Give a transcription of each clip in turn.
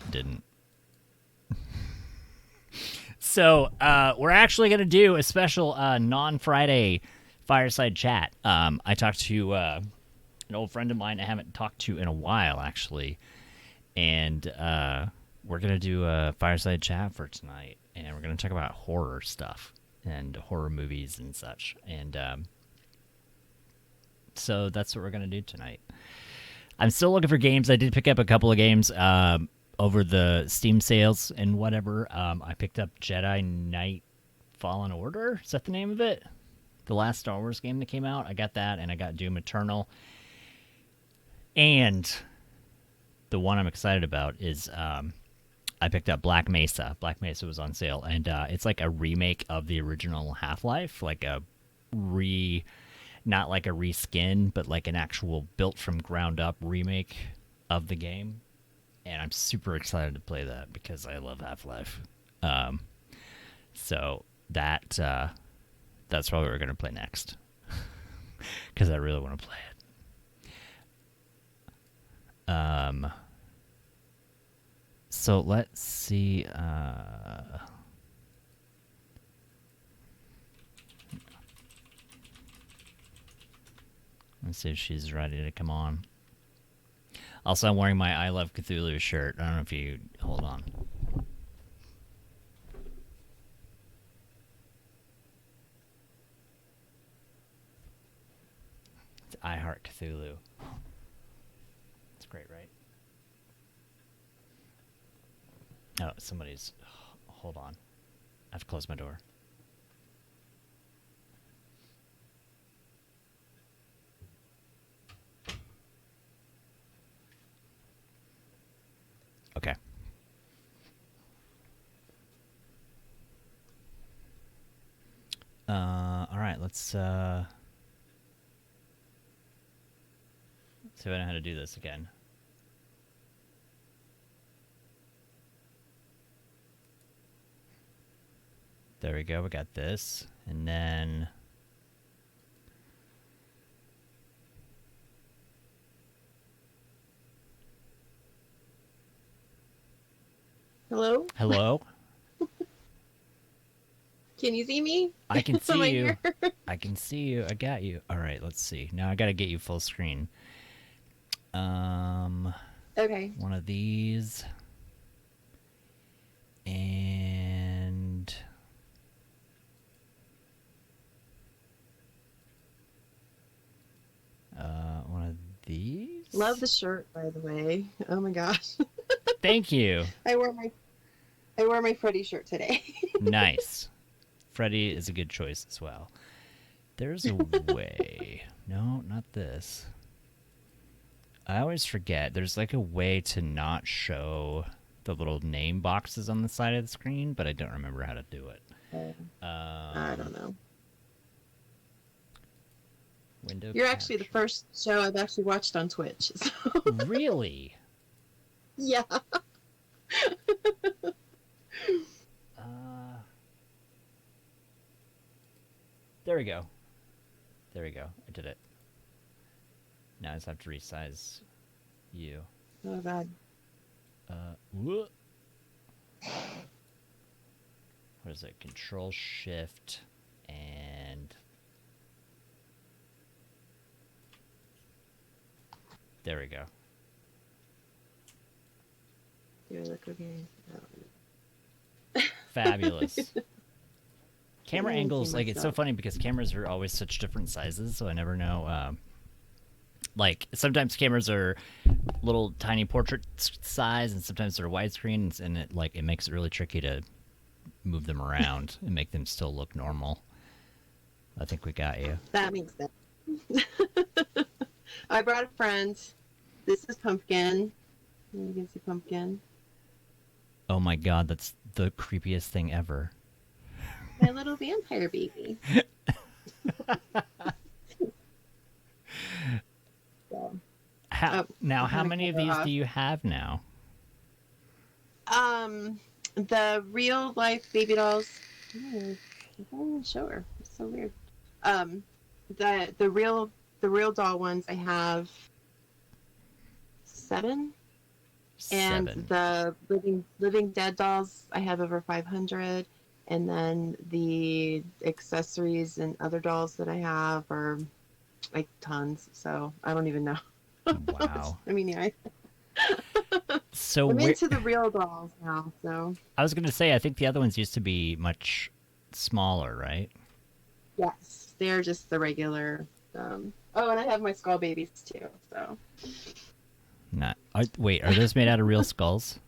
Didn't. So we're actually going to do a special non-Friday fireside chat. I talked to an old friend of mine I haven't talked to in a while, actually. And we're going to do a fireside chat for tonight. And we're going to talk about horror stuff and horror movies and such. And so that's what we're going to do tonight. I'm still looking for games. I did pick up a couple of games over the Steam sales and whatever. I picked up Jedi Knight Fallen Order. Is that the name of it? The last Star Wars game that came out. I got that, and I got Doom Eternal. And the one I'm excited about is I picked up Black Mesa. Black Mesa was on sale, and it's like a remake of the original Half-Life, like a not like a reskin, but like an actual built from ground up remake of the game. And I'm super excited to play that because I love Half-Life. So that's probably what we're going to play next. Because I really want to play it. So let's see. Let's see if she's ready to come on. Also, I'm wearing my I Love Cthulhu shirt. I don't know if you... Hold on. It's I Heart Cthulhu. It's great, right? Oh, somebody's... Hold on. I have to close my door. Okay. All right, let's see if I know how to do this again. There we go, we got this. And then... Hello? Hello? Can you see me? I can Am see you. here? I can see you. I got you. All right, let's see. Now I got to get you full screen. Okay. One of these. And... one of these? Love the shirt, by the way. Oh my gosh. Thank you. I wore my Freddy shirt today. Nice. Freddy is a good choice as well. There's a way. No, not this. I always forget. There's like a way to not show the little name boxes on the side of the screen, but I don't remember how to do it. I don't know. Window You're actually the first show I've actually watched on Twitch. So. Really? Yeah. There we go. There we go. I did it. Now I just have to resize you. Oh god. What is it? Control Shift and there we go. You look okay. Fabulous. Camera angles, like, it's so funny because cameras are always such different sizes, so I never know. Like, sometimes cameras are little tiny portrait size, and sometimes they're widescreen, and it makes it really tricky to move them around and make them still look normal. I think we got you. That makes sense. I brought a friend. This is Pumpkin. You can see Pumpkin. Oh my god, that's the creepiest thing ever. My little vampire baby. So, how many of these do you have now? The real life baby dolls. I don't want to show her. It's so weird. The real doll ones I have 7. And 7. the living dead dolls, I have over 500. And then the accessories and other dolls that I have are like tons. So I don't even know. Wow. I mean, yeah, So I'm where into the real dolls now. So I was gonna say, I think the other ones used to be much smaller, right? yes, they're just the regular. Oh, and I have my skull babies too. So Not. Wait, are those made out of real skulls?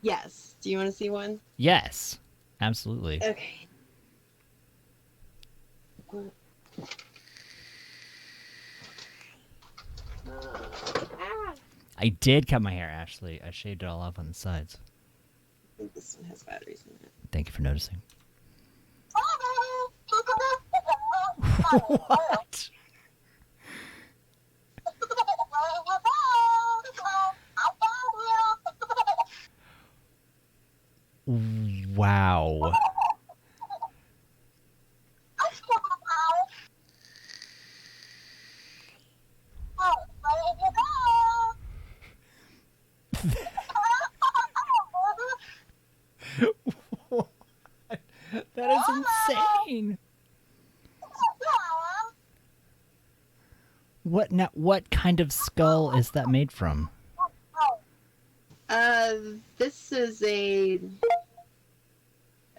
yes, do you want to see one? Yes, absolutely. Okay. Ah, I did cut my hair, Ashley. I shaved it all off on the sides. I think this one has batteries in it. Thank you for noticing. What? Wow. That is insane. What kind of skull is that made from? This is a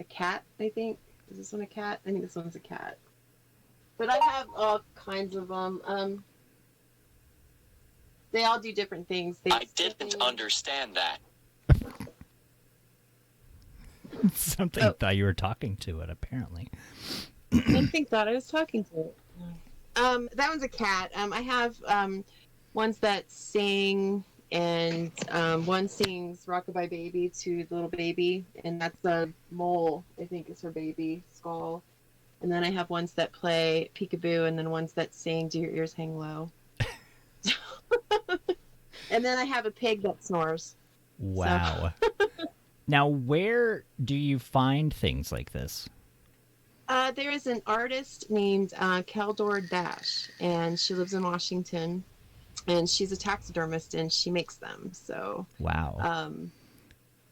cat, I think. Is this one a cat? I think this one's a cat. But I have all kinds of them. They all do different things. I didn't understand that. Something thought you were talking to it, apparently. Something thought I was talking to it. That one's a cat. I have ones that sing, and one sings "Rockabye Baby" to the little baby, and that's a mole. I think is her baby skull. And then I have ones that play peekaboo, and then ones that sing "Do Your Ears Hang Low." And then I have a pig that snores. Wow. Now, where do you find things like this? There is an artist named Keldor Dash, and she lives in Washington, and she's a taxidermist, and she makes them. So wow.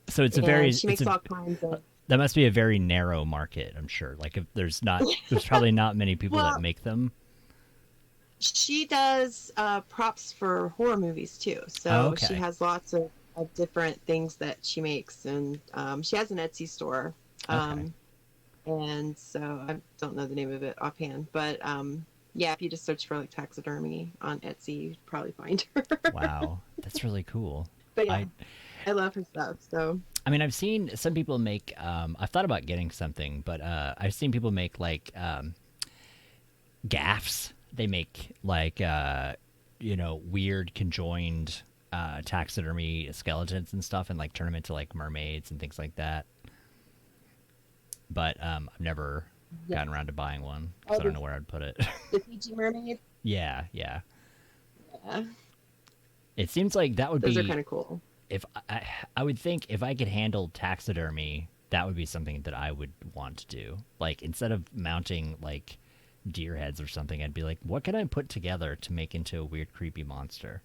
So it's a very she makes all kinds of. That must be a very narrow market, I'm sure. Like, if there's probably not many people that make them. She does props for horror movies too, so she has lots of different things that she makes, and she has an Etsy store. And so I don't know the name of it offhand, but yeah, if you just search for like taxidermy on Etsy, you'd probably find her. Wow, that's really cool. But yeah, I love her stuff. So I mean, I've seen some people make. I've thought about getting something, but I've seen people make like gaffs. They make like weird conjoined taxidermy skeletons and stuff, and like turn them into like mermaids and things like that. But I've never gotten around to buying one because I don't know where I'd put it. The Fiji mermaid. Yeah. It seems like that would Those be. are kind of cool. If I would think if I could handle taxidermy, that would be something that I would want to do. Like, instead of mounting like deer heads or something, I'd be like, what can I put together to make into a weird, creepy monster?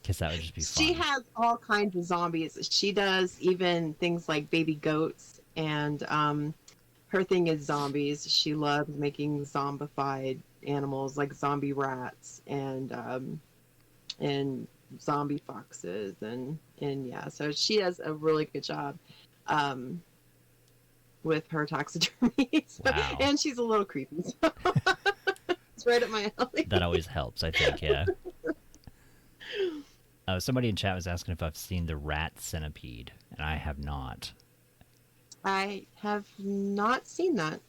Because that would just be fun. She has all kinds of zombies. She does even things like baby goats, and her thing is zombies. She loves making zombified animals like zombie rats and zombie foxes, and yeah, so she does a really good job with her taxidermy. Wow. And she's a little creepy, so it's right up my alley. That always helps, I think. Yeah. Somebody in chat was asking if I've seen the rat centipede, and I have not. I have not seen that.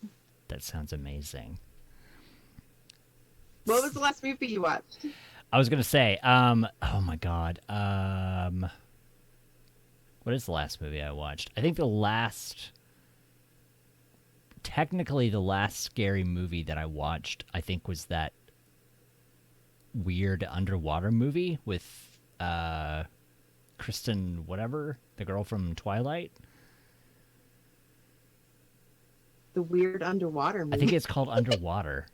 That sounds amazing. What was the last movie you watched? I was gonna say, oh my god, what is the last movie I watched? I think technically the last scary movie that I watched, I think, was that weird underwater movie with Kristen whatever, the girl from Twilight. The weird underwater movie. I think it's called Underwater.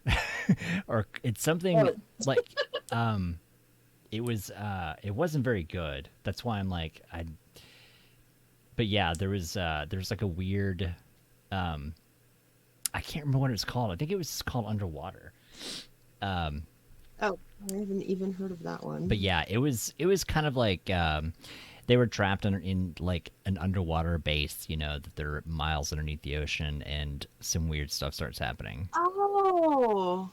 Or it's something like it wasn't very good. That's why I'm like but yeah, there's like a weird I can't remember what it was called. I think it was called Underwater. Um, Oh, I haven't even heard of that but one. yeah, it was kind of like they were trapped in like an underwater base. That they're miles underneath the ocean, and some weird stuff starts happening. Oh,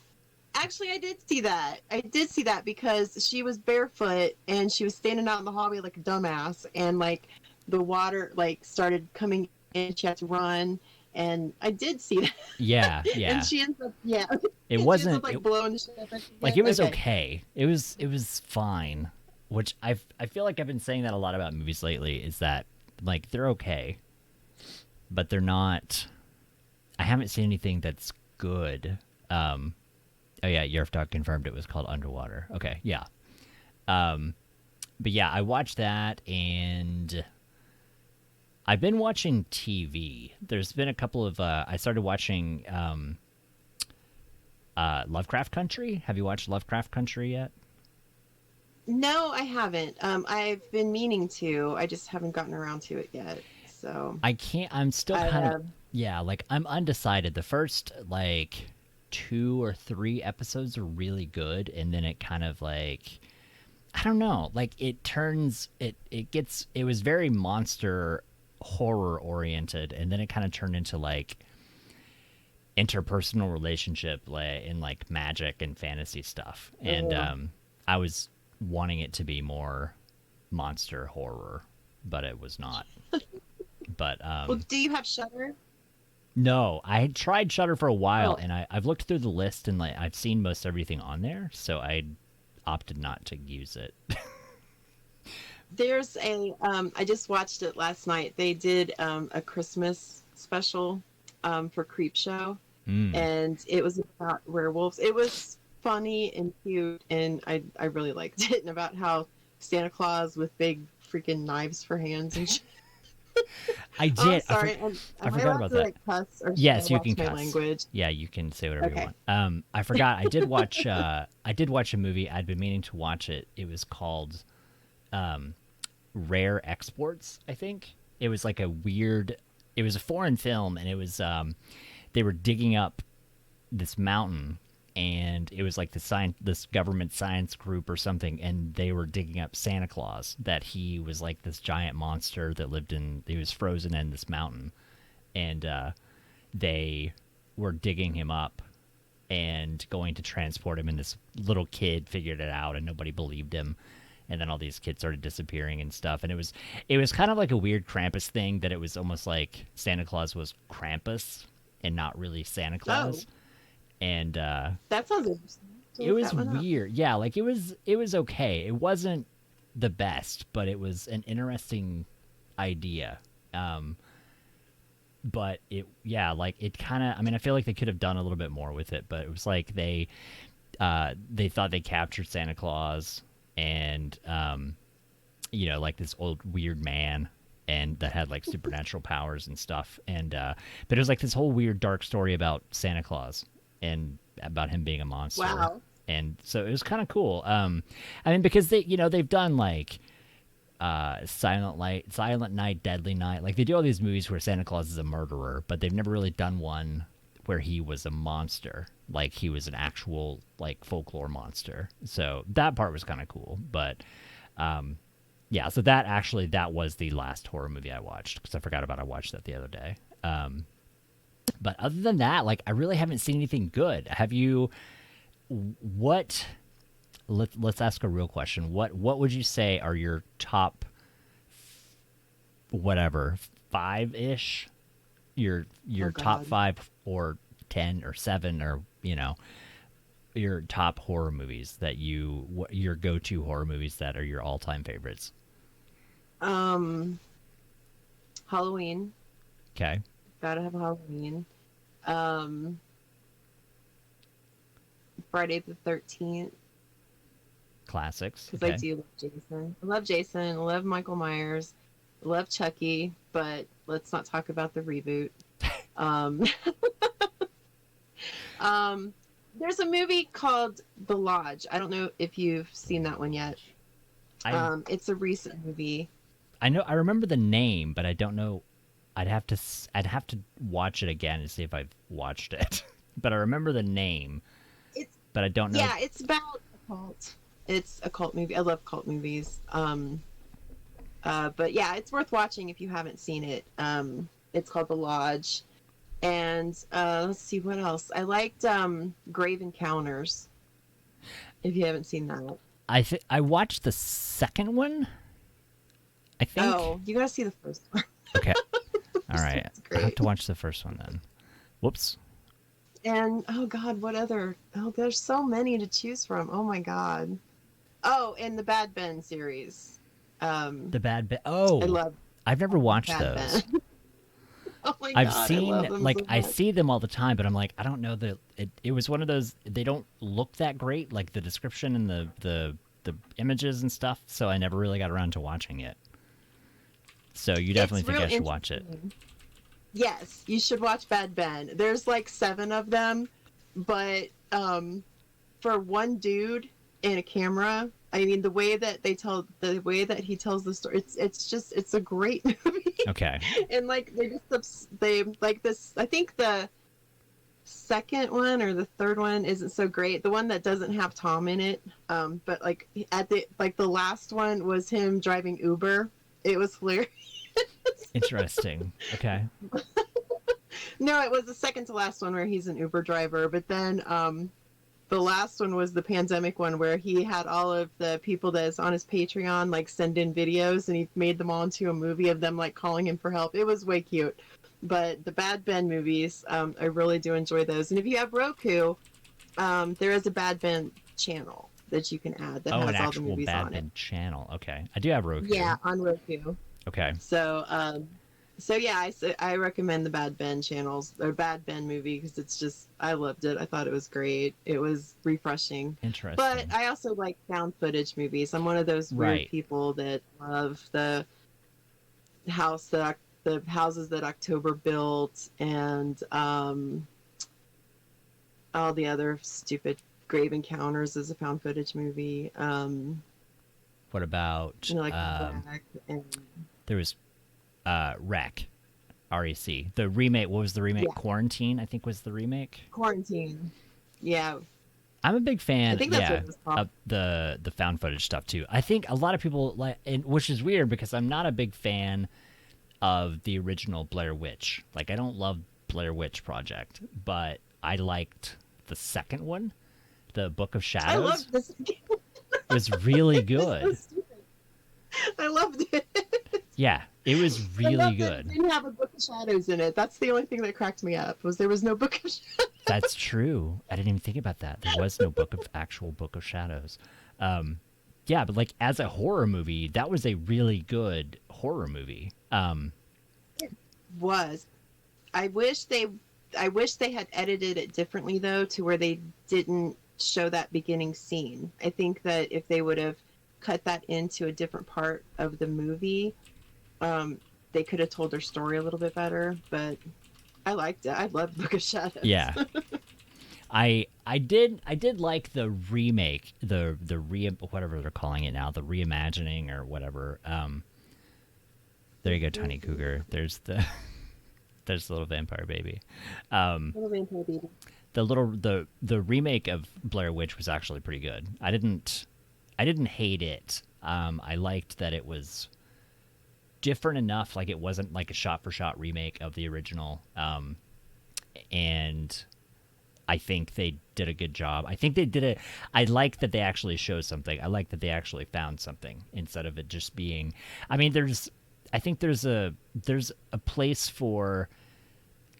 actually, I did see that. I did see that because she was barefoot and she was standing out in the hallway like a dumbass, and like the water like started coming in. She had to run, and I did see that. Yeah, And yeah. she ends up, yeah, It she ends up wasn't like blowing the shit up at the like end. it was Okay. okay. It was fine. Which I feel like I've been saying that a lot about movies lately. Is that like they're okay, but they're not. I haven't seen anything that's good. Oh yeah, Yerf Dog confirmed it was called Underwater. Okay, yeah. But yeah, I watched that, and I've been watching TV. There's been a couple of. I started watching Lovecraft Country. Have you watched Lovecraft Country yet? No, I haven't. I've been meaning to. I just haven't gotten around to it yet. So I can't. I'm still I kind of. Yeah, like I'm undecided. The first like 2 or 3 episodes are really good, and then it kind of like I don't know. Like it turns it gets it was very monster horror oriented, and then it kind of turned into like interpersonal relationship like in like magic and fantasy stuff. And uh, I was wanting it to be more monster horror, but it was not. But well, do you have Shutter? no, I had tried Shutter for a while, Oh, and I've looked through the list, and like I've seen most everything on there, so I opted not to use it. there's a. I just watched it last night. They did a Christmas special for Creep Show, Mm. and it was about werewolves. It was funny and cute, and I really liked it. And about how Santa Claus with big freaking knives for hands and shit. I Oh, I'm did. sorry. I Am I forgot allowed about to that. like cuss or should I Yes, you watch can my cuss. language? Yeah, you can say whatever you Okay. want. I forgot. I did watch. I did watch a movie. I'd been meaning to watch it. It was called Rare Exports. I think it was like a weird. It was a foreign film, and it was they were digging up this mountain, and it was like this government science group or something, and they were digging up Santa Claus, that he was like this giant monster that he was frozen in this mountain, and they were digging him up and going to transport him, and this little kid figured it out, and nobody believed him, and then all these kids started disappearing and stuff, and it was kind of like a weird Krampus thing, that it was almost like Santa Claus was Krampus and not really Santa Oh, Claus. And that sounds interesting. To it look was that one up. weird. Yeah, like it was okay. It wasn't the best, but it was an interesting idea. Um, but like it kind of. I mean, I feel like they could have done a little bit more with it, but it was like they thought they captured Santa Claus, and like this old weird man, and that had like supernatural powers and stuff, and but it was like this whole weird dark story about Santa Claus and about him being a monster. Wow. And so it was kind of cool. I mean, because they've done like Silent Night, Deadly Night. Like they do all these movies where Santa Claus is a murderer, but they've never really done one where he was a monster, like he was an actual like folklore monster. So that part was kind of cool. But yeah, so that was the last horror movie I watched, because I watched that the other day. But other than that, like I really haven't seen anything good. Have you? What? Let's ask a real question. What would you say are your top, whatever, five ish? Oh Your top God. 5 or 10 or 7, or your top horror movies that your go to horror movies that are your all time favorites. Um, Halloween. Okay. Gotta have Halloween. Um, Friday the 13th, Classics. because I Okay. do love Jason. I love Jason. I love Michael Myers. I love Chucky, but let's not talk about the reboot. Um, um, There's a movie called The Lodge. I don't know if you've seen that one yet. It's a recent movie. I know. I remember the name, but I don't know. I'd have to watch it again and see if I've watched it. But I remember the name. But I don't know. Yeah, it's about a cult. It's a cult movie. I love cult movies. But yeah, it's worth watching if you haven't seen it. It's called The Lodge. And let's see what else. I liked Grave Encounters. If you haven't seen that. I watched the second one. I think. Oh, you gotta see the first one. Okay. All right. I have to watch the first one then. Whoops. And oh god, what other? Oh, there's so many to choose from. Oh my god. Oh, and the Bad Ben series. The Bad Ben. Oh, I love. I've never watched Bad those. Ben. Oh my I've god, seen I love them like so I much. see them all the time, but I'm like I don't know that it was one of those. They don't look that great, like the description and the images and stuff. So I never really got around to watching it. So you definitely think I should watch it. Yes, you should watch Bad Ben. There's like 7 of them, but for one dude and a camera, I mean the way that he tells the story, it's a great movie. Okay. And like they like this. I think the second one or the third one isn't so great. The one that doesn't have Tom in it, but like the last one was him driving Uber. It was hilarious. Interesting. Okay. No, it was the second to last one where he's an Uber driver, but then the last one was the pandemic one where he had all of the people that's on his Patreon like send in videos and he made them all into a movie of them like calling him for help. It was way cute. But the Bad Ben movies, I really do enjoy those. And if you have Roku, there is a Bad Ben channel that you can add that has an all the actual movies Bad on it. Ben channel. Okay. I do have Roku. Yeah, on Roku. Okay. So yeah, I recommend the Bad Ben channels or Bad Ben movie because it's just I loved it. I thought it was great. It was refreshing. Interesting. But I also like found footage movies. I'm one of those weird Right. people that love the houses that October built and all the other stupid Grave Encounters is a found footage movie. What about Like Wreck and there was Rec, REC. The remake, what was the remake? Yeah. Quarantine, I think was the remake. Quarantine. Yeah. I'm a big fan, I think that's what it was called. of the found footage stuff too. I think a lot of people like, and which is weird because I'm not a big fan of the original Blair Witch. Like I don't love Blair Witch Project, but I liked the second one, the Book of Shadows. I loved this. It was really good. I loved it. Yeah, it was I really loved that good. It didn't have a Book of Shadows in it. That's the only thing that cracked me up was there was no Book of Shadows. That's true. I didn't even think about that. There was no actual Book of Shadows. Yeah, but like as a horror movie, that was a really good horror movie. Was. I wish they had edited it differently though, to where they didn't show that beginning scene. I think that if they would have cut that into a different part of the movie, they could have told their story a little bit better. But I liked it. I loved Book of Shadows. Yeah. I did like the remake, whatever they're calling it now, the reimagining or whatever. There you go, Tiny Cougar. There's the little vampire baby. Little vampire baby. The remake of Blair Witch was actually pretty good. I didn't hate it. I liked that it was different enough, like it wasn't like a shot for shot remake of the original. And I think they did a good job. I think they did it. I like that they actually showed something. I like that they actually found something instead of it just being. I mean, I think there's a place for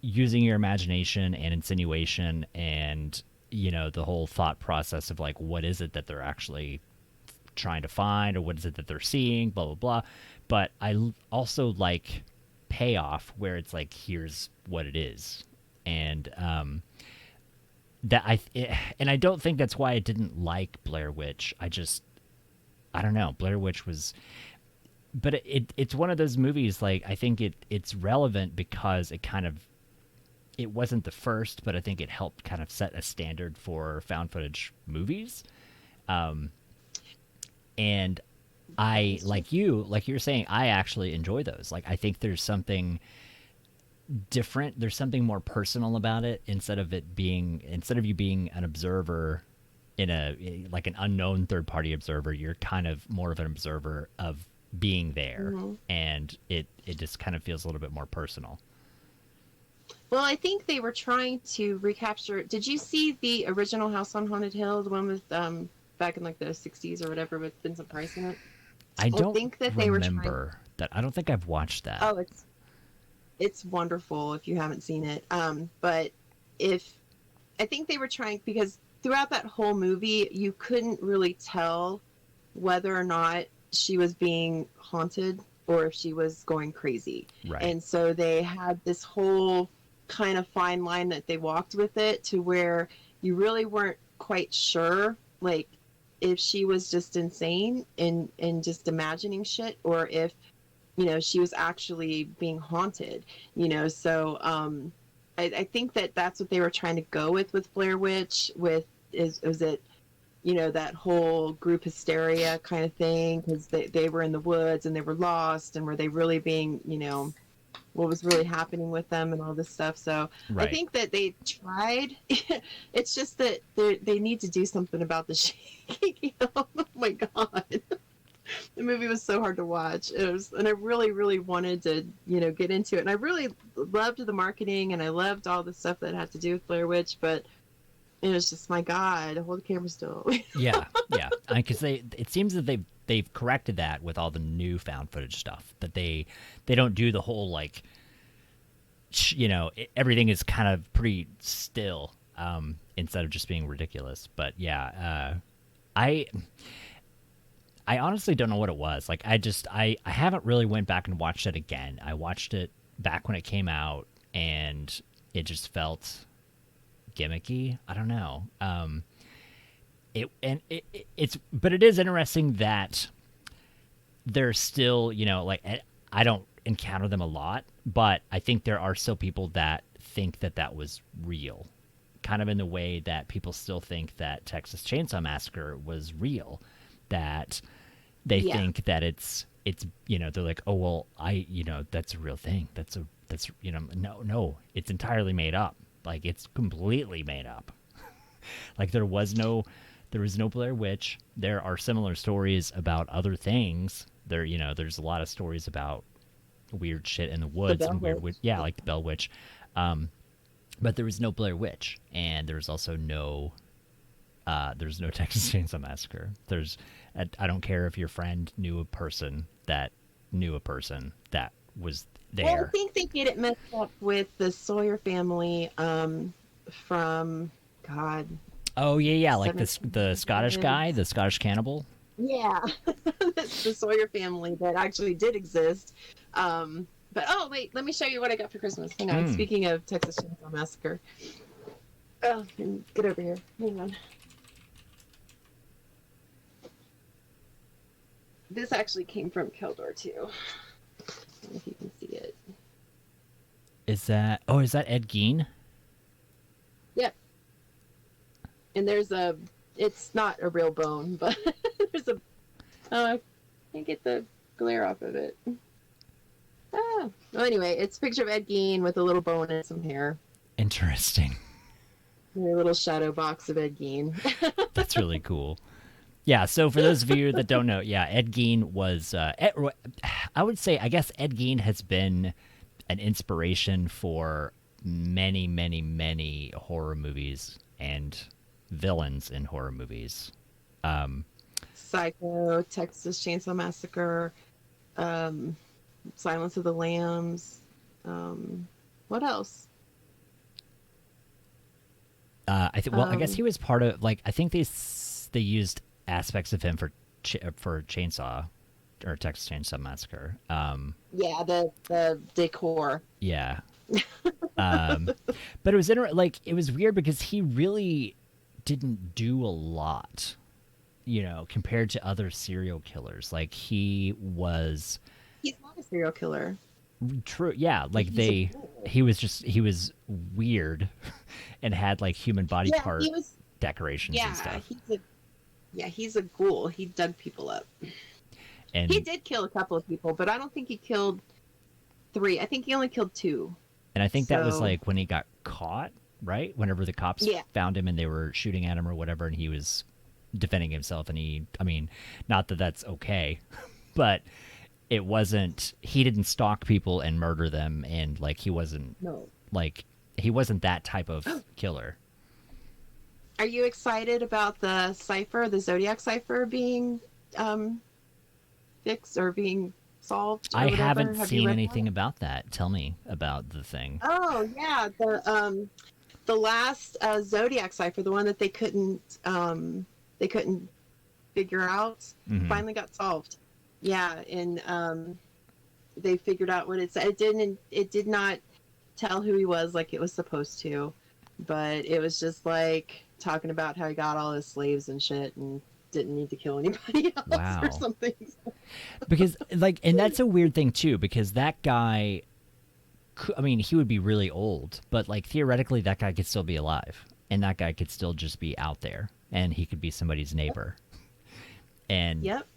using your imagination and insinuation and the whole thought process of like what is it that they're actually trying to find or what is it that they're seeing, blah blah blah. But I also like payoff where it's like here's what it is, and and I don't think that's why I didn't like Blair Witch. I don't know. Blair Witch was. But it's one of those movies, like, I think it's relevant because it kind of it wasn't the first, but I think it helped kind of set a standard for found footage movies. And I, like you were saying, I actually enjoy those. Like, I think there's something different. There's something more personal about it instead of you being an observer in like an unknown third party observer. You're kind of more of an observer of being there, and it just kind of feels a little bit more personal. Well, I think they were trying to recapture. Did you see the original House on Haunted Hill, the one with back in like the 60s or whatever, with Vincent Price in it? I don't think that remember they were trying... that. I don't think I've watched that. Oh, it's wonderful if you haven't seen it. But I think they were trying, because throughout that whole movie, you couldn't really tell whether or not she was being haunted or if she was going crazy. Right. And so they had this whole kind of fine line that they walked with it, to where you really weren't quite sure, like, if she was just insane and just imagining shit, or if, she was actually being haunted, So I think that's what they were trying to go with Blair Witch, was it, that whole group hysteria kind of thing, because they were in the woods and they were lost, and were they really being, what was really happening with them and all this stuff. So right. I think that they tried. It's just that they need to do something about the shaking. Oh my God. The movie was so hard to watch. And I really, really wanted to, get into it. And I really loved the marketing, and I loved all the stuff that had to do with Blair Witch, but it was just, my God, hold the camera still. yeah. Because it seems that they've corrected that with all the new found footage stuff. That they don't do the whole, like, everything is kind of pretty still, instead of just being ridiculous. But yeah, I honestly don't know what it was. Like, I haven't really went back and watched it again. I watched it back when it came out, and it just felt gimmicky. I don't know. But it is interesting that there's still, like, I don't encounter them a lot, but I think there are still people that think that was real, kind of in the way that people still think that Texas Chainsaw Massacre was real, that they think that it's they're like, oh, well, that's a real thing. That's no, it's entirely made up. Like, it's completely made up. Like, there was no Blair Witch. There are similar stories about other things. There's a lot of stories about weird shit in the woods and weird, like the Bell Witch. But there was no Blair Witch, and there's also there's no Texas Chainsaw Massacre. I don't care if your friend knew a person that was there. Well, I think they get it messed up with the Sawyer family, from God. Oh yeah, like the Scottish guy, the Scottish cannibal. Yeah, the Sawyer family that actually did exist. But oh wait, let me show you what I got for Christmas. Hang on. Speaking of Texas Chainsaw Massacre, get over here. Hang on. This actually came from Keldor too. I don't know if you can see it. Is that Ed Gein? Yep. And it's not a real bone, but there's I can't get the glare off of it. Well, anyway, it's a picture of Ed Gein with a little bone and some hair. Interesting. And a little shadow box of Ed Gein. That's really cool. Yeah, so for those of you that don't know, Ed Gein was, I would say, I guess Ed Gein has been an inspiration for many, many, many horror movies and villains in horror movies. Psycho, Texas Chainsaw Massacre, Silence of the Lambs. What else? I guess he was part of, like, I think they used aspects of him for Chainsaw or Texas Chainsaw Massacre. The decor. Yeah. But it was it was weird because he really didn't do a lot, compared to other serial killers. Like, he's not a serial killer. True. Yeah, like He's a they ghoul. he was weird and had like human body Yeah, part he was. decorations and Yeah, stuff. he's a ghoul. He dug people up. He And did kill a couple of people, but I don't think he killed three. I think he only killed two. I think that was So like when he got caught, right? Whenever the cops yeah, found him and they were shooting at him or whatever, and he was defending himself. And I mean, not that that's okay, but it wasn't. He didn't stalk people and murder them, and like no. he wasn't that type of killer. Are you excited about the cipher, the Zodiac cipher, being fixed or being solved or I whatever? haven't Have you seen read anything that? about that. Tell me about the thing. Oh yeah, the last Zodiac cipher, the one that they couldn't figure out, Hmm. finally got solved. Yeah, and they figured out what it said. It did not tell who he was like it was supposed to, but it was just like talking about how he got all his slaves and shit and didn't need to kill anybody else or Wow. something. Because like, and that's a weird thing too, because that guy, I mean, he would be really old, but like theoretically, that guy could still be alive, and that guy could still just be out there, and he could be somebody's neighbor. And Yep.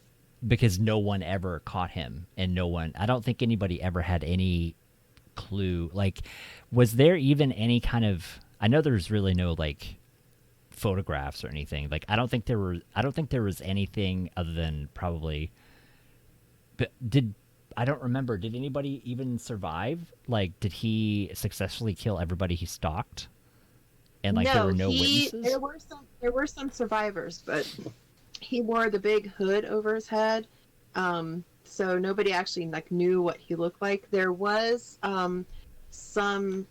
because no one ever caught him, and no one, I don't think anybody ever had any clue. Like, was there even any kind of? I know there's really no like photographs or anything. Like, I don't think there were. I don't think there was anything other than probably. But I don't remember. Did anybody even survive? Like, did he successfully kill everybody he stalked? And like, there No, were no he witnesses. there were some survivors, but he wore the big hood over his head. So nobody actually like knew what he looked like. There was some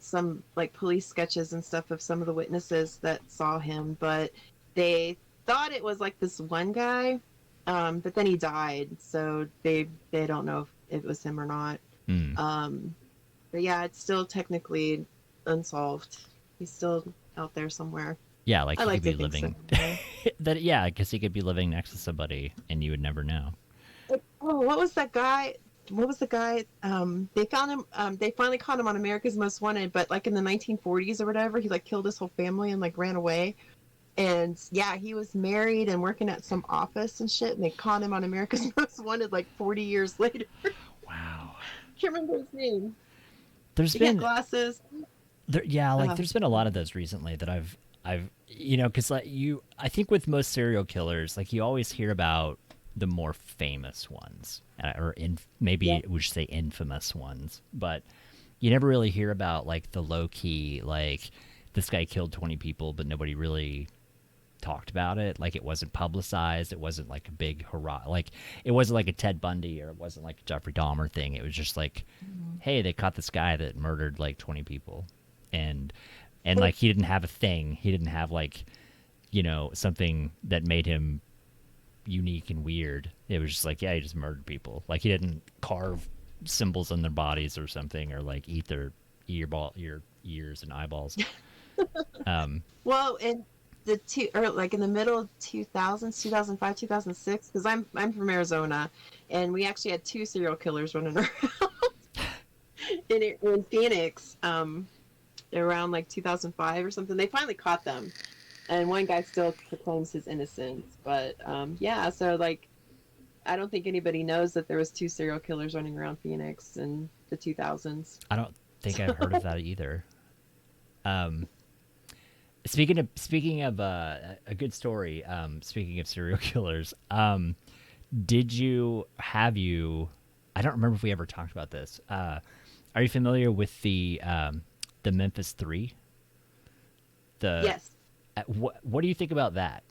some like police sketches and stuff of some of the witnesses that saw him, but they thought it was like this one guy, but then he died, so they don't know if it was him or not. Hmm. But yeah, it's still technically unsolved. He's still out there somewhere. Yeah, like I he like could to be think so. living. That yeah, I guess he could be living next to somebody, and you would never know. Oh, what was that guy? What was the guy? They found him. They finally caught him on America's Most Wanted, but like in the 1940s or whatever, he like killed his whole family and like ran away. And yeah, he was married and working at some office and shit. And they caught him on America's Most Wanted like 40 years later. Wow. Can't remember his name. There's He had been glasses. yeah, like Uh, there's been a lot of those recently that I've because like I think with most serial killers, like you always hear about the more famous ones, or maybe yeah. we should say infamous ones, but you never really hear about like the low key, like this guy killed 20 people, but nobody really talked about it. Like it wasn't publicized. It wasn't like a big hurrah. Like it wasn't like a Ted Bundy, or it wasn't like a Jeffrey Dahmer thing. It was just like, hey, they caught this guy that murdered like 20 people, and like he didn't have a thing. He didn't have like something that made him unique and weird. It was just like, yeah, he just murdered people. Like he didn't carve symbols on their bodies or something, or like eat their ears and eyeballs. Well, in the or like in the middle of 2000s, 2005, 2006, because I'm from Arizona, and we actually had two serial killers running around in Phoenix, around like 2005 or something. They finally caught them, and one guy still proclaims his innocence. But yeah, so like I don't think anybody knows that there was two serial killers running around Phoenix in the 2000s. I don't think I've heard of that either. Speaking of a good story, speaking of serial killers, have you? I don't remember if we ever talked about this. Are you familiar with the Memphis Three? Yes, What do you think about that?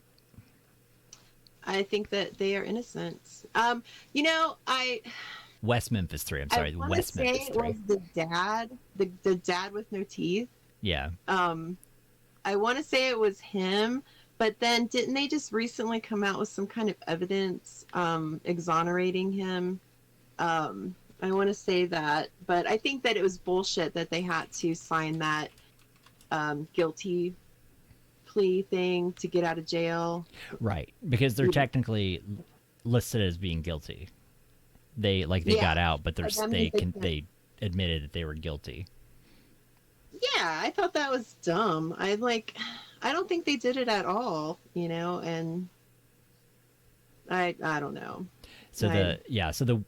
I think that they are innocent. I West Memphis Three. I'm I sorry, want to West say Memphis it Three. was the dad, the dad with no teeth. Yeah. I want to say it was him, but then didn't they just recently come out with some kind of evidence exonerating him? I want to say that, but I think that it was bullshit that they had to sign that guilty plea thing to get out of jail. Right, because they're technically listed as being guilty. They Yeah. got out, but That means they can't. they admitted that they were guilty. Yeah, I thought that was dumb. I don't think they did it at all, and I don't know. So I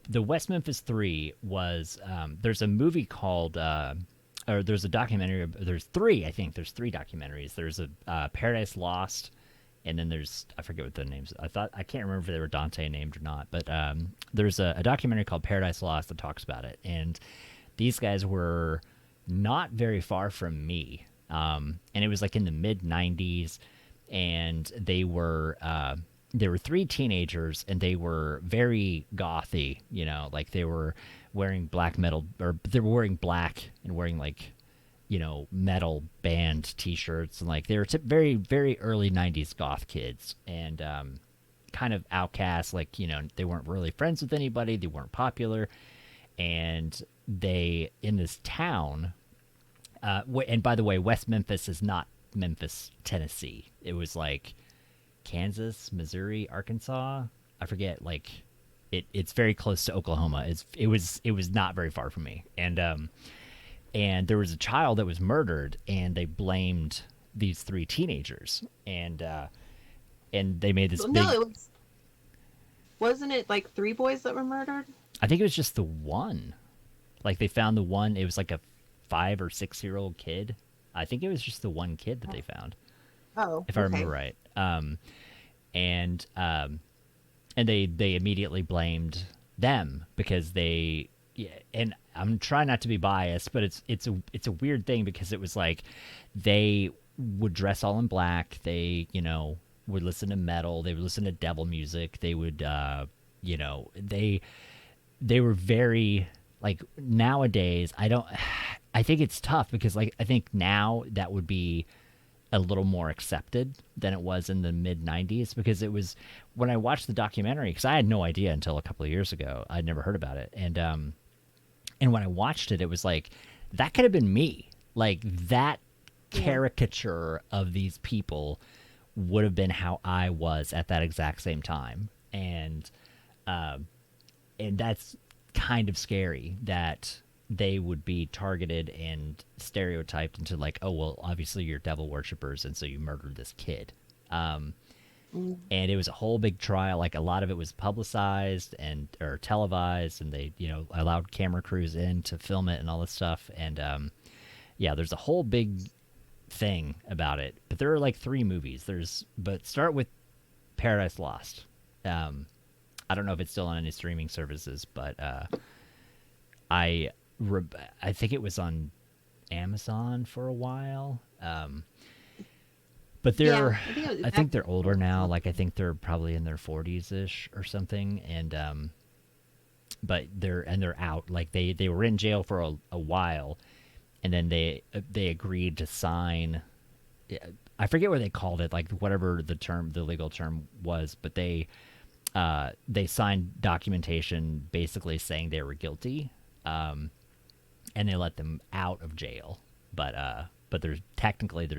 the West Memphis 3 was there's a movie called or there's a documentary. There's three, I think. There's three documentaries. There's a Paradise Lost, and then there's, I forget what the names. I can't remember if they were Dante named or not. But there's a documentary called Paradise Lost that talks about it. And these guys were not very far from me, and it was like in the mid '90s, and they were three teenagers, and they were very gothy, like they were wearing black metal, or they were wearing black and wearing like, metal band T-shirts, and like they were very, very early '90s goth kids, and kind of outcasts. Like they weren't really friends with anybody. They weren't popular, and they in this town. And by the way, West Memphis is not Memphis, Tennessee. It was like Kansas, Missouri, Arkansas. I forget. Like it's very close to Oklahoma. It was not very far from me. And there was a child that was murdered, and they blamed these three teenagers, and they made this big. Wasn't it like three boys that were murdered? I think it was just the one. Like they found the one. It was like a 5 or 6 year old kid. I think it was just the one kid that they found. Oh, if I remember right. And they immediately blamed them because they. Yeah, and I'm trying not to be biased, but it's a weird thing because it was like they would dress all in black. They would listen to metal. They would listen to devil music. They would they were very like nowadays. I think it's tough because like I think now that would be a little more accepted than it was in the mid '90s, because it was when I watched the documentary, because I had no idea until a couple of years ago. I'd never heard about it, and when I watched it, it was like that could have been me. Like that caricature of these people would have been how I was at that exact same time, and that's kind of scary that they would be targeted and stereotyped into like, oh well, obviously you're devil worshippers, and so you murdered this kid. And it was a whole big trial. Like a lot of it was publicized or televised, and they allowed camera crews in to film it and all this stuff. And there's a whole big thing about it. But there are like 3 movies. But start with Paradise Lost. I don't know if it's still on any streaming services, but I think it was on Amazon for a while. But I think they're older now. Like I think they're probably in their 40s-ish or something. And but they're out. Like they were in jail for a while, and then they agreed to sign. I forget what they called it, like whatever the legal term was, but they signed documentation basically saying they were guilty, and they let them out of jail. But they're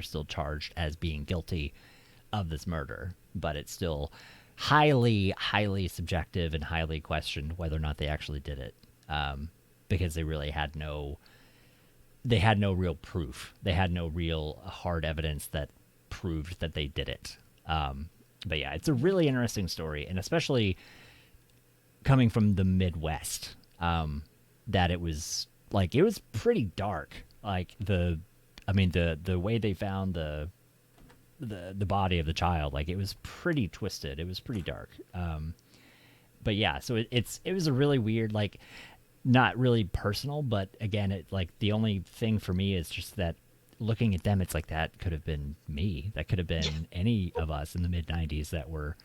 still charged as being guilty of this murder. But it's still highly, highly subjective and highly questioned whether or not they actually did it, because they really had no real proof. They had no real hard evidence that proved that they did it. But yeah, it's a really interesting story, and especially coming from the Midwest, that it was pretty dark. Like the way they found the body of the child, like it was pretty twisted. It was pretty dark. But yeah, so it was a really weird, like not really personal, but again, it like the only thing for me is just that looking at them, it's like that could have been me. That could have been any of us in the mid '90s that were,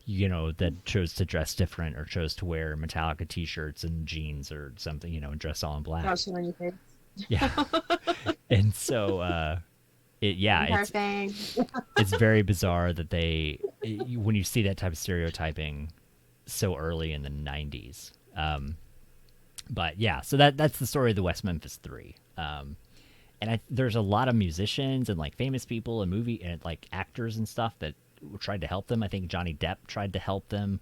that chose to dress different or chose to wear Metallica T-shirts and jeans or something, and dress all in black. Yeah. And so, it's very bizarre that when you see that type of stereotyping so early in the '90s. But yeah, so that's the story of the West Memphis 3. And there's a lot of musicians and like famous people and movie and like actors and stuff that tried to help them. I think Johnny Depp tried to help them.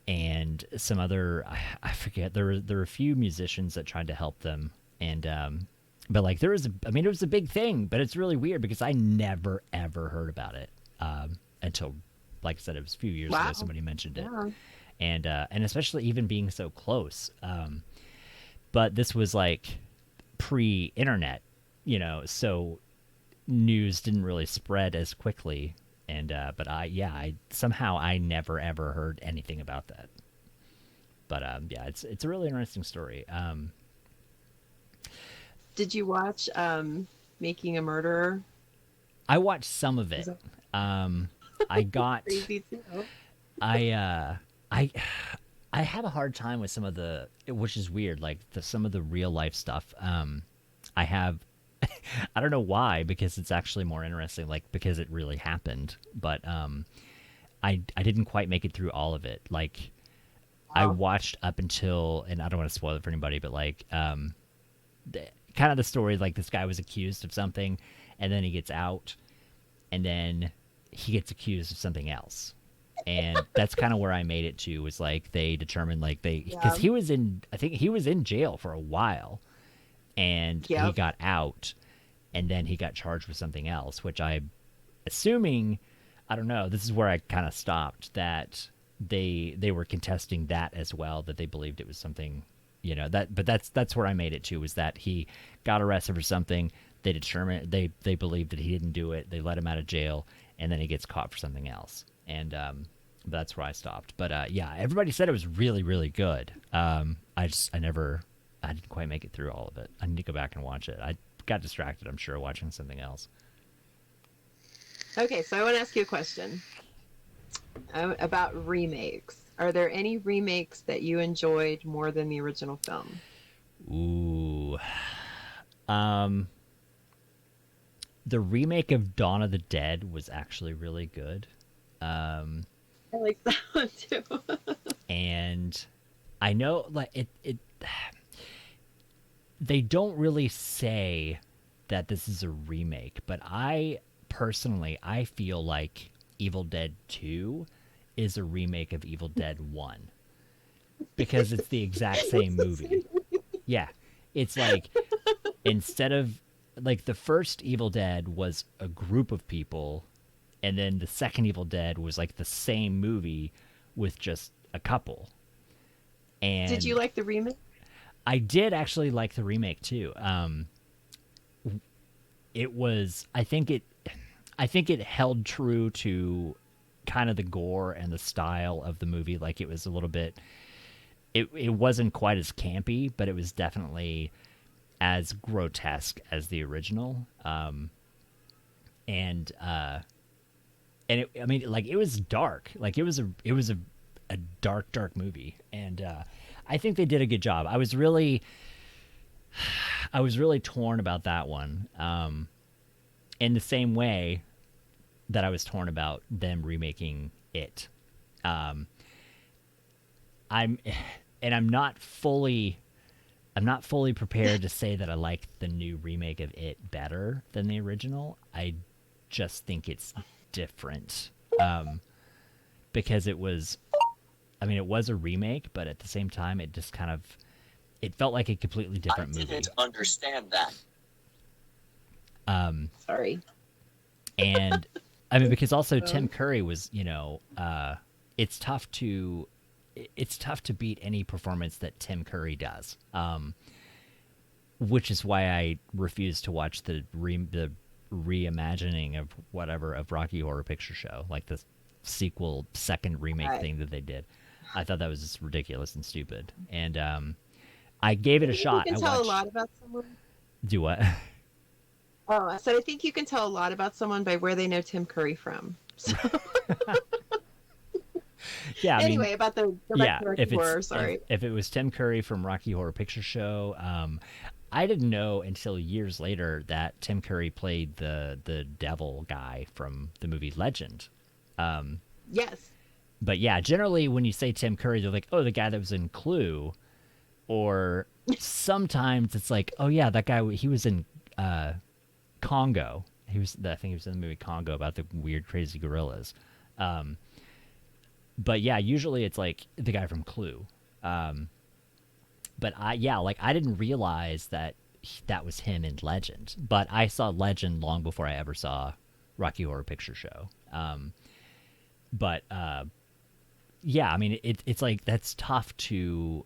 and some other I forget. There were a few musicians that tried to help them, and but like there was it was a big thing, but it's really weird because I never ever heard about it until, like I said, it was a few years ago. Wow. Somebody mentioned it, Yeah. and especially even being so close. But this was like pre-internet, so news didn't really spread as quickly. And but I somehow I never ever heard anything about that. But yeah, it's a really interesting story. Did you watch Making a Murderer? I watched some of it. I got Crazy too. I have a hard time with some of the, which is weird, like some of the real life stuff. I have, I don't know why, because it's actually more interesting, like because it really happened. But I didn't quite make it through all of it. Like I watched up until, and I don't want to spoil it for anybody, but like kind of the story, like this guy was accused of something, and then he gets out, and then he gets accused of something else. And that's kind of where I made it to, was like they determined, like because he was I think he was in jail for a while, and he got out, and then he got charged with something else, which I'm assuming, I don't know, this is where I kind of stopped, that they were contesting that as well, that they believed it was something, but that's where I made it to, was that he got arrested for something. They determined, they believed that he didn't do it. They let him out of jail, and then he gets caught for something else. And that's where I stopped. But yeah, everybody said it was really, really good. I didn't quite make it through all of it. I need to go back and watch it. I got distracted, I'm sure, watching something else. Okay, so I want to ask you a question about remakes. Are there any remakes that you enjoyed more than the original film? Ooh. The remake of Dawn of the Dead was actually really good. I like that one too. And I know, like it they don't really say that this is a remake, but I personally feel like Evil Dead 2 is a remake of Evil Dead 1, because it's the exact same movie. Yeah. It's like, instead of, like, the first Evil Dead was a group of people, and then the second Evil Dead was like the same movie with just a couple. And did you like the remake? I did actually like the remake too. It was, I think it held true to kind of the gore and the style of the movie. Like, it was a little bit, it wasn't quite as campy, but it was definitely as grotesque as the original. And it, I mean, like, it was dark. Like, it was a dark movie, and I think they did a good job. I was really torn about that one. In the same way that I was torn about them remaking it. I'm not fully prepared to say that I like the new remake of it better than the original. I just think it's different. Because it was a remake, but at the same time, it just kind of, it felt like a completely different movie. I didn't understand that. Sorry. And I mean, because also Tim Curry was, it's tough to beat any performance that Tim Curry does. Which is why I refuse to watch the reimagining of Rocky Horror Picture Show, like the sequel, second remake thing that they did. I thought that was just ridiculous and stupid. And I gave it a shot. You can tell a lot about someone. Do what? Oh, so I think you can tell a lot about someone by where they know Tim Curry from. So. Yeah. Anyway, about the Rocky Horror. Sorry. If it was Tim Curry from Rocky Horror Picture Show, I didn't know until years later that Tim Curry played the devil guy from the movie Legend. Yes. But yeah, generally when you say Tim Curry, they're like, oh, the guy that was in Clue, or sometimes it's like, oh yeah, that guy, he was in Congo. I think he was in the movie Congo about the weird, crazy gorillas. but yeah, usually it's like the guy from Clue. But I didn't realize that that was him in Legend. But I saw Legend long before I ever saw Rocky Horror Picture Show. But yeah, I mean, it's like that's tough to.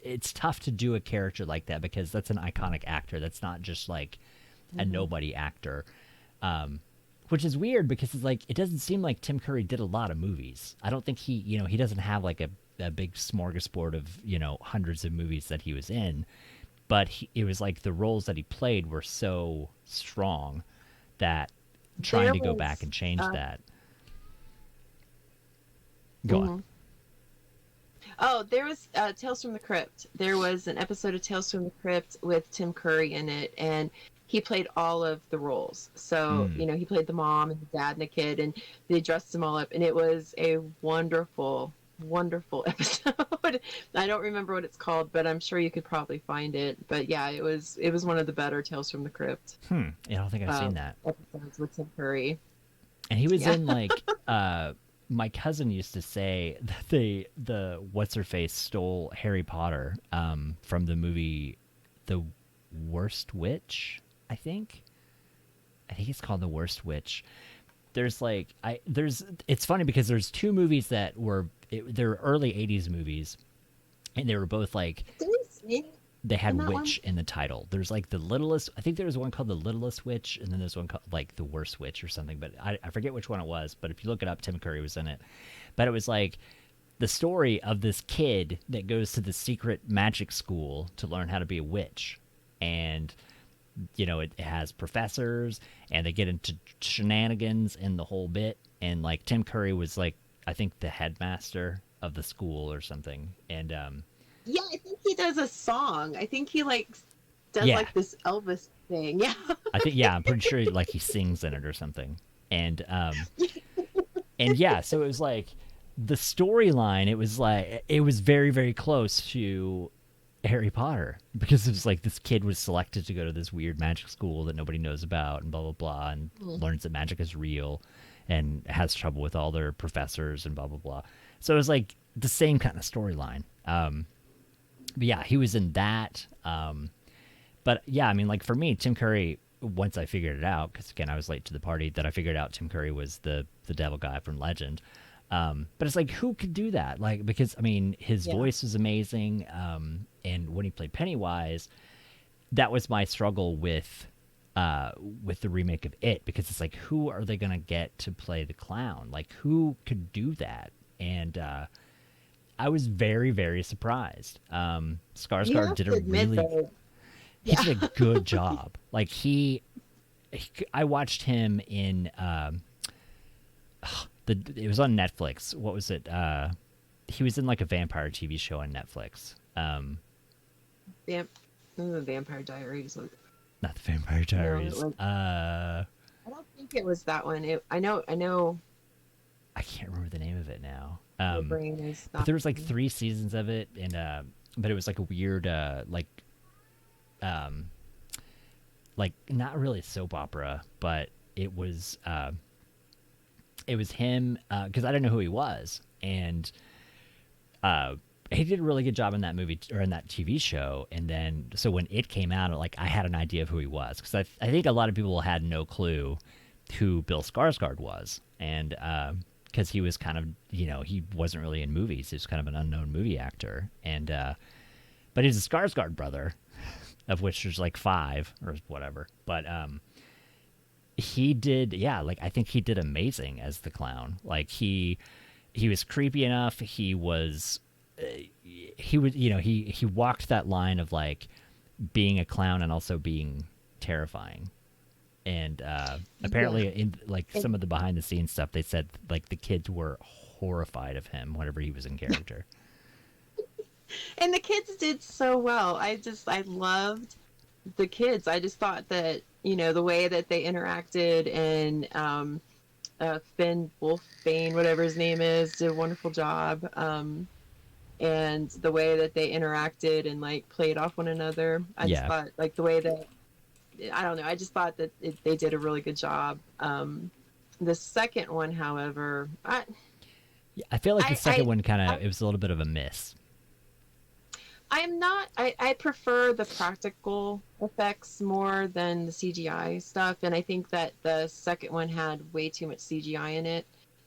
It's tough to do a character like that because that's an iconic actor. That's not just like a nobody actor. Which is weird because it's like it doesn't seem like Tim Curry did a lot of movies. I don't think he doesn't have like a big smorgasbord of hundreds of movies that he was in, but it was like the roles that he played were so strong that trying to go back and change that. Go on. Oh, there was Tales from the Crypt. There was an episode of Tales from the Crypt with Tim Curry in it, and he played all of the roles. So, he played the mom and the dad and the kid, and they dressed them all up, and it was a wonderful, wonderful episode. I don't remember what it's called, but I'm sure you could probably find it. But yeah, it was one of the better Tales from the Crypt. Yeah, I don't think I've seen that. Episodes with Tim Curry. And he was in like my cousin used to say that the what's her face stole Harry Potter from the movie The Worst Witch, I think it's called The Worst Witch. It's funny because there's two movies that they're early 80s movies, and they were both like they had witch in the title. There's like The Littlest, I think there was one called The Littlest Witch, and then there's one called like The Worst Witch or something, but I forget which one it was, but if you look it up, Tim Curry was in it. But it was like the story of this kid that goes to the secret magic school to learn how to be a witch. And, it has professors, and they get into shenanigans in the whole bit. And like Tim Curry was like, I think the headmaster of the school or something. And, yeah, I think he does a song. I think he does like this Elvis thing. Yeah. I'm pretty sure like he sings in it or something. And yeah, so it was like the storyline, it was very, very close to Harry Potter because it was like this kid was selected to go to this weird magic school that nobody knows about and blah, blah, blah, and learns that magic is real and has trouble with all their professors and blah, blah, blah. So it was like the same kind of storyline. But yeah, he was in that. But yeah, I mean, like for me, Tim Curry, once I figured it out, because again, I was late to the party, that I figured out Tim Curry was the devil guy from Legend. But it's like, who could do that? Like, because I mean, his voice was amazing. And when he played Pennywise, that was my struggle with the remake of It, because it's like, who are they going to get to play the clown? Like, who could do that? And, I was very, very surprised. Skarsgård did he did a good job. Like I watched him in it was on Netflix. What was it? He was in like a vampire TV show on Netflix. The Vampire Diaries. Not the Vampire Diaries. No, I don't think it was that one. I know. I can't remember the name of it now. My brain is not. But there was like 3 seasons of it, and but it was like a weird like not really a soap opera, but it was him because I didn't know who he was, and he did a really good job in that movie or in that TV show. And then so when it came out, like I had an idea of who he was, because I think a lot of people had no clue who Bill Skarsgård was, and because he was kind of, he wasn't really in movies. He was kind of an unknown movie actor. And but he's a Skarsgård brother, of which there's like 5 or whatever. But he did, I think he did amazing as the clown. Like he was creepy enough. He walked that line of like being a clown and also being terrifying. And apparently in like some of the behind the scenes stuff, they said like the kids were horrified of him whenever he was in character. And the kids did so well. I loved the kids. I just thought that, the way that they interacted, and Finn Wolfbane, whatever his name is, did a wonderful job. And the way that they interacted and like played off one another. I just thought like the way that, I don't know. I just thought that they did a really good job. The second one, however, Yeah, I feel like the second one kind I of, it was a little bit of a miss. I am not. I prefer the practical effects more than the CGI stuff, and I think that the second one had way too much CGI in it.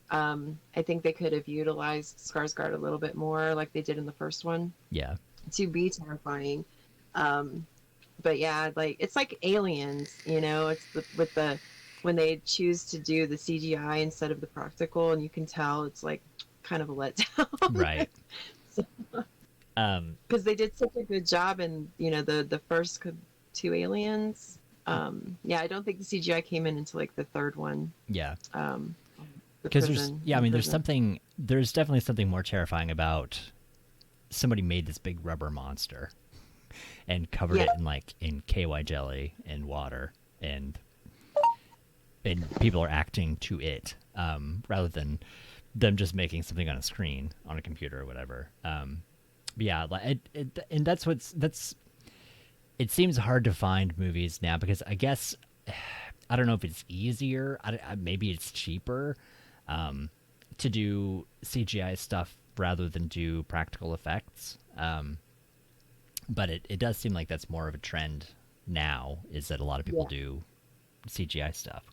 I think they could have utilized Skarsgård a little bit more, like they did in the first one, Yeah. to be terrifying. Um, but yeah, like it's like Aliens, you know. It's with the when they choose to do the CGI instead of the practical, and you can tell it's like kind of a letdown. Right. Um, Because they did such a good job in the first two Aliens. Yeah, I don't think the CGI came in until like the third one. yeah. Um, the Because prison. I mean, prison. there's definitely something more terrifying about somebody made this big rubber monster and covered it in KY jelly and water, and people are acting to it, rather than them just making something on a screen on a computer or whatever. But yeah, like and that's it seems hard to find movies now because I guess I don't know if it's easier, maybe it's cheaper, to do CGI stuff rather than do practical effects. But it does seem like that's more of a trend now, is that a lot of people do CGI stuff.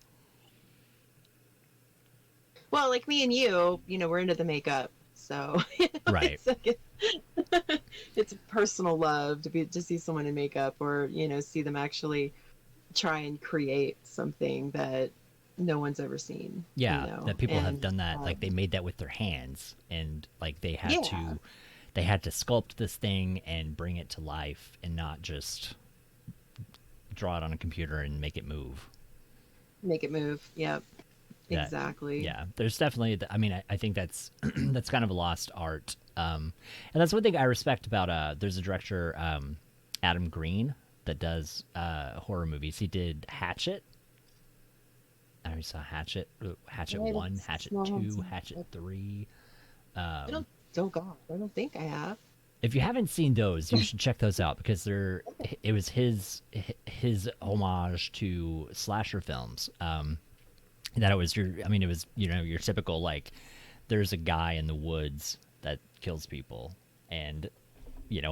Well, like me and you, we're into the makeup, so Right. it's like it's a personal love to see someone in makeup, or see them actually try and create something that no one's ever seen. Yeah, that people have done that. um, Like they made that with their hands, and like they had Yeah. to sculpt this thing and bring it to life, and not just draw it on a computer and make it move. Make it move. Yep. That- Exactly. Yeah, there's definitely. I mean, I think that's that's kind of a lost art. And that's one thing I respect about. There's a director, Adam Green, that does horror movies. He did Hatchet. I already saw Hatchet. Hatchet Right, 1, it's Hatchet not 2, Hatchet 3. I don't. Oh God, I don't think I have. If you haven't seen those, you should check those out because it was his homage to slasher films. That it was it was your typical, like, there's a guy in the woods that kills people and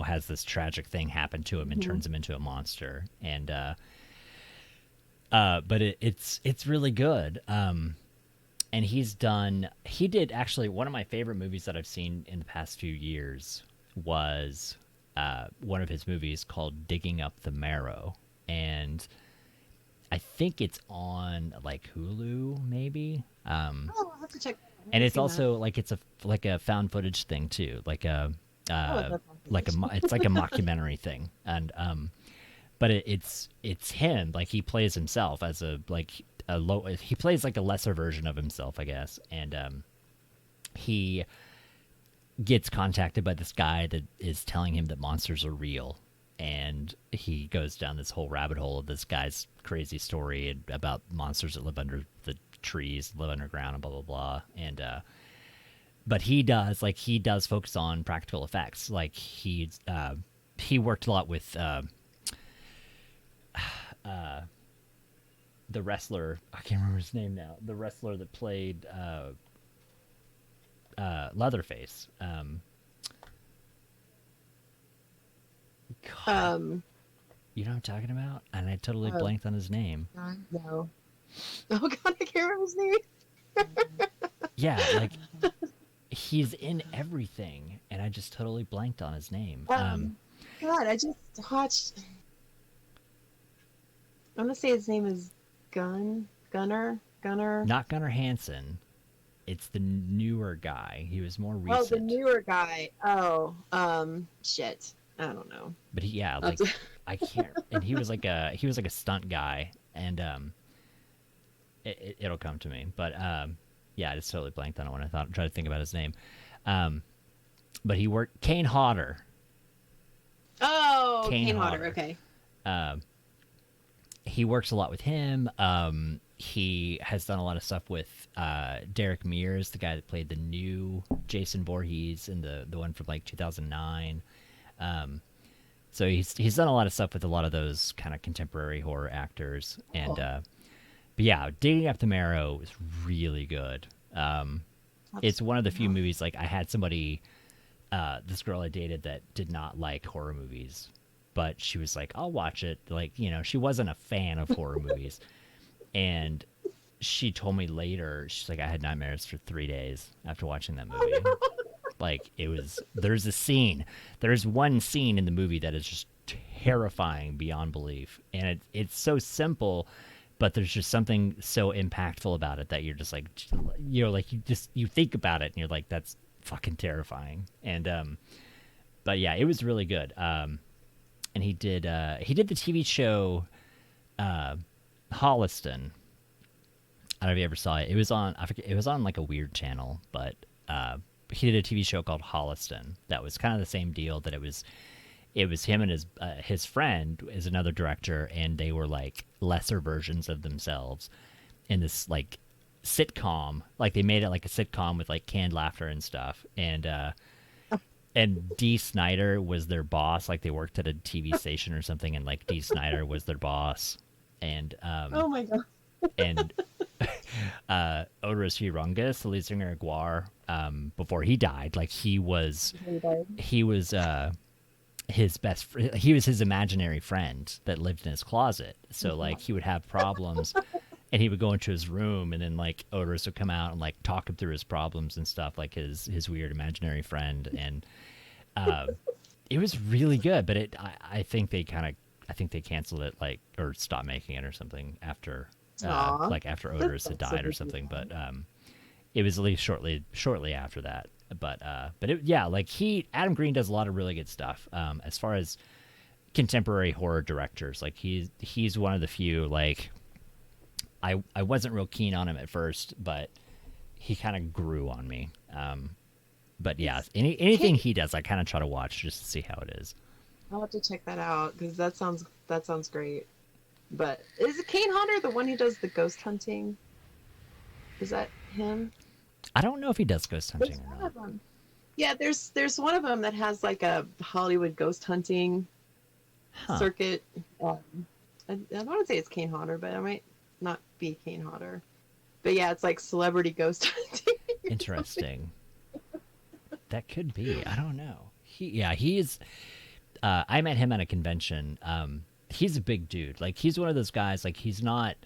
has this tragic thing happen to him and turns him into a monster, and but it's really good. And he did actually one of my favorite movies that I've seen in the past few years was one of his movies called Digging Up the Marrow, and I think it's on like Hulu, maybe. Oh, I'll have to check. And it's also like it's a found footage thing too, like a that's it's like a mockumentary thing, and but it's him, like he plays himself as he plays like a lesser version of himself, I guess, and he gets contacted by this guy that is telling him that monsters are real. And he goes down this whole rabbit hole of this guy's crazy story about monsters that live under the trees, live underground, and blah blah blah. And but he does focus on practical effects. Like he worked a lot with the wrestler. I can't remember his name now. The wrestler that played Leatherface. God. You know what I'm talking about? And I totally blanked on his name. No. Oh God, I can't remember his name. Yeah, like he's in everything, and I just totally blanked on his name. God, I just watched. I'm gonna say his name is Gunnar. Not Gunnar Hansen. It's the newer guy. He was more recent. Oh, the newer guy. Oh, shit. I don't know. But I can't. And he was like a stunt guy, and it'll come to me. But yeah, I just totally blanked on it when I tried to think about his name. But he worked Kane Hodder. Oh, Kane Kane Hodder. Hodder. Okay. He works a lot with him. He has done a lot of stuff with Derek Mears, the guy that played the new Jason Voorhees in the one from like 2009. So he's done a lot of stuff with a lot of those kind of contemporary horror actors, and But yeah, Digging Up the Marrow is really good. It's one of the few movies, like, I had somebody, this girl I dated that did not like horror movies, but she was like, I'll watch it. Like, she wasn't a fan of horror movies. And she told me later, she's like, I had nightmares for 3 days after watching that movie. Like, there's one scene in the movie that is just terrifying beyond belief. And it's so simple, but there's just something so impactful about it that you're just like, you think about it and you're like, that's fucking terrifying. And, but yeah, it was really good. And he did the TV show, Holliston. I don't know if you ever saw it. It was on, I forget, it was on like a weird channel, but, he did a TV show called Holliston that was kind of the same deal. That it was him and his friend is another director, and they were like lesser versions of themselves in this like sitcom. Like, they made it like a sitcom with like canned laughter and stuff. And Dee Snider was their boss. Like, they worked at a TV station or something, and like Dee Snider was their boss. And oh my god. And Otis Hirungus, the lead singer of Guar, before he died, like, he was his imaginary friend that lived in his closet. So like, he would have problems and he would go into his room, and then like Otis would come out and like talk him through his problems and stuff, like his weird imaginary friend. And it was really good, but I think they canceled it, like, or stopped making it or something after like after Otis had died or something. But it was at least shortly after that. But like, Adam Green does a lot of really good stuff. As far as contemporary horror directors, like, he's one of the few. Like, I wasn't real keen on him at first, but he kind of grew on me. But yeah, anything he does, I kind of try to watch just to see how it is. I'll have to check that out, because that sounds great. But is it Kane Hodder the one who does the ghost hunting? Is that him? I don't know if he does ghost hunting or not. Yeah, there's one of them that has like a Hollywood ghost hunting circuit. I want to say it's Kane Hodder, but it might not be Kane Hodder. But yeah, it's like celebrity ghost hunting. Interesting. That could be. I don't know. He's. I met him at a convention. He's a big dude. Like, he's one of those guys. Like, he's not.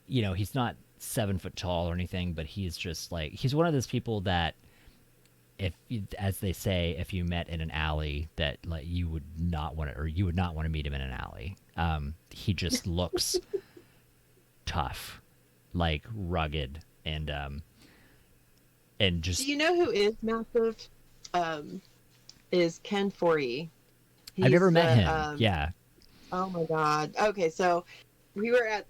He's not 7 foot tall or anything, but he's just like, he's one of those people that, as they say, if you met in an alley, that like you would not want to meet him in an alley. He just looks tough, like rugged, and just. Do you know who is massive? Is Ken Foree. I've never met him. Yeah. Oh my god. Okay, so we were at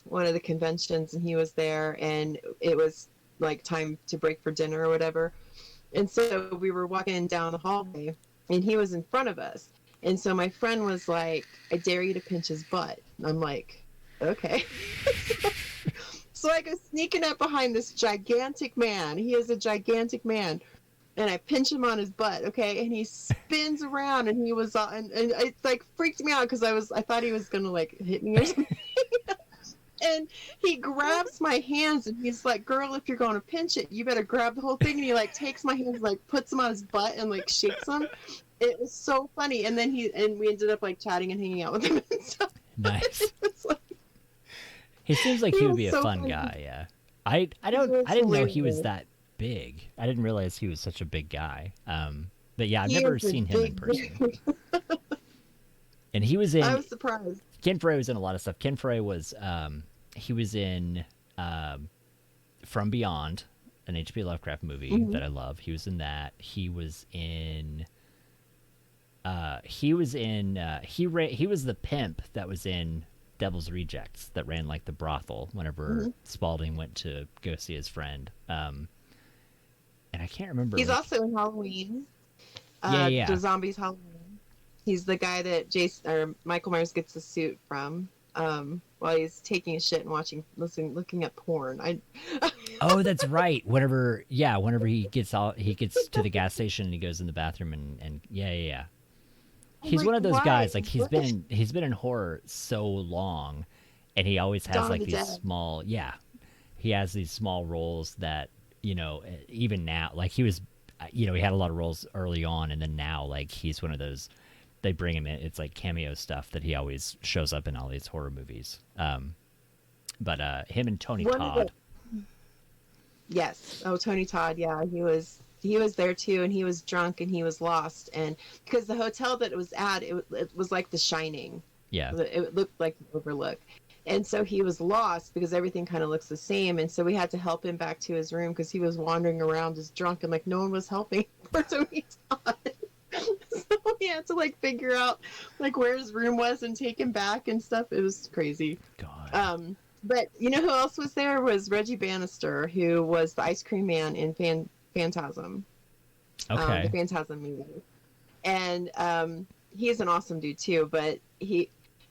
one of the conventions, and he was there, and it was like time to break for dinner or whatever. And so we were walking down the hallway, and he was in front of us. And so my friend was like, I dare you to pinch his butt. And I'm like, okay. So I go sneaking up behind this gigantic man. He is a gigantic man. And I pinch him on his butt, okay? And he spins around, and he was and it like freaked me out, because I thought he was gonna like hit me or something. And he grabs my hands, and he's like, girl, if you're going to pinch it, you better grab the whole thing. And he like takes my hands, like puts them on his butt and like shakes them. It was so funny. And then we ended up like chatting and hanging out with him and stuff. Nice. Like, he seems like he would be a so fun funny. guy. Yeah. I didn't know he was that big. I didn't realize he was such a big guy. But yeah, I've never seen him in person. And he was in. I was surprised. Ken Foree was in a lot of stuff. Ken Foree was he was in From Beyond, an H.P. Lovecraft movie that I love. He was in that. He was in he was the pimp that was in Devil's Rejects, that ran like the brothel whenever Spalding went to go see his friend. And I can't remember. He's also in Halloween. Yeah. The Zombies Halloween. He's the guy that Michael Myers gets the suit from while he's taking a shit and looking at porn. Oh, that's right. Whenever he gets to the gas station and he goes in the bathroom and yeah. He's one of those guys. Like, he's been in horror so long, and he always has Dawn of like the these Dead. small, yeah, he has these small roles that, you know, even now, like he was, you know, he had a lot of roles early on, and then now, like, he's one of those, they bring him in, it's like cameo stuff that he always shows up in all these horror movies. But him and Tony One of the- Todd. Yes. Oh, Tony Todd. Yeah, he was there too, and he was drunk and he was lost, and because the hotel that it was at, it was like The Shining. Yeah. It looked like the Overlook, and so he was lost because everything kind of looks the same, and so we had to help him back to his room because he was wandering around just drunk, and like no one was helping poor Tony Todd. So we had to like figure out like where his room was and take him back and stuff. It was crazy. God. But you know who else was there was Reggie Bannister, who was the ice cream man in Phantasm. Okay. The Phantasm movie. And he's an awesome dude too, but you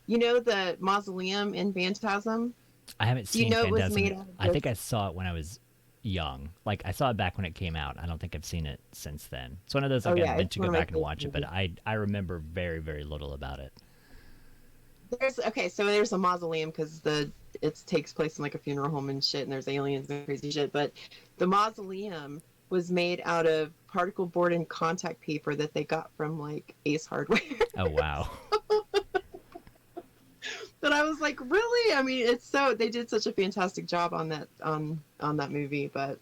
know the mausoleum in Phantasm? I haven't Do you seen know it was Phantasm. made out of I think I saw it when I was young. Like, I saw it back when it came out. I don't think I've seen it since then. It's one of those, like, Oh, yeah, I meant it's to one go of my back and favorite watch it, but I remember very, very little about it. So there's a mausoleum because it takes place in like a funeral home and shit, and there's aliens and crazy shit. But the mausoleum was made out of particle board and contact paper that they got from like Ace Hardware. Oh, wow. But I was like, really? I mean, they did such a fantastic job on that movie. But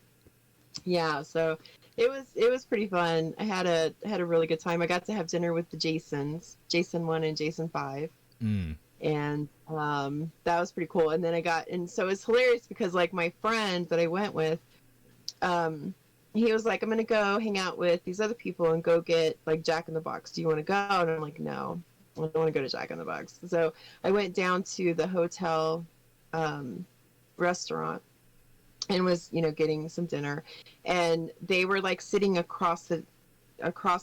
yeah, so it was pretty fun. I had a really good time. I got to have dinner with the Jasons, Jason 1 and Jason 5. Mm. And that was pretty cool. And then and so it's hilarious because like my friend that I went with, he was like, I'm gonna go hang out with these other people and go get like Jack in the Box. Do you want to go? And I'm like, no, I don't want to go to Jack in the Box. So I went down to the hotel restaurant and was, you know, getting some dinner, and they were like sitting across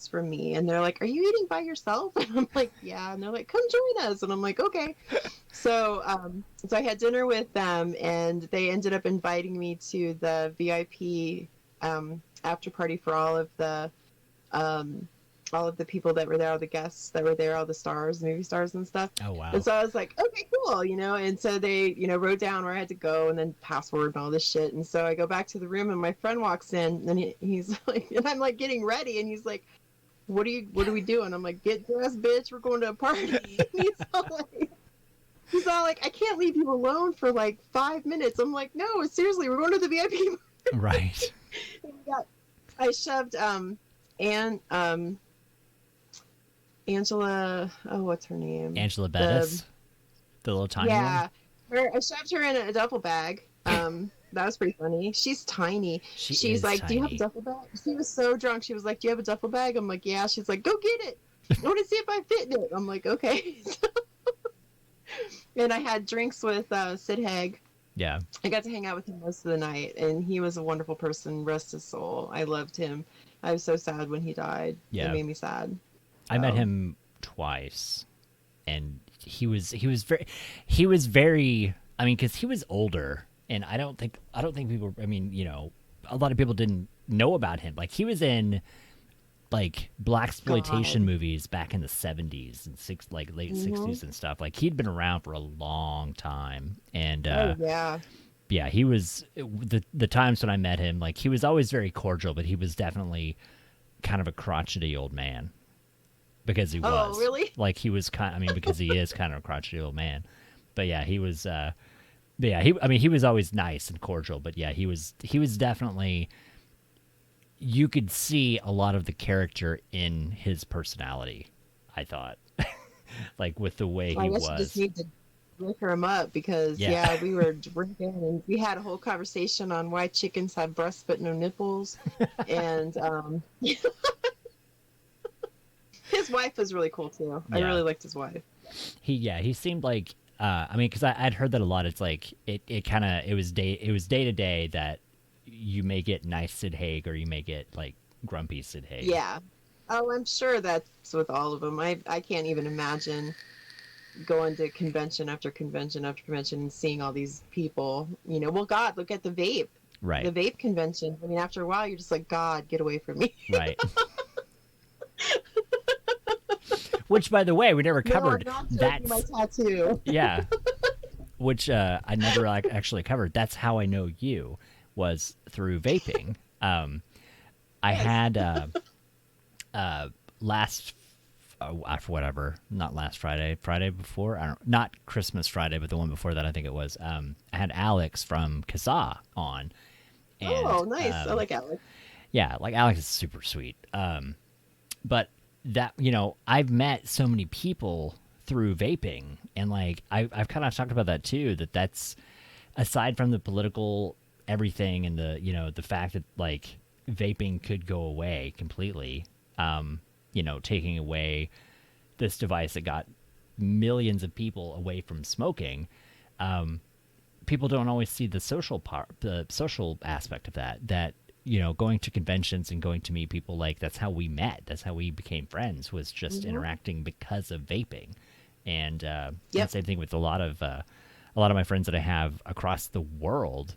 from me, and they're like, are you eating by yourself? And I'm like, yeah. And they're like, come join us. And I'm like, okay. So I had dinner with them, and they ended up inviting me to the VIP after party for all of the people that were there, all the guests that were there, all the stars, movie stars and stuff. Oh, wow. And so I was like, okay, cool, you know. And so they, you know, wrote down where I had to go and then password and all this shit. And so I go back to the room, and my friend walks in, and he's like, and I'm like getting ready, and he's like, what are we doing? I'm like, get dressed, bitch, we're going to a party. He's all like, I can't leave you alone for like 5 minutes. I'm like, no, seriously, we're going to the VIP. Right. I shoved Angela, oh, what's her name? Angela Bettis, the little tiny one. Yeah, I shoved her in a duffel bag. That was pretty funny. She's tiny. She's like, tiny. do you have a duffel bag? She was so drunk. She was like, do you have a duffel bag? I'm like, yeah. She's like, go get it. I want to see if I fit in it. I'm like, okay. And I had drinks with Sid Haig. Yeah. I got to hang out with him most of the night, and he was a wonderful person. Rest his soul. I loved him. I was so sad when he died. Yeah. It made me sad. I met him twice, and he was very, I mean, because he was older, and I don't think people, I mean, you know, a lot of people didn't know about him. Like, he was in like blaxploitation movies back in the 70s and late 60s and stuff. Like, he'd been around for a long time, and yeah, he was the times when I met him, like, he was always very cordial, but he was definitely kind of a crotchety old man. Because he was. Oh, really? Like, he was because he is kind of a crotchety old man. But yeah, he was, he was always nice and cordial, but yeah, he was definitely, you could see a lot of the character in his personality, I thought. Like, with the way he was. I guess you just need to liquor him up because, we were drinking, and we had a whole conversation on why chickens have breasts but no nipples. And, his wife was really cool too. I really liked his wife. He seemed like, I mean, because I'd heard that a lot. It's like it was day to day that you may get nice Sid Haig or you may get like grumpy Sid Haig. Yeah. Oh, I'm sure that's with all of them. I can't even imagine going to convention after convention after convention and seeing all these people. You know, well, God, look at the vape. Right. The vape convention. I mean, after a while, you're just like, God, get away from me. Right. Which, by the way, we never covered I'm not that. my tattoo. Yeah. which I never actually covered. That's how I know you was through vaping. I had last whatever, not last Friday, Friday before, I don't, not Christmas Friday, but the one before that, I think it was. I had Alex from Kazaa on. And, Oh, nice. I like Alex. Yeah, like Alex is super sweet. But that, I've met so many people through vaping, and like I've kind of talked about that too. That's aside from the political everything and the fact that like vaping could go away completely. Taking away this device that got millions of people away from smoking. People don't always see the social part, the social aspect of that, going to conventions and going to meet people, like that's how we met. That's how we became friends, was just interacting because of vaping. And the same thing with a lot of my friends that I have across the world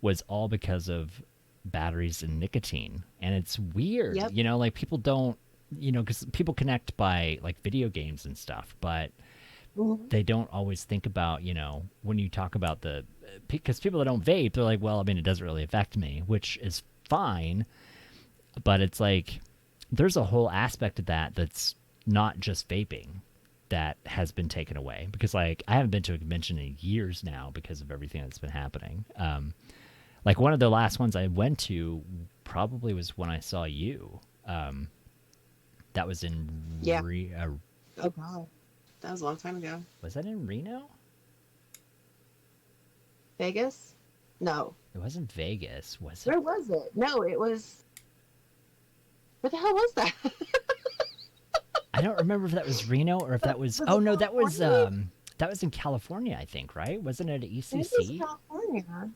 was all because of batteries and nicotine. And it's weird, like people don't, because people connect by like video games and stuff, but they don't always think about, when you talk about because people that don't vape, they're like, well, I mean, it doesn't really affect me, which is fine. But it's like, there's a whole aspect of that that's not just vaping that has been taken away, because like I haven't been to a convention in years now because of everything that's been happening. Like one of the last ones I went to probably was when I saw you. That was in Oh God, that was a long time ago. Was that in Reno? Vegas? No, it wasn't Vegas. Was it? Where was it? No, it was. Where the hell was that? I don't remember if that was Reno or if that was. Oh no, that was in California, I think. Right? Wasn't it at ECC? It was California.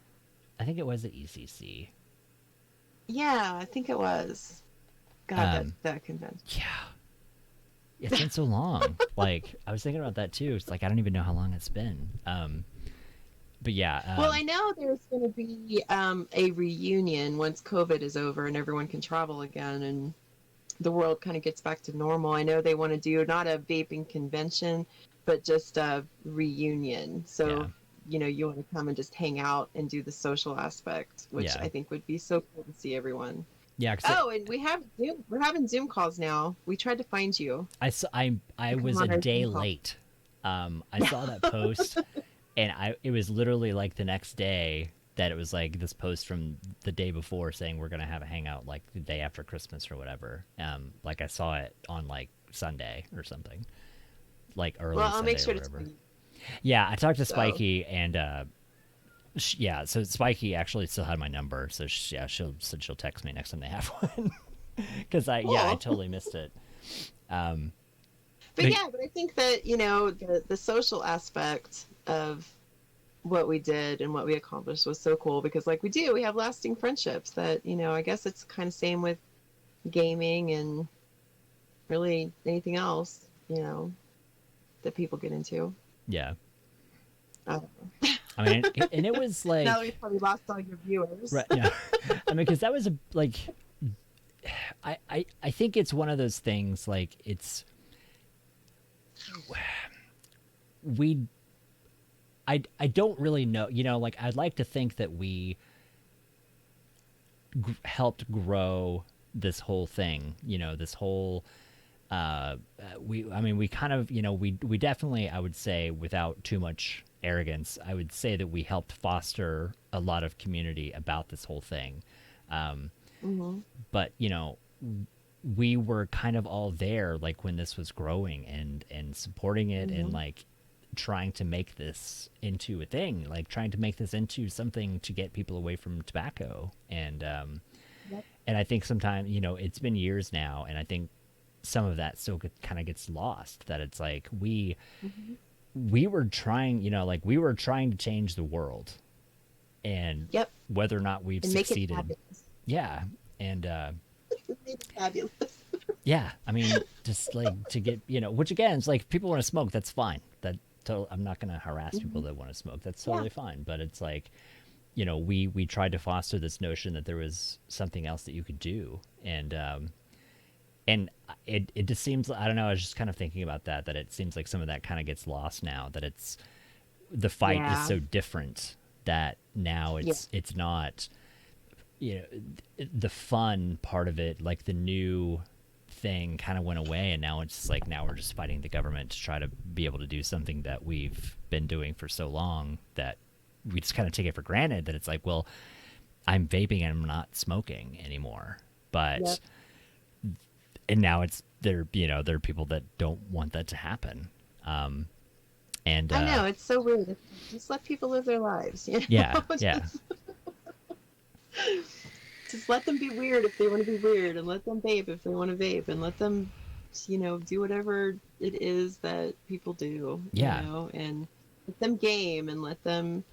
I think it was at ECC. Yeah, I think it was. God, that convention. Yeah. It's been so long. Like, I was thinking about that too. It's like, I don't even know how long it's been. But yeah. Well, I know there's going to be a reunion once COVID is over and everyone can travel again and the world kind of gets back to normal. I know they want to do not a vaping convention, but just a reunion. So, you want to come and just hang out and do the social aspect, which I think would be so cool to see everyone. Yeah. And we have Zoom. We're having Zoom calls now. We tried to find you. I was a day late. I saw that post, and it was literally like the next day that it was like this post from the day before saying we're gonna have a hangout like the day after Christmas or whatever. Like I saw it on like Sunday or something, like early. Well, I'll Sunday make sure or to whatever. Yeah, I talked to Spiky and. So Spiky actually still had my number, so she'll text me next time they have one, because I totally missed it. But I think that the social aspect of what we did and what we accomplished was so cool, because like we have lasting friendships that I guess it's kind of same with gaming and really anything else that people get into. Yeah. I mean, and it was like. Now we probably lost all your viewers. Right. Yeah. I mean, because that was I think it's one of those things. Like it's. I don't really know. Like I'd like to think that we helped grow this whole thing. This whole. We kind of, we definitely, I would say, without too much arrogance, I would say that we helped foster a lot of community about this whole thing. But, we were kind of all there, like when this was growing and supporting it and like trying to make this into a thing, like trying to make this into something to get people away from tobacco. And, and I think sometimes, it's been years now, and I think some of that still kind of gets lost, that it's like we were trying, we were trying to change the world, and whether or not we've succeeded. Yeah. And, fabulous. Yeah. I mean, just like to get, which again, it's like people want to smoke. That's fine. I'm not going to harass people that want to smoke. That's totally fine. But it's like, we tried to foster this notion that there was something else that you could do. And it just seems, I don't know, I was just kind of thinking about that it seems like some of that kind of gets lost now, that it's, the fight is Yeah. so different that now it's not, the fun part of it, like the new thing kind of went away, and now it's like now we're just fighting the government to try to be able to do something that we've been doing for so long that we just kind of take it for granted that it's like, well, I'm vaping and I'm not smoking anymore. But Yep. and now there are people that don't want that to happen. And I know, it's so weird. Just let people live their lives. You know? yeah, yeah, Just let them be weird if they want to be weird, and let them vape if they want to vape, and let them, do whatever it is that people do. Yeah. And let them game, and let them,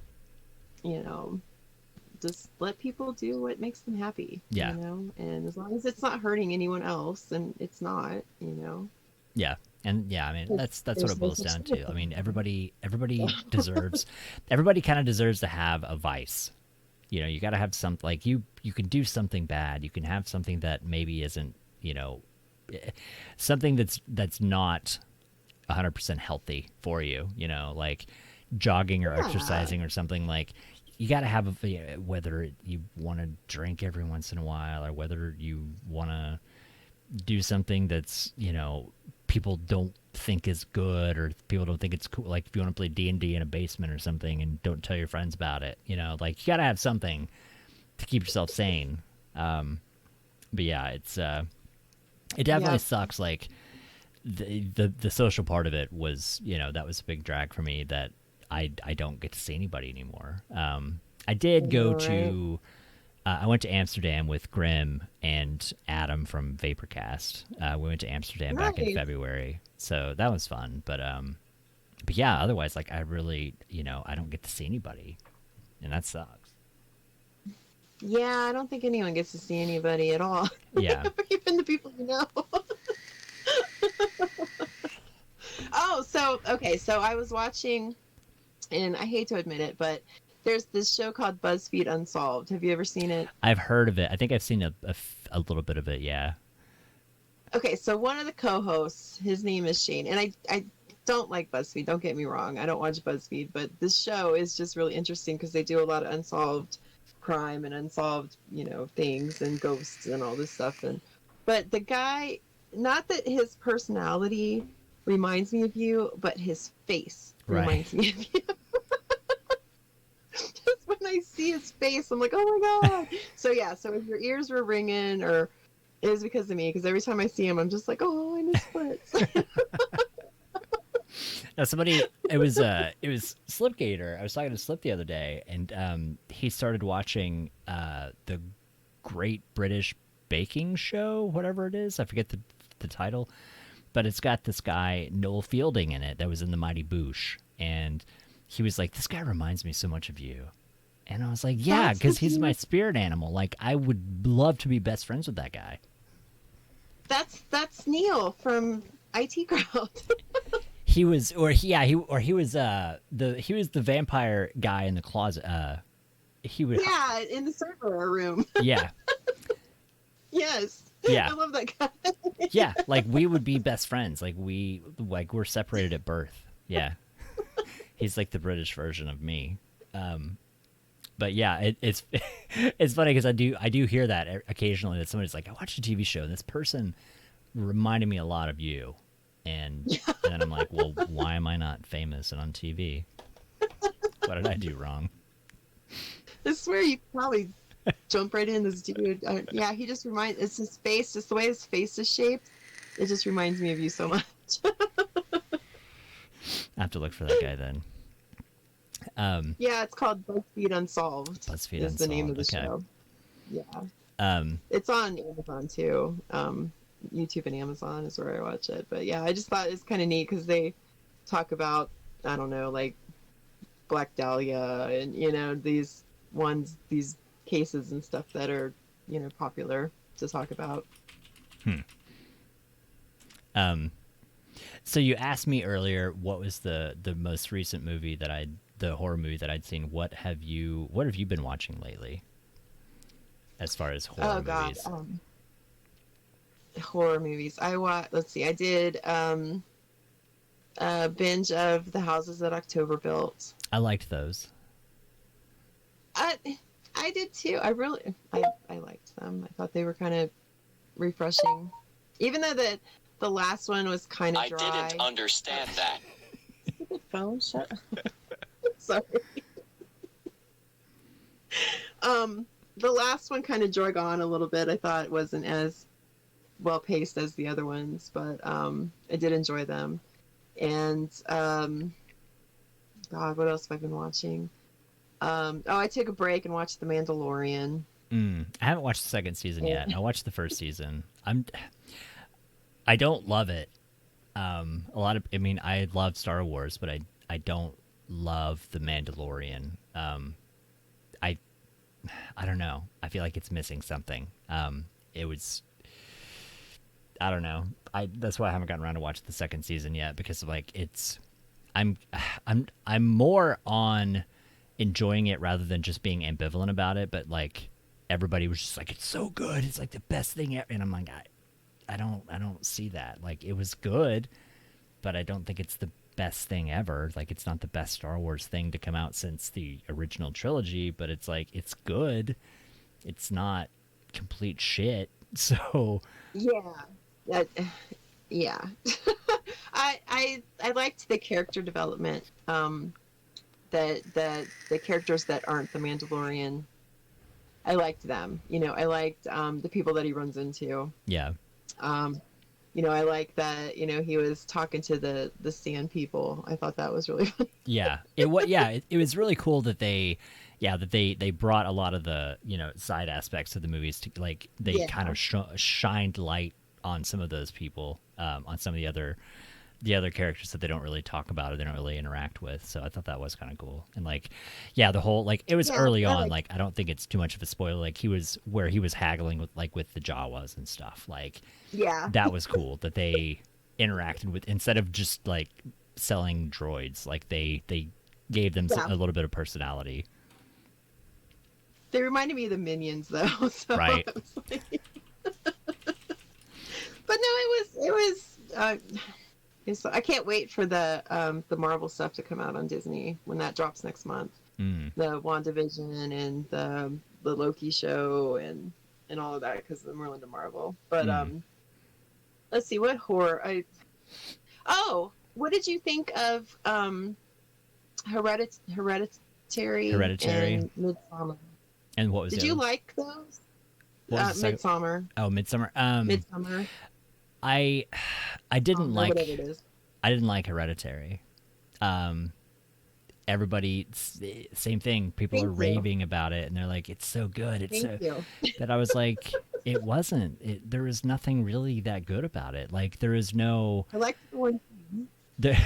just let people do what makes them happy. Yeah. And as long as it's not hurting anyone else, then it's not. yeah. And yeah, I mean that's what There's it no boils such down thing. to. I mean everybody deserves, everybody kind of deserves to have a vice. You got to have something, like you can do something bad. You can have something that maybe isn't, something that's not 100% healthy for you, like jogging or exercising or something. Like you got to have whether you want to drink every once in a while, or whether you want to do something that's, people don't think is good, or people don't think it's cool. Like if you want to play D&D in a basement or something and don't tell your friends about it, like you got to have something to keep yourself sane. But yeah, it definitely Yeah. sucks. Like the social part of it was, that was a big drag for me, that I don't get to see anybody anymore. I did go Right. to, I went to Amsterdam with Grim and Adam from Vaporcast. We went to Amsterdam back in Nice. February, so that was fun. But yeah, otherwise, like I really, I don't get to see anybody, and that sucks. Yeah, I don't think anyone gets to see anybody at all. Yeah. Even the people you know. Oh, so I was watching, and I hate to admit it, but there's this show called BuzzFeed Unsolved. Have you ever seen it? I've heard of it. I think I've seen a little bit of it. Yeah. Okay, so one of the co-hosts, his name is Shane, and I don't like BuzzFeed. Don't get me wrong, I don't watch BuzzFeed, but this show is just really interesting because they do a lot of unsolved crime and unsolved, things and ghosts and all this stuff. But the guy, not that his personality reminds me of you, but his face Right. reminds me of you. Just when I see his face, I'm like, oh my god. So yeah, so if your ears were ringing, or it was because of me, because every time I see him, I'm just like, oh, I miss Flitz. Now it was Slipgator. I was talking to Slip the other day, and he started watching the Great British Baking Show, whatever it is. I forget the title, but it's got this guy Noel Fielding in it that was in the Mighty Boosh, and he was like, "This guy reminds me so much of you," and I was like, "Yeah, That's because he's cute. my spirit animal. Like I would love to be best friends with that guy." That's Neil from IT Crowd. He was, he was the vampire guy in the closet. He would, Yeah, in the server room. yeah, Yes. Yeah. I love that guy. yeah. Like we would be best friends. Like we're separated at birth. Yeah, he's like the British version of me. But yeah, it's it's funny because I do hear that occasionally, that somebody's like, I watched a TV show and this person reminded me a lot of you, and then I'm like, well, why am I not famous and on TV? What did I do wrong? I swear you probably jump right in, this dude. Yeah, he just reminds. It's his face, just the way his face is shaped. It just reminds me of you so much. I have to look for that guy then. Yeah, it's called BuzzFeed Unsolved. BuzzFeed is the name of the Unsolved, okay. show. Yeah, it's on Amazon too. YouTube and Amazon is where I watch it. But yeah, I just thought it's kind of neat because they talk about, I don't know, like Black Dahlia and these cases and stuff that are popular to talk about. So you asked me earlier what was the most recent movie the horror movie that I'd seen. What have you been watching lately? As far as horror movies. Horror movies. Let's see. I did. binge of The Houses That October Built. I liked those. I did too. I liked them. I thought they were kind of refreshing, even though the last one was kind of I dry. didn't understand that. Stupid phone, shut up. Sorry. The last one kind of drug on a little bit. I thought it wasn't as well paced as the other ones, but I did enjoy them. And God, what else have I been watching? I took a break and watched The Mandalorian. I haven't watched the second season yet. I watched the first season. I don't love it. I love Star Wars, but I don't love The Mandalorian. I don't know. I feel like it's missing something. It was, I don't know. That's why I haven't gotten around to watch the second season yet, because like I'm more on enjoying it rather than just being ambivalent about it. But like everybody was just like, it's so good. It's like the best thing ever. And I'm like, I don't see that. Like it was good, but I don't think it's the best thing ever. Like it's not the best Star Wars thing to come out since the original trilogy, but it's like it's good. It's not complete shit. So yeah, yeah. I liked the character development. The characters that aren't the Mandalorian, I liked them. I liked the people that he runs into. Yeah. I like that, he was talking to the sand people. I thought that was really funny. Yeah. It was really cool that they brought a lot of the, side aspects of the movies to like, they kind of shined light on some of those people, on some of the other characters that they don't really talk about or they don't really interact with. So I thought that was kind of cool. And like, the whole, like, it was early on. Like, I don't think it's too much of a spoiler. Like he was haggling with the Jawas and stuff. Like, that was cool that they interacted with, instead of just like selling droids, like they gave them a little bit of personality. They reminded me of the Minions though. So right. But no, it was, I can't wait for the Marvel stuff to come out on Disney when that drops next month. The WandaVision and the Loki show and all of that, because I'm more into Marvel. But let's see, what horror what did you think of Hereditary and Midsommar? And what was did you like those? Midsommar. Oh, Midsommar. Midsommar. I didn't like. Whatever it is. I didn't like Hereditary. Everybody, same thing. People are raving about it, and they're like, "It's so good." It's Thank you. That I was like, it wasn't. There was nothing really that good about it. Like there is no. I like the one. There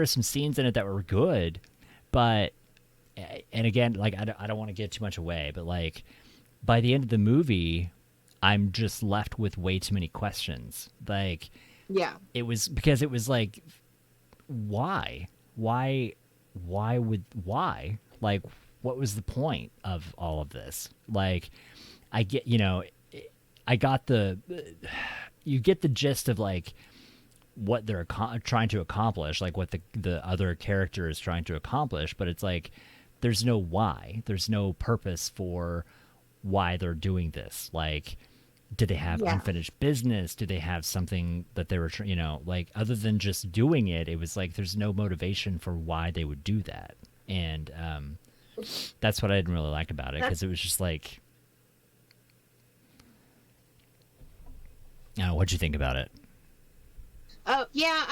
are some scenes in it that were good, but, and again, like I don't want to give too much away, but like by the end of the movie, I'm just left with way too many questions. Like, it was because it was like, why? Like, what was the point of all of this? Like, I get, I got you get the gist of like what they're trying to accomplish, like what the other character is trying to accomplish, but it's like, there's no why. There's no purpose for why they're doing this. Like, did they have unfinished business? Did they have something that they were, like, other than just doing it, it was like, there's no motivation for why they would do that. And that's what I didn't really like about it, because it was just like, I don't know, what'd you think about it? Oh, yeah,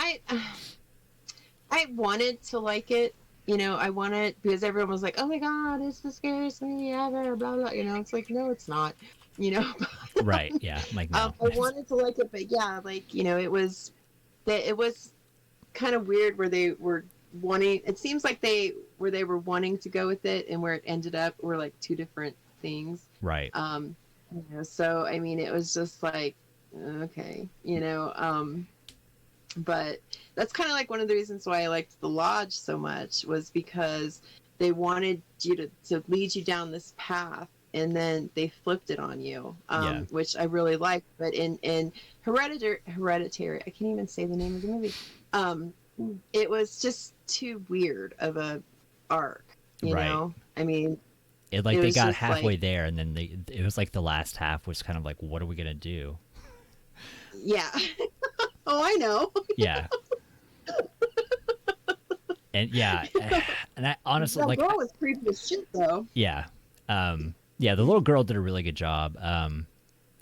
I wanted to like it. I wanted, because everyone was like, oh my God, it's the scariest movie ever, blah, blah. It's like, no, it's not. Right, yeah, like no. I wanted to like it, but yeah, like, it was kind of weird where they were wanting, it seems like they were wanting to go with it, and where it ended up were like two different things. Right. So I mean, it was just like, okay, but that's kind of like one of the reasons why I liked The Lodge so much, was because they wanted you to lead you down this path and then they flipped it on you, Yeah. which I really liked. But in Hereditary, I can't even say the name of the movie. It was just too weird of a arc, you Right. know. I mean, It like it they was got just halfway like, there, and then it was like the last half was kind of like, what are we gonna do? yeah. Oh, I know. Yeah. And yeah, and I honestly That like, girl was creepy as shit, though. yeah, yeah, the little girl did a really good job. And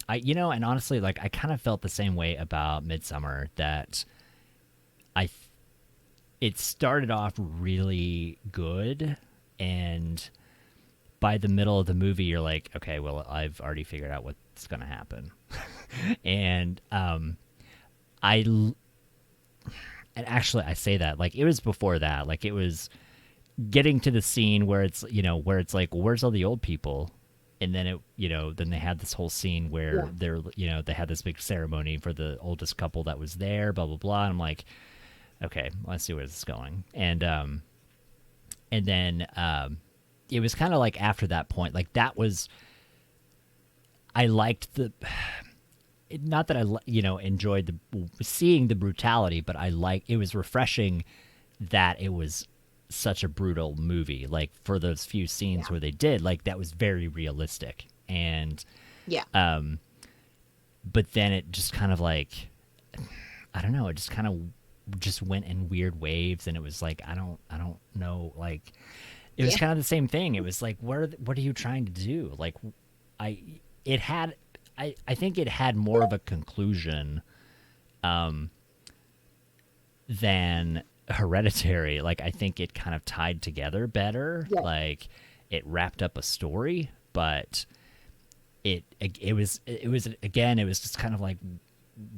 honestly, like, I kind of felt the same way about Midsummer, that I, it started off really good, and by the middle of the movie, you're like, okay, well, I've already figured out what's gonna happen, and I and actually I say that, like, it was before that, like, it was getting to the scene where it's, where it's like, where's all the old people? And then then they had this whole scene where Yeah. they had this big ceremony for the oldest couple that was there, blah blah blah. And I'm like, okay, let's see where this is going. And then it was kind of like after that point, like, that was, I liked the, not that I enjoyed seeing the brutality, but it was refreshing that it was such a brutal movie. Like, for those few scenes Yeah. where they did, like, that was very realistic. And Yeah. but then it just kind of like, I don't know, it just kind of just went in weird waves, and it was like, I don't know, like, it was Yeah. kind of the same thing. It was like, what are you trying to do? Like, I think it had more of a conclusion than Hereditary. Like, I think it kind of tied together better. Yeah. Like, it wrapped up a story, but it was again, it was just kind of like,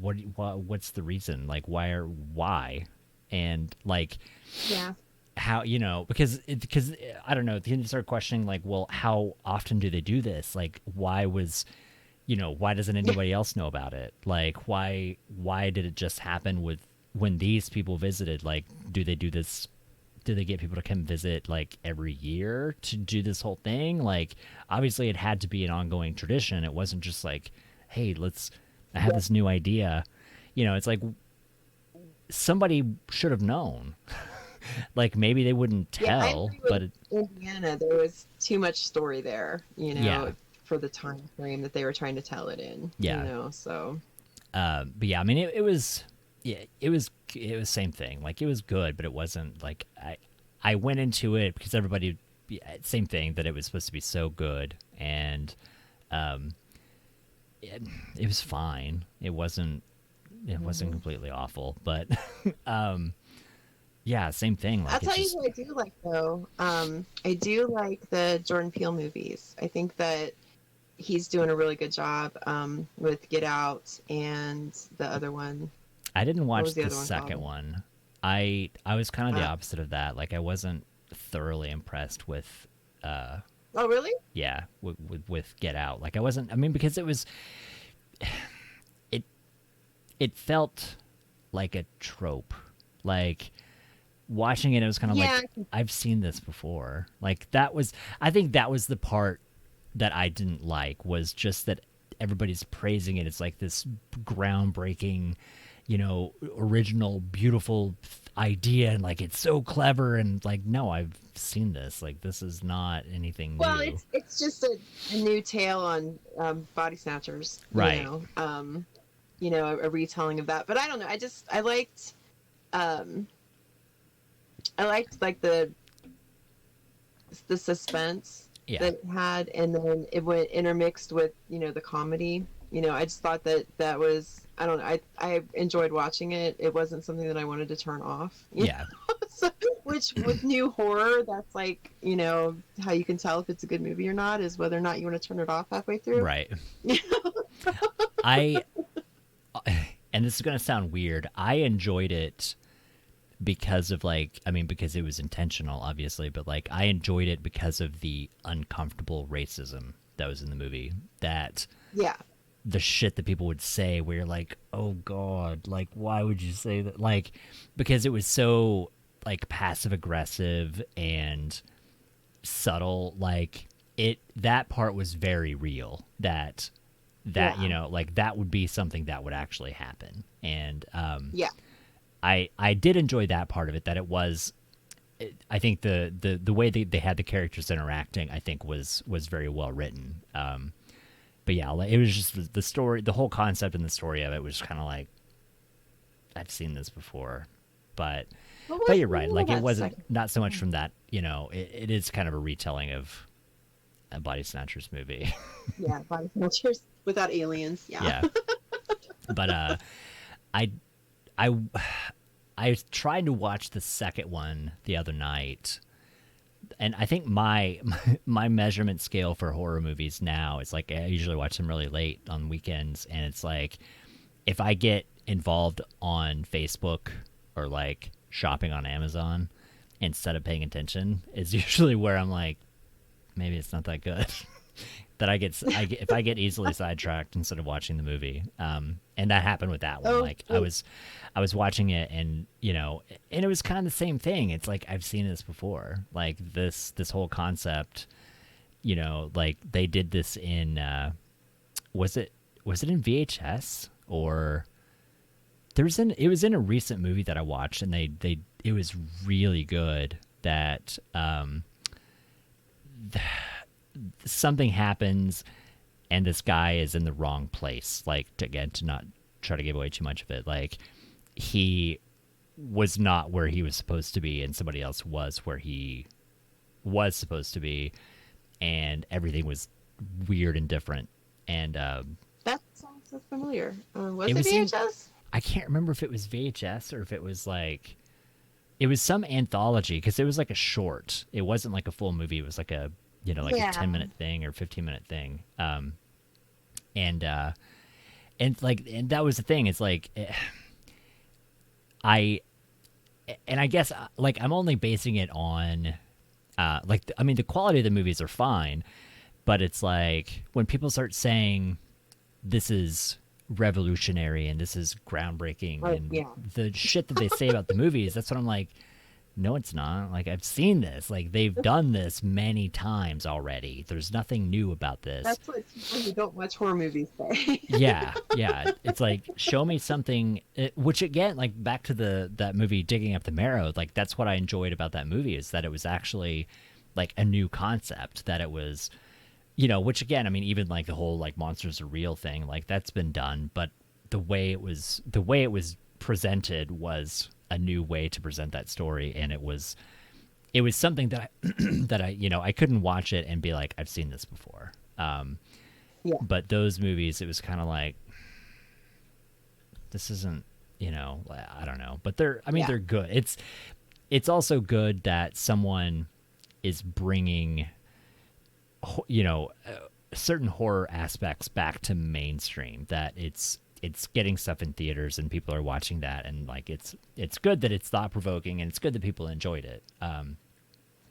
what's the reason? Like, why? And like, Yeah. how, because I don't know, then you start questioning, like, well, how often do they do this? Like, why doesn't anybody else know about it? Like, why did it just happen with when these people visited? Like, do they do this? Do they get people to come visit, like, every year to do this whole thing? Like, obviously it had to be an ongoing tradition. It wasn't just like, hey, I have this new idea. It's like, somebody should have known. Like, maybe they wouldn't Yeah, I tell, agree with but Indiana. There was too much story there, Yeah. for the time frame that they were trying to tell it in. Yeah. So but yeah, I mean, it was, yeah, it was same thing. Like, it was good, but it wasn't like, I went into it because everybody, same thing, that it was supposed to be so good, and it was fine. It wasn't completely awful, but yeah, same thing. Like, I'll tell you who I do like, though. I do like the Jordan Peele movies. I think that he's doing a really good job with Get Out and the other one. I didn't watch was the the other one second called? one. I was kind of the opposite of that. Like, I wasn't thoroughly impressed with Oh, really? yeah, with Get Out. Like, I wasn't, I mean, because it was, it felt like a trope. Like, watching it, it was kind of Yeah. like, I've seen this before. Like, I think that was the part that I didn't like, was just that everybody's praising it. It's like this groundbreaking, original, beautiful idea, and like, it's so clever, and like, no, I've seen this. Like, this is not anything Well, new. it's just a new tale on body snatchers, Right. A retelling of that. But I don't know. I liked like the suspense Yeah. that it had, and then it went intermixed with the comedy. I just thought that was, I don't know, I enjoyed watching it. It wasn't something that I wanted to turn off. Yeah. So, which with new horror, that's like, how you can tell if it's a good movie or not is whether or not you want to turn it off halfway through. Right. And this is going to sound weird, I enjoyed it because of, like, I mean, because it was intentional, obviously, but like, I enjoyed it because of the uncomfortable racism that was in the movie. That Yeah. the shit that people would say, where you're like, oh God, like, why would you say that? Like, because it was so, like, passive aggressive and subtle. Like, that part was very real. That Yeah. you know, like that would be something that would actually happen. And Yeah. I did enjoy that part of it. That it was. I think the way they had the characters interacting, I think was very well written. But yeah, like, it was just the story, the whole concept and the story of it was kind of like, I've seen this before, but What but was you're the right. name of Like it that wasn't second? not so much from that. You know, it is kind of a retelling of a Body Snatchers movie. Yeah, Body Snatchers without aliens. Yeah. Yeah, but I I I tried to watch the second one the other night, and I think my measurement scale for horror movies now is like I usually watch them really late on weekends, and it's like if I get involved on Facebook or like shopping on Amazon instead of paying attention is usually where I'm like, maybe it's not that good. That if I get easily sidetracked instead of watching the movie, and that happened with that one. Oh, Like I was watching it, and you know, and it was kind of the same thing. It's like I've seen this before, like this whole concept. You know, like they did this in was it in VHS or it was in a recent movie that I watched, and it was really good. That something happens and this guy is in the wrong place, like to not try to give away too much of it, like he was not where he was supposed to be and somebody else was where he was supposed to be, and everything was weird and different. And That sounds so familiar. Was It it was in- VHS? I can't remember if it was VHS or if it was like it was some anthology, because it was like a short, it wasn't like a full movie, it was like a, you know, like Yeah. a 10-minute thing or 15-minute thing. And like, and that was the thing. It's like, I guess like I'm only basing it on, like, I mean, the quality of the movies are fine, but it's like when people start saying this is revolutionary and this is groundbreaking Right, and yeah. the shit that they say about the movies, that's what I'm like, no, it's not. Like, I've seen this. Like, they've done this many times already. There's nothing new about this. That's what people who don't watch horror movies say. Yeah. It's like, show me something, which again, like back to that movie, Digging Up the Marrow, like that's what I enjoyed about that movie, is that it was actually like a new concept, that it was, you know, which again, I mean, even like the whole like monsters are real thing, like that's been done, but the way it was presented was a new way to present that story, and it was something that I that I, you know, I couldn't watch it and be like, I've seen this before. Yeah. But those movies, it was kind of like, this isn't, you know, I don't know, but they're good. It's also good that someone is bringing, you know, certain horror aspects back to mainstream, that it's getting stuff in theaters and people are watching that, and like it's good that it's thought provoking, and it's good that people enjoyed it.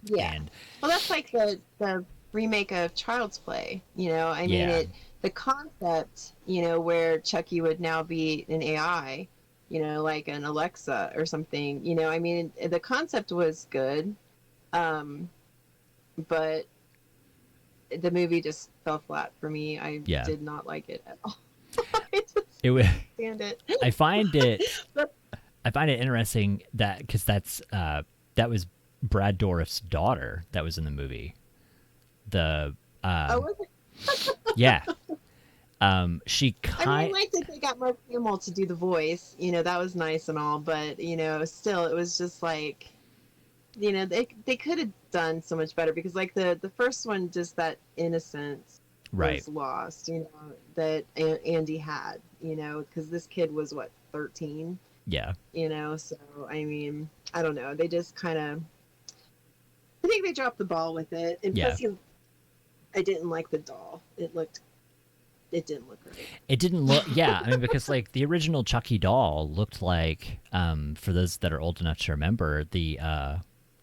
Yeah. And Well, that's like the remake of Child's Play. You know, I mean, Yeah. the concept, you know, where Chucky would now be an AI, you know, like an Alexa or something. You know, I mean, the concept was good, but the movie just fell flat for me. I Yeah. did not like it at all. I just it was. stand it. I find it interesting that, because that was Brad Dourif's daughter that was in the movie. The Oh, was it? yeah, she I mean, I liked that they got Mark Hamill to do the voice. You know, that was nice and all, but you know, still, it was just like, you know, they could have done so much better, because like the first one, just that innocence right. was lost. You know, that Andy had. You know, because this kid was what, 13. Yeah, You know, so I mean, I don't know. They just kind of, I think they dropped the ball with it. And Yeah. plus, I didn't like the doll. It didn't look right. it didn't look. Yeah, I mean, because like the original Chucky doll looked like, for those that are old enough to remember, the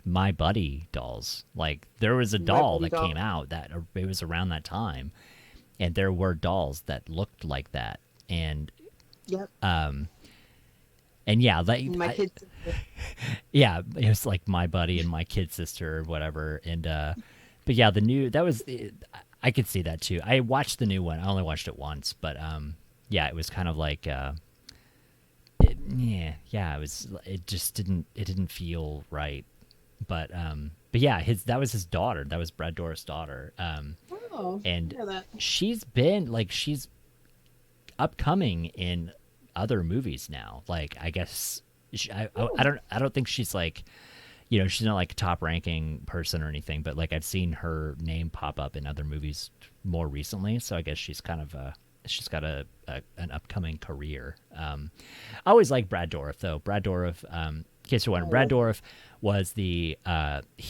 My Buddy dolls. Like there was a doll Buddy that doll. came out that it was around that time, and there were dolls that looked like that, and Yep. and yeah, like My kids. yeah, it was like My Buddy and My Kid Sister or whatever, and but yeah, the new that was I could see that too. I watched the new one. I only watched it once, but yeah, it was kind of like it was it just didn't feel right. But yeah, that was his daughter. That was Brad Dourif's daughter. Oh, And I know that. she's upcoming in other movies now. Like I guess I don't think she's like, she's not like a top ranking person or anything, but like I've seen her name pop up in other movies more recently. So I guess she's kind of she's got an upcoming career. I always like Brad Dourif though. Brad Dourif, in case you're wondering, Brad Dourif was he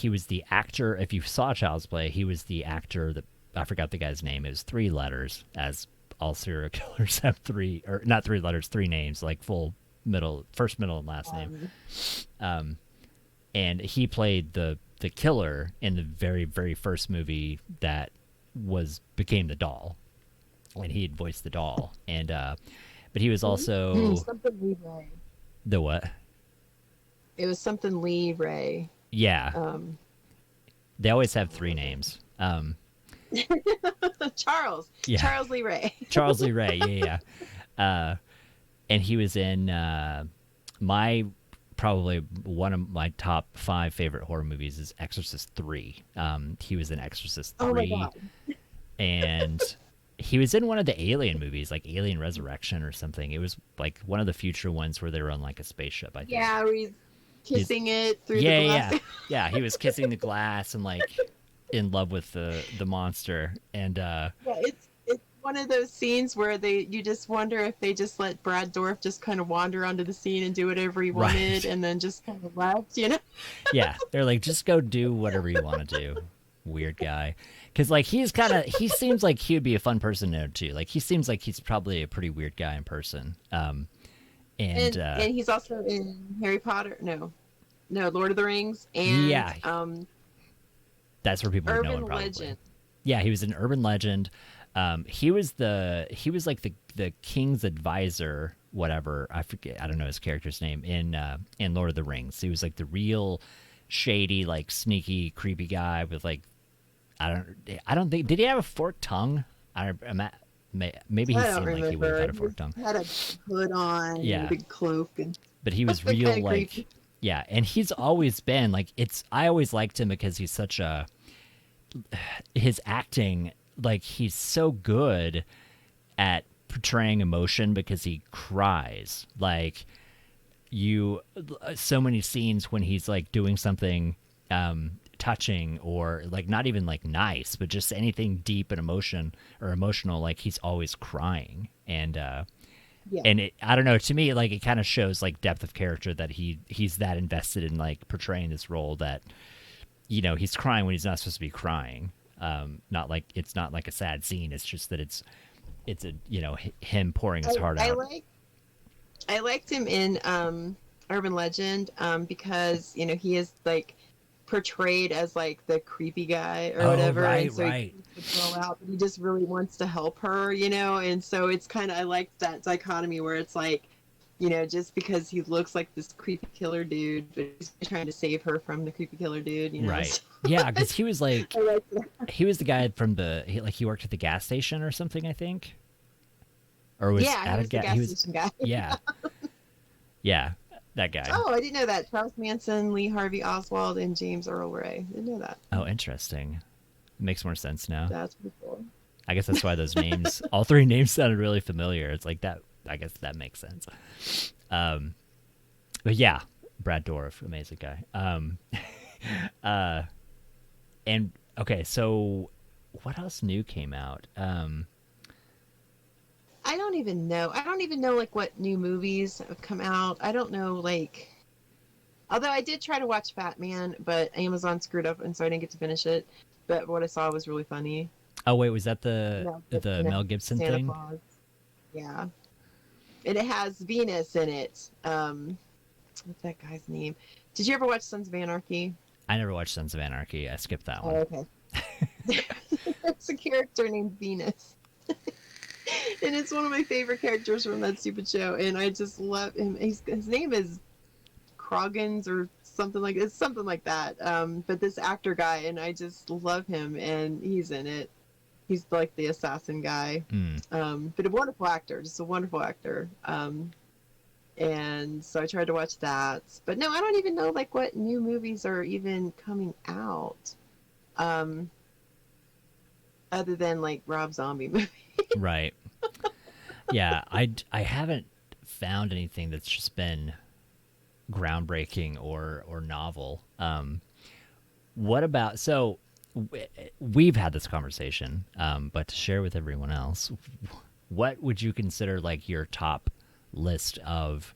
was the actor. If you saw Child's Play, he was the actor that I forgot the guy's name. It was 3 letters, as all serial killers have 3, or not 3 letters, 3 names, like full first, middle, and last name. And he played the killer in the very, very first movie that became the doll, and he had voiced the doll. And but he was also something Lee Ray. the what? It was something Lee Ray. Yeah, they always have 3 names. Charles. Yeah. Charles Lee Ray. Charles Lee Ray. Yeah. And he was in probably one of my top 5 favorite horror movies is Exorcist 3. He was in Exorcist 3. Oh my God. And he was in one of the Alien movies, like Alien Resurrection or something. It was like one of the future ones where they were on like a spaceship, I think. Yeah, where he's kissing it through the glass. Yeah, he was kissing the glass and like in love with the monster. And Yeah, it's one of those scenes where you just wonder if they just let Brad Dourif just kind of wander onto the scene and do whatever he wanted, and then just kind of left, Yeah, they're like, just go do whatever you want to do, weird guy. Because like he seems like he would be a fun person to know too. Like he seems like he's probably a pretty weird guy in person. And he's also in Harry Potter. No, Lord of the Rings, and that's where people would know him Urban probably. Legend. Yeah, he was an Urban Legend. He was like the king's advisor, whatever. I forget. I don't know his character's name in Lord of the Rings. He was like the real shady, like sneaky, creepy guy with like I don't think did he have a forked tongue? Maybe he seemed like he would have had a forked tongue. He had a hood on, and a big cloak, but he was real like creepy. Yeah, and he's always been like I always liked him because he's such his acting, like he's so good at portraying emotion because he cries. Like so many scenes when he's like doing something touching or like not even like nice, but just anything deep and emotional, like he's always crying. And and I don't know, to me, like it kind of shows like depth of character that he's that invested in like portraying this role that he's crying when he's not supposed to be crying. Not like it's not like a sad scene. It's just that it's him pouring his heart out. I liked him in Urban Legend because he is like portrayed as like the creepy guy or whatever, right, and so he go out, but he just really wants to help her, and so it's kind of I like that dichotomy where it's like, just because he looks like this creepy killer dude, but he's trying to save her from the creepy killer dude, Right. Yeah, because he was like, he was the guy from he worked at the gas station or something, I think. Or was at a gas station guy. Yeah. Yeah, that guy. Oh, I didn't know that. Charles Manson, Lee Harvey Oswald, and James Earl Ray. Didn't know that. Oh, interesting. Makes more sense now. That's pretty cool. I guess that's why those names, all 3 names sounded really familiar. It's like that. I guess that makes sense. But yeah, Brad Dourif, amazing guy. And okay, so what else new came out? I don't even know. Like what new movies have come out. I don't know although I did try to watch Batman, but Amazon screwed up and so I didn't get to finish it. But what I saw was really funny. Oh wait, was that the Mel Gibson Santa thing? Claus. Yeah. And it has Venus in it. What's that guy's name? Did you ever watch Sons of Anarchy? I never watched Sons of Anarchy. I skipped that one. Oh, okay. There's a character named Venus. And it's one of my favorite characters from that stupid show. And I just love him. His name is Croggins or something like it's something like that. But this actor guy, and I just love him, and he's in it. He's like the assassin guy. But a wonderful actor, just a wonderful actor. And so I tried to watch that. But no, I don't even know like what new movies are even coming out. Other than like Rob Zombie movie. Right. Yeah, I haven't found anything that's just been groundbreaking or novel. What about, so we've had this conversation, but to share with everyone else, what would you consider like your top list of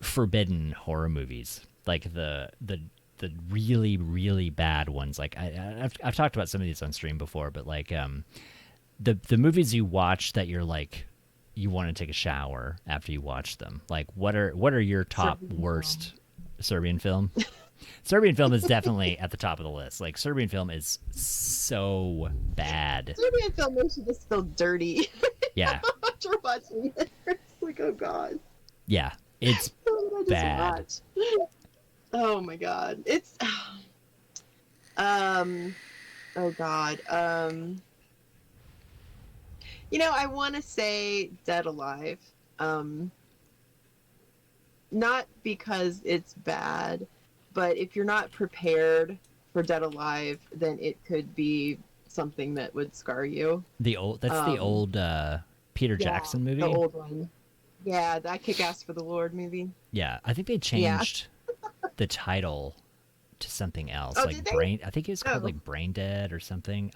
forbidden horror movies? Like the really, really bad ones. Like I've talked about some of these on stream before, but like the movies you watch that you're like you want to take a shower after you watch them. Like what are your top worst Serbian film? Serbian film is definitely at the top of the list. Like Serbian film is so bad. Serbian film makes you just feel dirty. Yeah. After watching it, it's like, oh god. Yeah, it's bad. Oh my god, it's oh god. You know, I want to say Dead Alive, not because it's bad, but if you're not prepared for Dead Alive, then it could be something that would scar you. The old Peter Jackson movie. The old one. Yeah, that Kick-Ass for the Lord movie. Yeah, I think they changed the title to something else. Oh, like did they? Brain, I think it's called like Brain Dead or something.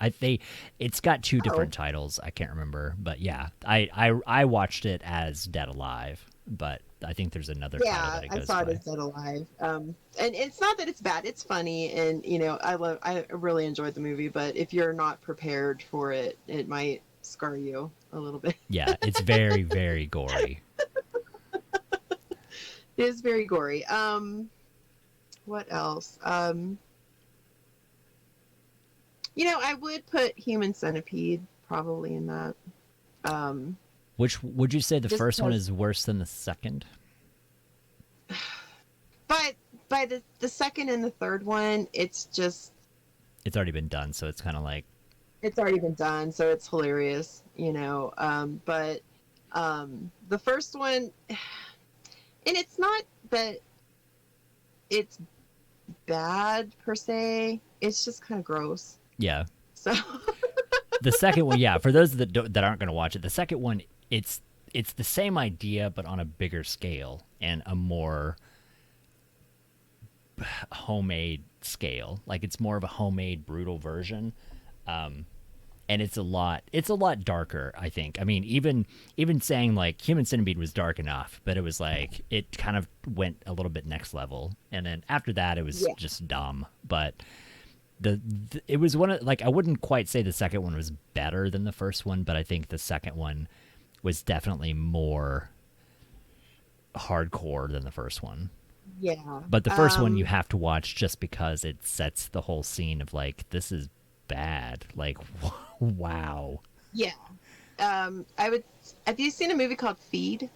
It's got two different titles. I can't remember, but yeah, I watched it as Dead Alive, but I think there's another title that it goes I saw by. it as Dead Alive. And it's not that it's bad; it's funny, and you know, I really enjoyed the movie. But if you're not prepared for it, it might scar you a little bit. Yeah, it's very, very gory. It is very gory. What else? You know, I would put Human Centipede probably in that. Which would you say the Just first one because- is worse than the second? But by the second and the third one, it's already been done, so it's kind of like it's already been done, so it's hilarious, you know. But the first one, and it's not that it's bad per se, it's just kind of gross. yeah. So The second one, yeah. For those that aren't going to watch it, the second one, it's the same idea but on a bigger scale and a more homemade scale. Like it's more of a homemade, brutal version, and it's a lot darker. I think. I mean, even saying like Human Centipede was dark enough, but it was like it kind of went a little bit next level, and then after that, it was just dumb. But it was one of, like, I wouldn't quite say the second one was better than the first one, but I think the second one was definitely more hardcore than the first one. yeah. But the first one you have to watch just because it sets the whole scene of like, this is bad. Like, wow. Yeah. I would. Have you seen a movie called Feed?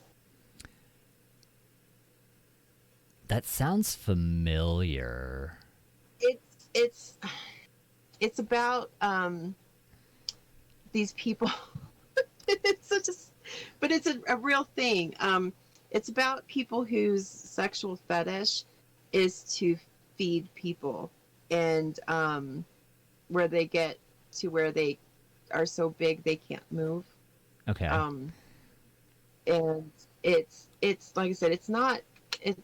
That sounds familiar. It's about these people. It's such a, but it's a real thing. It's about people whose sexual fetish is to feed people, and where they get to where they are so big they can't move. Okay. And it's like I said, it's not.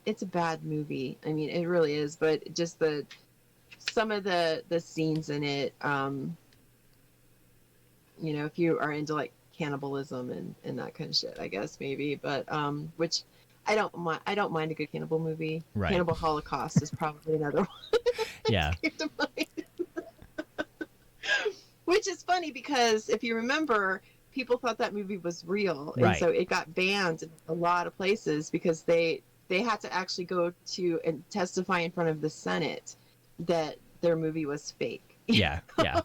It's a bad movie. I mean, it really is. But just some of the scenes in it, you know, if you are into like cannibalism and that kind of shit, I guess maybe. But which I don't mind a good cannibal movie. Right. Cannibal Holocaust is probably another one. Yeah. Which is funny because if you remember, people thought that movie was real, and Right. so it got banned in a lot of places because they had to actually go to and testify in front of the Senate that their movie was fake. Yeah. Yeah.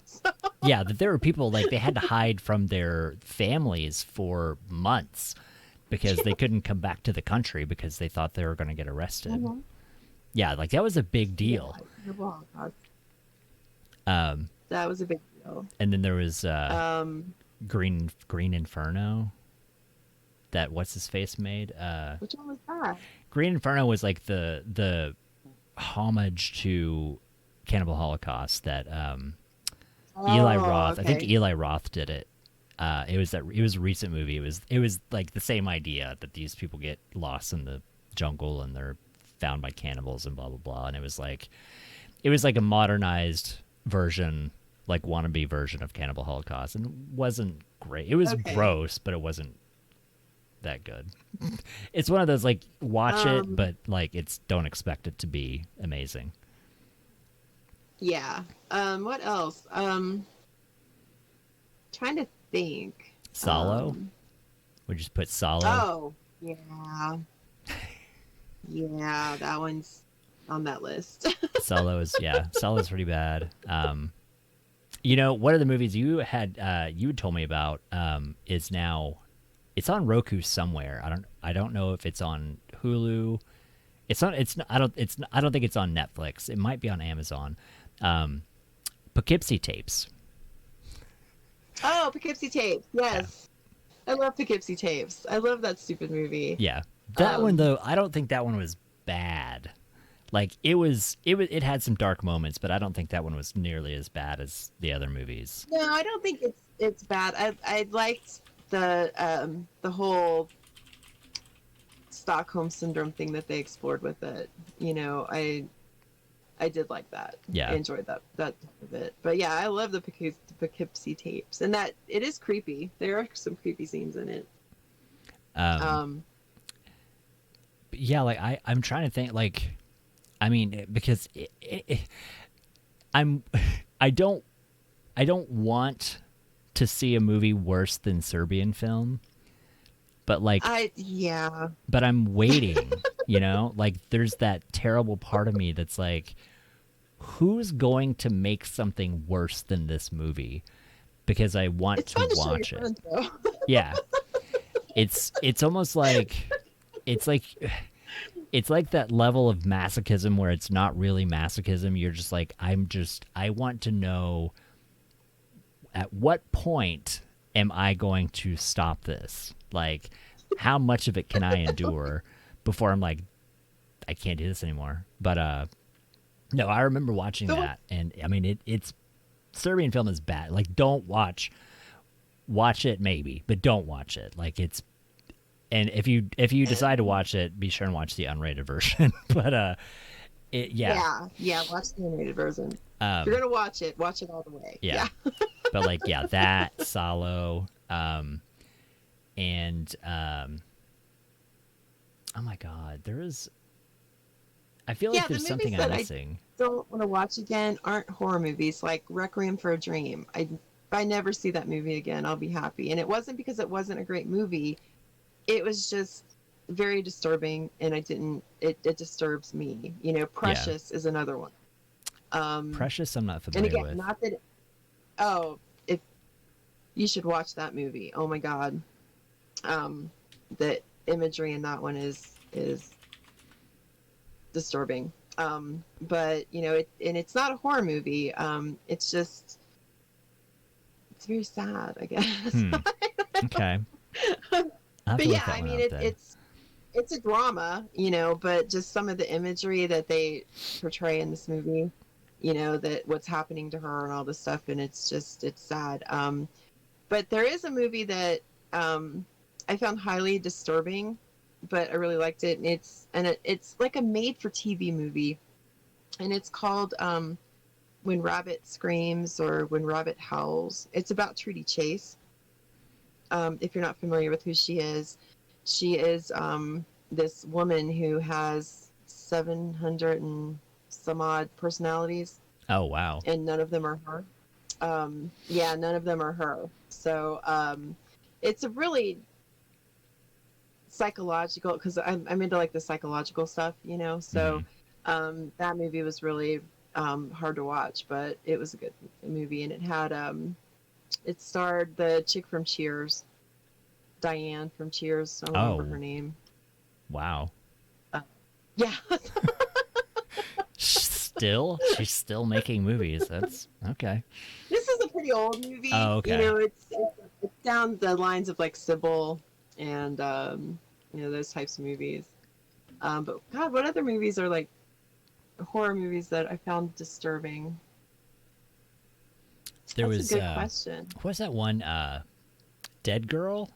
Yeah, that there were people, like, they had to hide from their families for months because they couldn't come back to the country because they thought they were going to get arrested. Yeah, like that was a big deal. That was a big deal. And then there was Green Inferno. That what's his face made. Which one was that? Green Inferno was like the homage to Cannibal Holocaust that Eli Roth. Okay. I think Eli Roth did it. It was a recent movie. It was like the same idea that these people get lost in the jungle and they're found by cannibals and blah blah blah. And it was like a modernized version, like wannabe version of Cannibal Holocaust, and it wasn't great. It was gross, but it wasn't that good. It's one of those like watch it, but like don't expect it to be amazing. Yeah. What else? Trying to think. Solo. We just put Solo. Oh, yeah. Yeah, that one's on that list. Solo's pretty bad. You know, one of the movies you had told me about is now it's on Roku somewhere. I don't know if it's on Hulu. I don't think it's on Netflix. It might be on Amazon. Poughkeepsie Tapes. Oh, Poughkeepsie Tapes. Yes. Yeah. I love Poughkeepsie Tapes. I love that stupid movie. Yeah. That one though, I don't think that one was bad. Like it had some dark moments, but I don't think that one was nearly as bad as the other movies. No, I don't think it's bad. I liked the whole Stockholm syndrome thing that they explored with it. You know, I did like that. Yeah, I enjoyed that of it. But yeah, I love the Poughkeepsie Tapes, and that it is creepy. There are some creepy scenes in it. Yeah, like I'm trying to think. Like, I mean, because I don't want to see a movie worse than Serbian Film, but like but I'm waiting. You know, like there's that terrible part of me that's like, who's going to make something worse than this movie? Because I want to watch it. Friends, though. Yeah, it's almost like it's like that level of masochism where it's not really masochism. You're just like, I want to know at what point am I going to stop this? Like, how much of it can I endure before I'm like, I can't do this anymore? But no, I remember watching that, and I mean, it's Serbian Film is bad. Like, don't watch it maybe, but don't watch it. Like it's. And if you decide to watch it, be sure and watch the unrated version. But yeah, watch the unrated version. If you're gonna watch it all the way. Yeah. But like that Solo, and oh my God, I feel like there's something I'm missing. I don't want to watch again aren't horror movies like Requiem for a Dream. If I never see that movie again, I'll be happy. And it wasn't because it wasn't a great movie. It was just very disturbing, and it disturbs me. You know, Precious is another one. Precious, I'm not familiar with. And again, not that. If you should watch that movie. Oh my God, the imagery in that one is disturbing. But you know, it's not a horror movie. It's very sad, I guess. Okay. But yeah, I mean, it's a drama, you know, but just some of the imagery that they portray in this movie, you know, that what's happening to her and all this stuff, and it's sad. But there is a movie that I found highly disturbing, but I really liked it, and it's like a made-for-TV movie, and it's called When Rabbit Screams or When Rabbit Howls. It's about Trudy Chase. If you're not familiar with who she is this woman who has 700 and some odd personalities. Oh, wow. And none of them are her. None of them are her. So it's a really psychological, because I'm into like the psychological stuff, you know. So that movie was really hard to watch, but it was a good movie, and it had it starred the chick from Cheers. Diane from Cheers. I don't remember Oh. her name. Wow. Yeah. She's still making movies. That's okay. This is a pretty old movie. Oh, okay. You know, it's down the lines of like Sybil and you know, those types of movies. But God, what other movies are like horror movies that I found disturbing? There That's was a good question. what was that one? Dead Girl.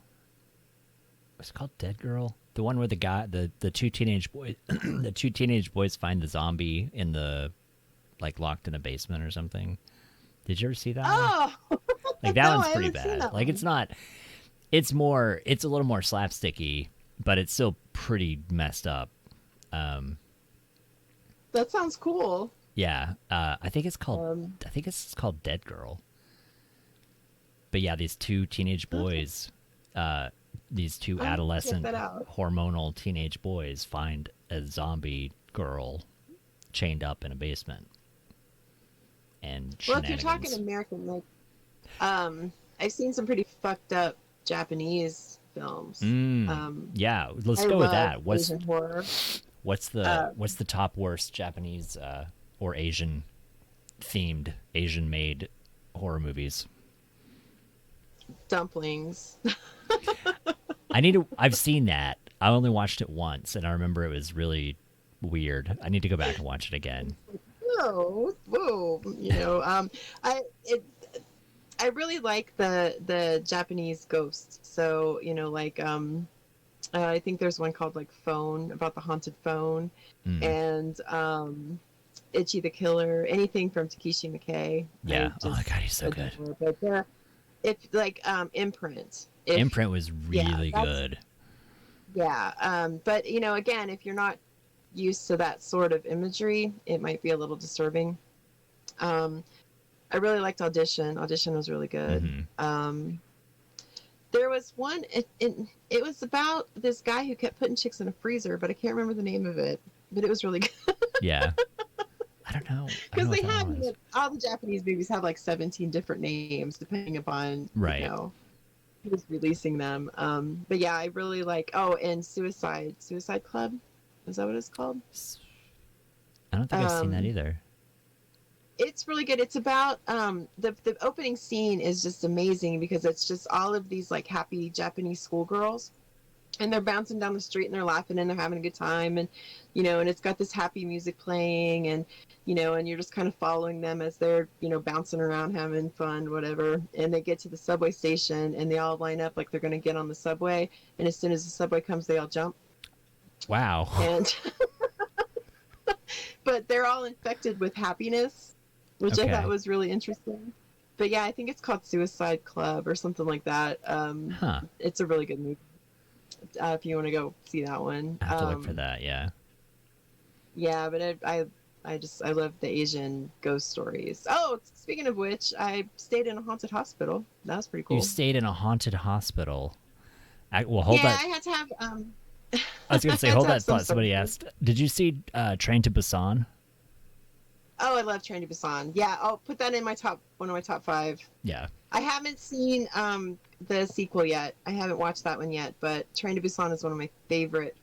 What's it called? Dead Girl. The one where the two teenage boys, the two teenage boys find the zombie in the, like, locked in a basement or something. Did you ever see that one? Oh, Like, that no, one's I pretty haven't seen bad. that Like, one. it's not. It's a little more slapsticky, but it's still pretty messed up. That sounds cool. Yeah, I think it's called. Um, I think it's called Dead Girl. But yeah, these two teenage boys, these two I'll check adolescent that out. hormonal teenage boys find a zombie girl chained up in a basement. And Well, if you're shenanigans. talking American, like, I've seen some pretty fucked up Japanese films. Yeah, let's I go with love that. Asian horror. What's the top worst Japanese or Asian themed, Asian made horror movies? Dumplings. I've seen that. I only watched it once, and I remember it was really weird. I need to go back and watch it again. Whoa, you know, I really like the Japanese ghosts. So, you know, like I think there's one called like Phone, about the haunted phone, and Itchy the Killer, anything from Takeshi Miike. Yeah. Oh my god, he's so good. But if like Imprint. Imprint was really that's- good. Yeah, but you know, again, if you're not used to that sort of imagery, it might be a little disturbing. I really liked Audition. Audition was really good. There was one. It was about this guy who kept putting chicks in a freezer, but I can't remember the name of it. But it was really good. Yeah. I don't know. Because they what that have, was. you know, all the Japanese movies have like 17 different names depending upon, Right. you know, who's releasing them. But yeah, I really like. Oh, and Suicide Club, is that what it's called? I don't think I've seen that either. It's really good. It's about the opening scene is just amazing because it's just all of these like happy Japanese schoolgirls, and they're bouncing down the street and they're laughing and they're having a good time, and you know, and it's got this happy music playing, and you know, and you're just kind of following them as they're, you know, bouncing around having fun, whatever. And they get to the subway station and they all line up like they're going to get on the subway, and as soon as the subway comes they all jump. Wow. And but they're all infected with happiness, which Okay. I thought was really interesting. But yeah, I think it's called Suicide Club or something like that. Huh. It's a really good movie. If you want to go see that one. I have to look for that, yeah. Yeah, but I love the Asian ghost stories. Oh, speaking of which, I stayed in a haunted hospital. That was pretty cool. You stayed in a haunted hospital. Hold yeah, that. I had to have. I was going to say, I had hold to have that some thought. Somebody services. asked, did you see Train to Busan? Oh, I love Train to Busan. Yeah, I'll put that in one of my top 5. Yeah. I haven't seen the sequel yet. I haven't watched that one yet, but Train to Busan is one of my favorite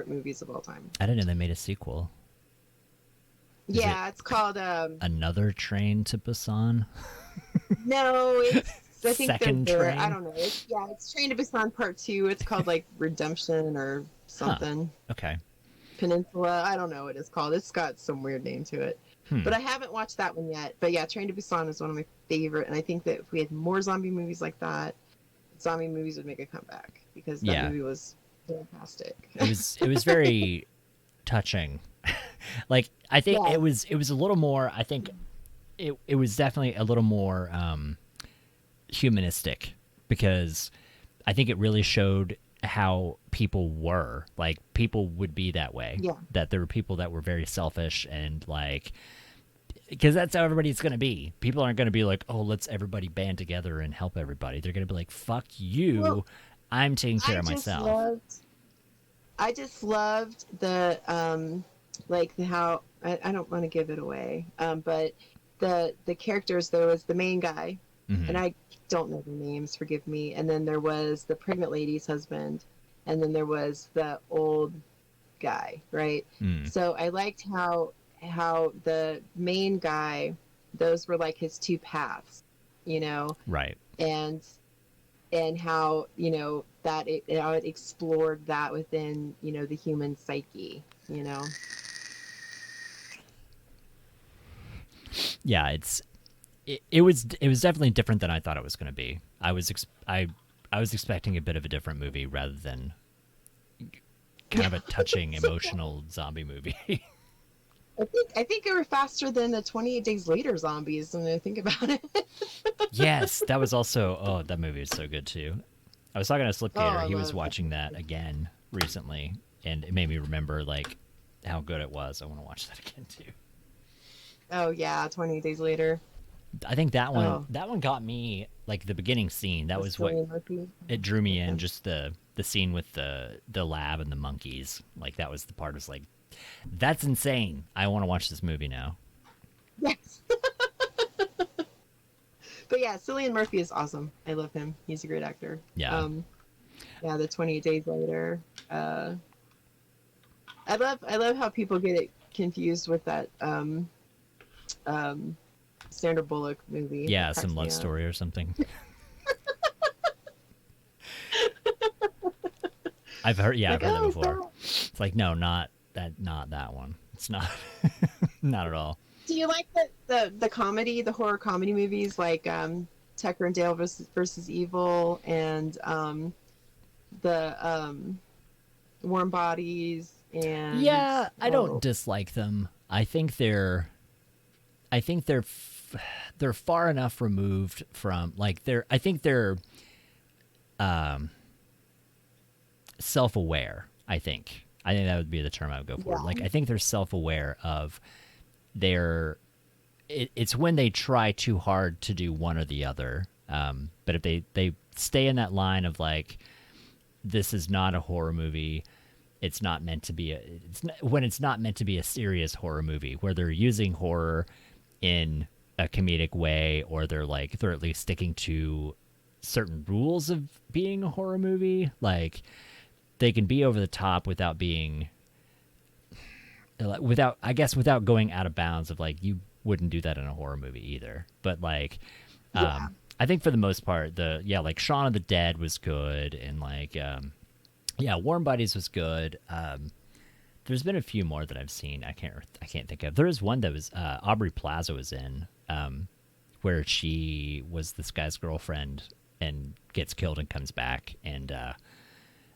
movies of all time. I didn't know they made a sequel. Is Yeah, it's called Another Train to Busan? no, it's I think Second they're Train? I don't know. It's Train to Busan Part 2. It's called like Redemption or something. Okay. Peninsula. I don't know what it's called. It's got some weird name to it. But I haven't watched that one yet. But yeah, Train to Busan is one of my favorite, and I think that if we had more zombie movies like that, zombie movies would make a comeback because that movie was fantastic. It was very touching. Like, I think Yeah. it was a little more, I think it was definitely a little more humanistic, because I think it really showed how people were. Like, people would be that way. Yeah. That there were people that were very selfish, and like, because that's how everybody's going to be. People aren't going to be like, oh, let's everybody band together and help everybody. They're going to be like, fuck you. Well, I'm taking care of myself. I just loved the like how I don't want to give it away, but the characters. There was the main guy, Mhm. and I don't know their names, forgive me. And then there was the pregnant lady's husband, and then there was the old guy, right? So I liked how the main guy, those were like his two paths, you know, Right. and how, you know, that how it explored that within, you know, the human psyche, you know. Yeah, it was definitely different than I thought it was going to be. I was expecting a bit of a different movie rather than kind of a touching, emotional zombie movie. I think they were faster than the 28 Days Later zombies when I think about it. Yes, that was also, oh, that movie is so good too. I was talking to Slipgator. I He was love watching that again recently, and it made me remember like how good it was. I want to watch that again too. Oh yeah, 28 Days Later. I think that one got me, like the beginning scene. That was what it drew me in. Just the scene with the lab and the monkeys. Like that was the part. Was like, that's insane. I want to watch this movie now. Yes. But yeah, Cillian Murphy is awesome. I love him. He's a great actor. Yeah. Yeah, the 28 Days Later. I love how people get it confused with that Sandra Bullock movie. Yeah, Some Love Story or something. I've heard. Yeah, I've heard that before. It's like, no, not that one. It's not. Not at all. Do you like the comedy, the horror comedy movies like Tucker and Dale versus Evil and the Warm Bodies and Yeah, I don't dislike them. I think they're far enough removed from like I think they're self-aware. I think that would be the term I would go for. Yeah. Like I think they're self-aware of it's when they try too hard to do one or the other. But if they stay in that line of like, this is not a horror movie. It's not meant to be when it's not meant to be a serious horror movie where they're using horror in a comedic way, or they're at least sticking to certain rules of being a horror movie. Like they can be over the top without being without going out of bounds of like, you wouldn't do that in a horror movie either. But like, Yeah. I think for the most part, like Shaun of the Dead was good, and like, Warm Bodies was good. There's been a few more that I've seen. I can't think of. There was one that was Aubrey Plaza was in, where she was this guy's girlfriend and gets killed and comes back, and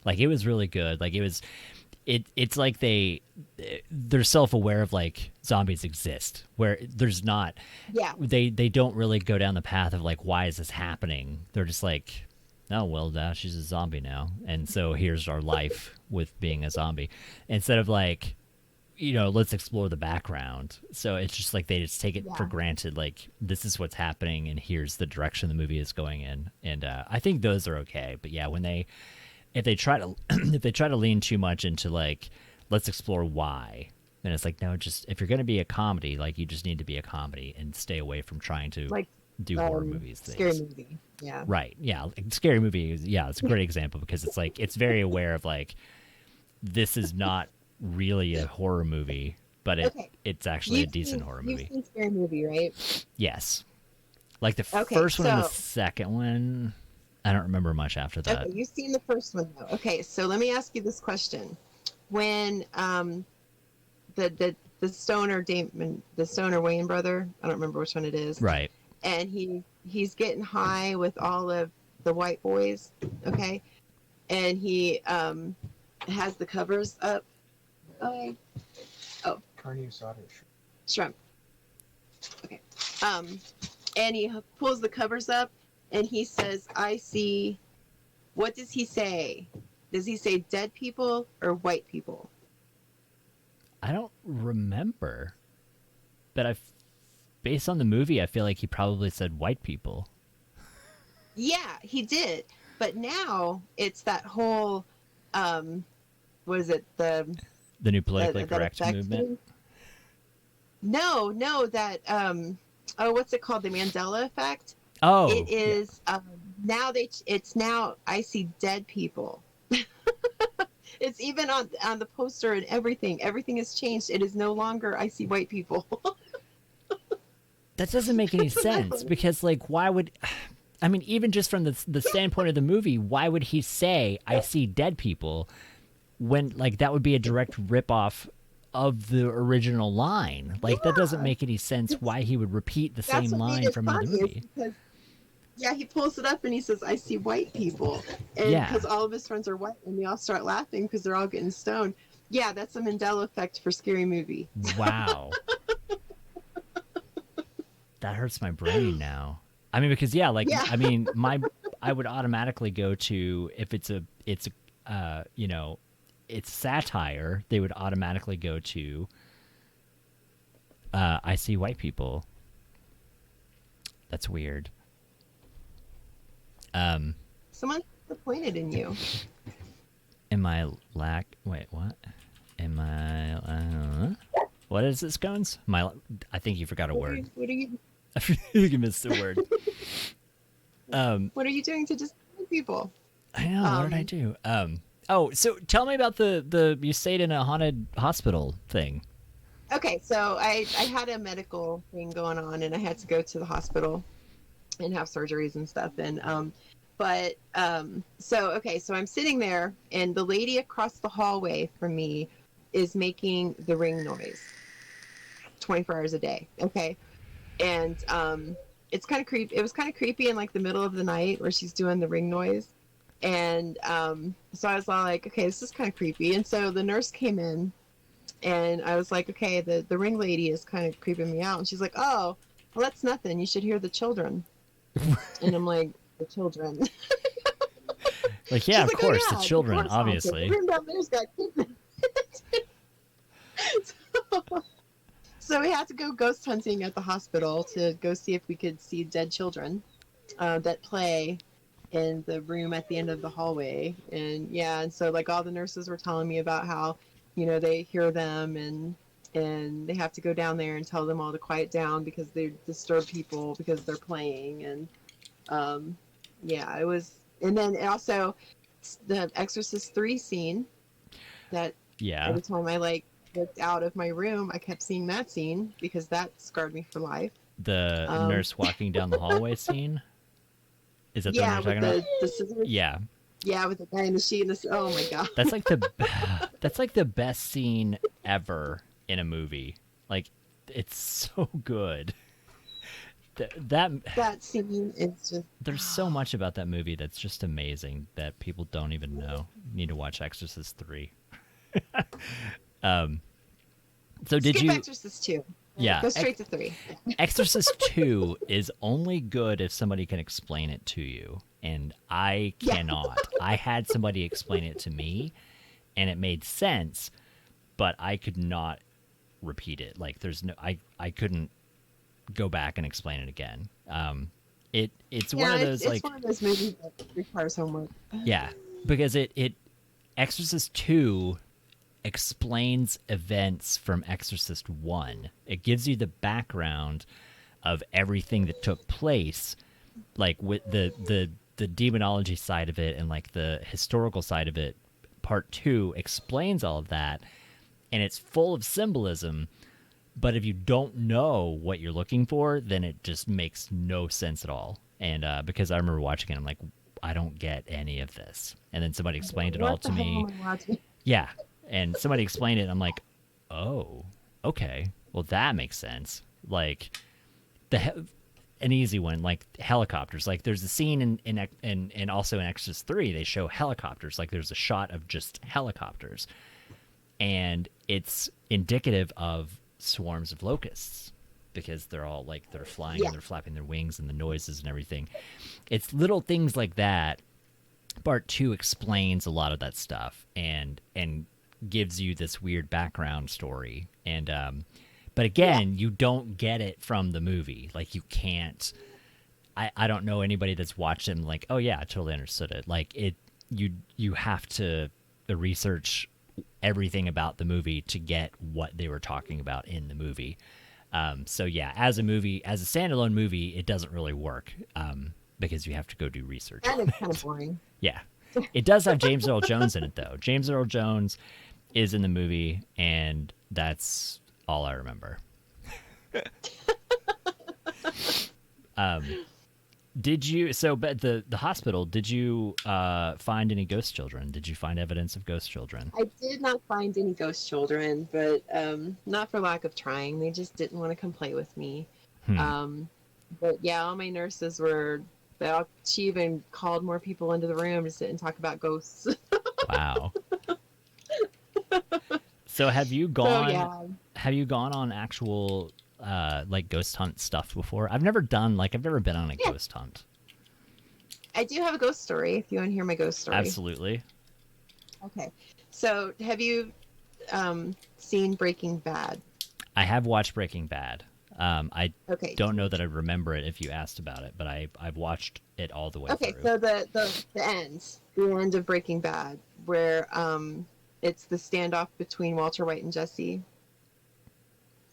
like it was really good. Like it's like they're self-aware of like zombies exist, where there's not. Yeah. They don't really go down the path of like, why is this happening? They're just like, oh well, now she's a zombie now, and so here's our life with being a zombie, instead of like, let's explore the background. So it's just like they just take it for granted, like this is what's happening and here's the direction the movie is going in. And I think those are okay. But yeah, if they try to lean too much into like, let's explore why, then it's like, no, just if you're going to be a comedy, like you just need to be a comedy and stay away from trying to like do horror movies. Scary movie. Yeah. Right. Yeah. Like, Scary Movie. It's a great example because it's like, it's very aware of like, this is not really a horror movie, but it's actually a decent horror movie. You've seen Scary Movie, right? Yes. Like the first one and the second one, I don't remember much after that. Okay, you've seen the first one though. Okay, so let me ask you this question: when the stoner Damon, the stoner Wayne brother, I don't remember which one it is, right? And he's getting high with all of the white boys, okay, and he has the covers up. Oh, Carne asada. shrimp. Okay, and he pulls the covers up. And he says, I see, what does he say? Does he say dead people or white people? I don't remember. But based on the movie, I feel like he probably said white people. Yeah, he did. But now it's that whole, what is it? The new politically correct movement? No, that, what's it called? The Mandela effect? Oh, It is now it's now I see dead people. It's even on the poster and everything. Everything has changed. It is no longer I see white people. that doesn't make any sense because, like, why would? I mean, even just from the standpoint of the movie, why would he say I see dead people when, like, that would be a direct ripoff of the original line? Like, that doesn't make any sense why he would repeat the same line from the movie. Because, yeah, he pulls it up and he says, I see white people. And Yeah. because all of his friends are white and they all start laughing because they're all getting stoned. Yeah, that's a Mandela effect for Scary Movie. Wow. That hurts my brain now. I mean, because yeah, I mean, I would automatically go to, if it's you know, it's satire, they would automatically go to I see white people. That's weird. Someone's disappointed in you. Wait, what? What is this, Scones? I think you forgot a word. What are you I think you missed a word. What are you doing to disappoint people? I know, what did I do? Oh, so tell me about the you stayed in a haunted hospital thing. Okay, so I had a medical thing going on and I had to go to the hospital and have surgeries and stuff. And so I'm sitting there and the lady across the hallway from me is making the ring noise 24 hours a day. Okay. And it's kind of creepy. It was kind of creepy in like the middle of the night where she's doing the ring noise. And so I was all like, okay, this is kind of creepy. And so the nurse came in and I was like, okay, the ring lady is kind of creeping me out. And she's like, oh, well, that's nothing. You should hear the children. And I'm like, the children. Like, yeah, of like, course, oh, yeah, the children, of course, obviously. The room down there's got kids. So we had to go ghost hunting at the hospital to go see if we could see dead children that play in the room at the end of the hallway. And yeah, and so like all the nurses were telling me about how, you know, they hear them and they have to go down there and tell them all to quiet down because they disturb people because they're playing. And yeah, it was. And then also the Exorcist 3 scene that every time I like looked out of my room, I kept seeing that scene because that scarred me for life. The nurse walking down the hallway scene? Is that the one you're talking about? The scissors? Yeah. Yeah, with the guy in the sheet. Oh my god. That's like the best scene ever in a movie. Like, it's so good. That scene is just. There's so much about that movie that's just amazing that people don't even know. You need to watch Exorcist 3. So did you? Exorcist 2. Yeah. Go straight to 3. Exorcist 2 is only good if somebody can explain it to you, and I cannot. I had somebody explain it to me, and it made sense, but I could not repeat it. Like, I couldn't go back and explain it again. It's one of those it's one of those movies that requires homework. Yeah, because it Exorcist 2 explains events from Exorcist 1. It gives you the background of everything that took place, like with the demonology side of it and like the historical side of it. Part 2 explains all of that, and it's full of symbolism, but if you don't know what you're looking for, then it just makes no sense at all. And because I remember watching it, I'm like, I don't get any of this. And then somebody explained it all to me. Yeah. And somebody explained it, and I'm like, oh, okay. Well, that makes sense. Like, an easy one, like helicopters. Like, there's a scene in also in Exorcist 3, they show helicopters. Like, there's a shot of just helicopters. And it's indicative of swarms of locusts because they're all, like, they're flying and they're flapping their wings and the noises and everything. It's little things like that. Part 2 explains a lot of that stuff and gives you this weird background story. And but again, you don't get it from the movie. Like, you can't. I don't know anybody that's watched it and like, oh yeah, I totally understood it. Like, you have to research everything about the movie to get what they were talking about in the movie. So yeah, as a movie, as a standalone movie, it doesn't really work because you have to go do research. And it's kind of boring. Yeah. It does have James Earl Jones in it, though. James Earl Jones is in the movie, and that's all I remember. But the hospital, did you find any ghost children? Did you find evidence of ghost children? I did not find any ghost children, but not for lack of trying. They just didn't want to come play with me. But yeah, all my nurses were. She even called more people into the room to sit and talk about ghosts. Wow. So have you gone? So, yeah. Have you gone on actual like ghost hunt stuff before? I've never been on a ghost hunt. I do have a ghost story. If you want to hear my ghost story, Absolutely. Okay. So have you seen Breaking Bad? I have watched Breaking Bad. I Okay. don't know that I remember it if you asked about it, but I've watched it all the way Okay, through. so the end of Breaking Bad, where it's the standoff between Walter White and Jesse,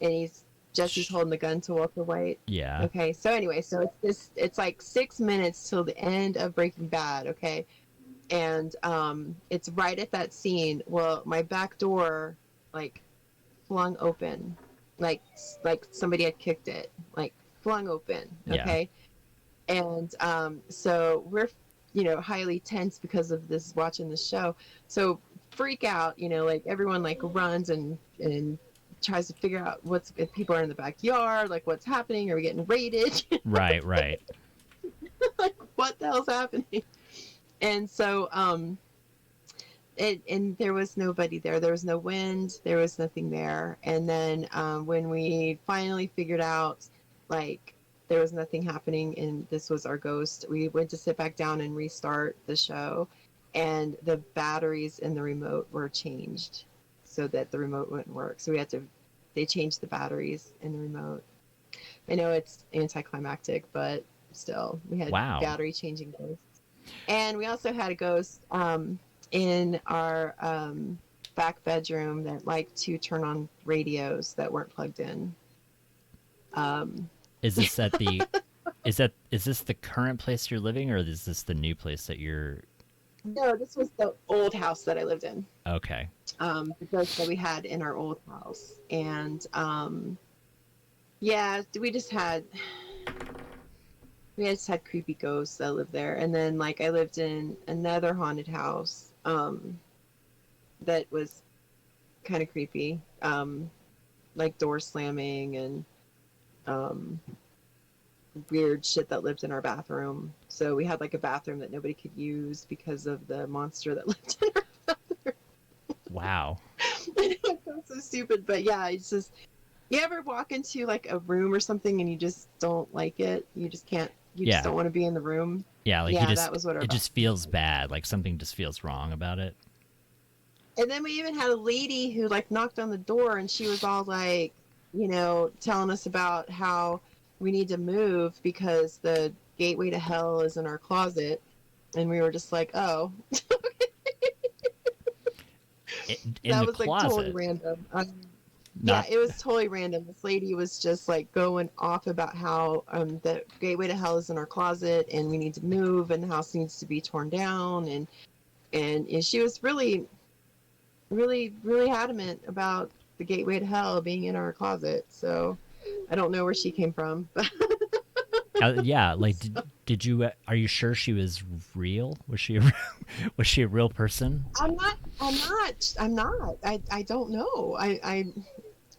and Jesse's holding the gun to Walter White. Yeah. Okay, so anyway, so it's like 6 minutes till the end of Breaking Bad. Okay, and it's right at that scene. Well, my back door like flung open, like somebody had kicked it, like flung open. Okay. Yeah. And so we're highly tense because of this, watching the show. So freak out, like everyone like runs and tries to figure out if people are in the backyard, like what's happening, are we getting raided? Right. Like what the hell's happening? And so and there was nobody there. There was no wind. There was nothing there. And then when we finally figured out, like, there was nothing happening and this was our ghost, we went to sit back down and restart the show. And the batteries in the remote were changed so that the remote wouldn't work. So they changed the batteries in the remote. I know it's anticlimactic, but still, we had battery changing ghosts. And we also had a ghost in our back bedroom that liked to turn on radios that weren't plugged in. Is this is this the current place you're living, or is this the new place that you're? No, this was the old house that I lived in. Okay. The ghost that we had in our old house, and yeah, we just had creepy ghosts that lived there. And then like I lived in another haunted house that was kind of creepy, like door slamming and weird shit that lived in our bathroom. So we had like a bathroom that nobody could use because of the monster that lived in our bathroom. Wow. That's so stupid, but yeah, it's just, you ever walk into like a room or something and you just don't like it? You just can't. You just don't want to be in the room. Yeah, like that was what it just feels bad. Like something just feels wrong about it. And then we even had a lady who like knocked on the door and she was all like, telling us about how we need to move because the gateway to hell is in our closet. And we were just like, oh. That was closet. Like totally random. Yeah, it was totally random. This lady was just like going off about how the gateway to hell is in our closet and we need to move and the house needs to be torn down, and she was really, really, really adamant about the gateway to hell being in our closet. So I don't know where she came from. Yeah, like did you? Are you sure she was real? Was she a real person? I'm not. I don't know.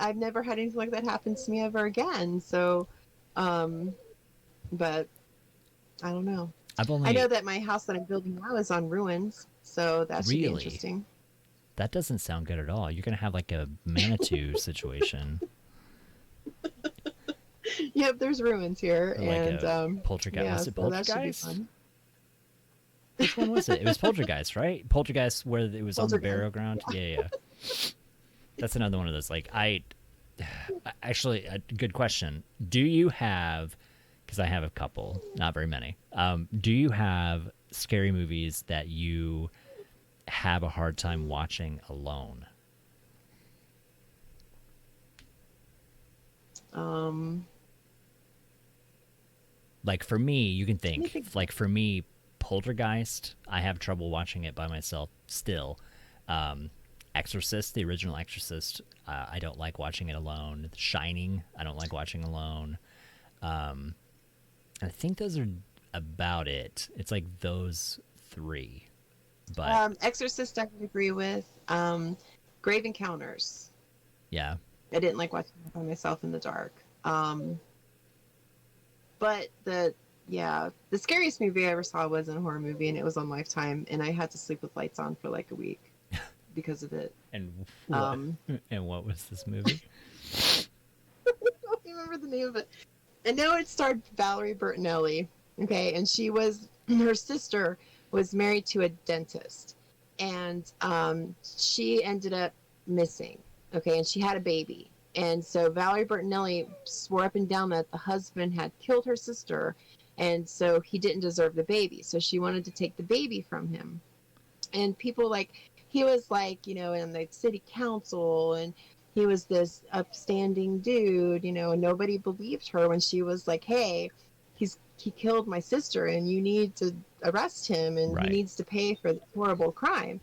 I've never had anything like that happen to me ever again. So, but I don't know. I know that my house that I'm building now is on ruins, so that should be interesting. That doesn't sound good at all. You're gonna have like a Manitou situation. Yep, there's ruins here, or like and poltergeist. Yeah, was it so Poltergeist? Which one was it? It was Poltergeist, right? Poltergeist, where it was on the burial ground. Yeah. That's another one of those. Like actually, a good question. Do you have? Because I have a couple, not very many. Do you have scary movies that you have a hard time watching alone? Um, Like for me, you can Let me think, think. like for me, Poltergeist, I have trouble watching it by myself still. Exorcist, the original Exorcist, I don't like watching it alone. Shining, I don't like watching alone. And I think those are about it. It's like those three. But Exorcist, I would agree with. Grave Encounters. yeah, I didn't like watching it by myself in the dark. But the scariest movie I ever saw was in a horror movie, and it was on Lifetime, and I had to sleep with lights on for like a week because of it. and what? Um, And what was this movie? I don't remember the name of it. I know it starred Valerie Bertinelli. Okay, and her sister was married to a dentist, and she ended up missing. Okay, and she had a baby. And so Valerie Bertinelli swore up and down that the husband had killed her sister, and so he didn't deserve the baby. So she wanted to take the baby from him. And people he was in the city council, and he was this upstanding dude, and nobody believed her when she was like, hey, he killed my sister, and you need to arrest him, and Right. he needs to pay for the horrible crime.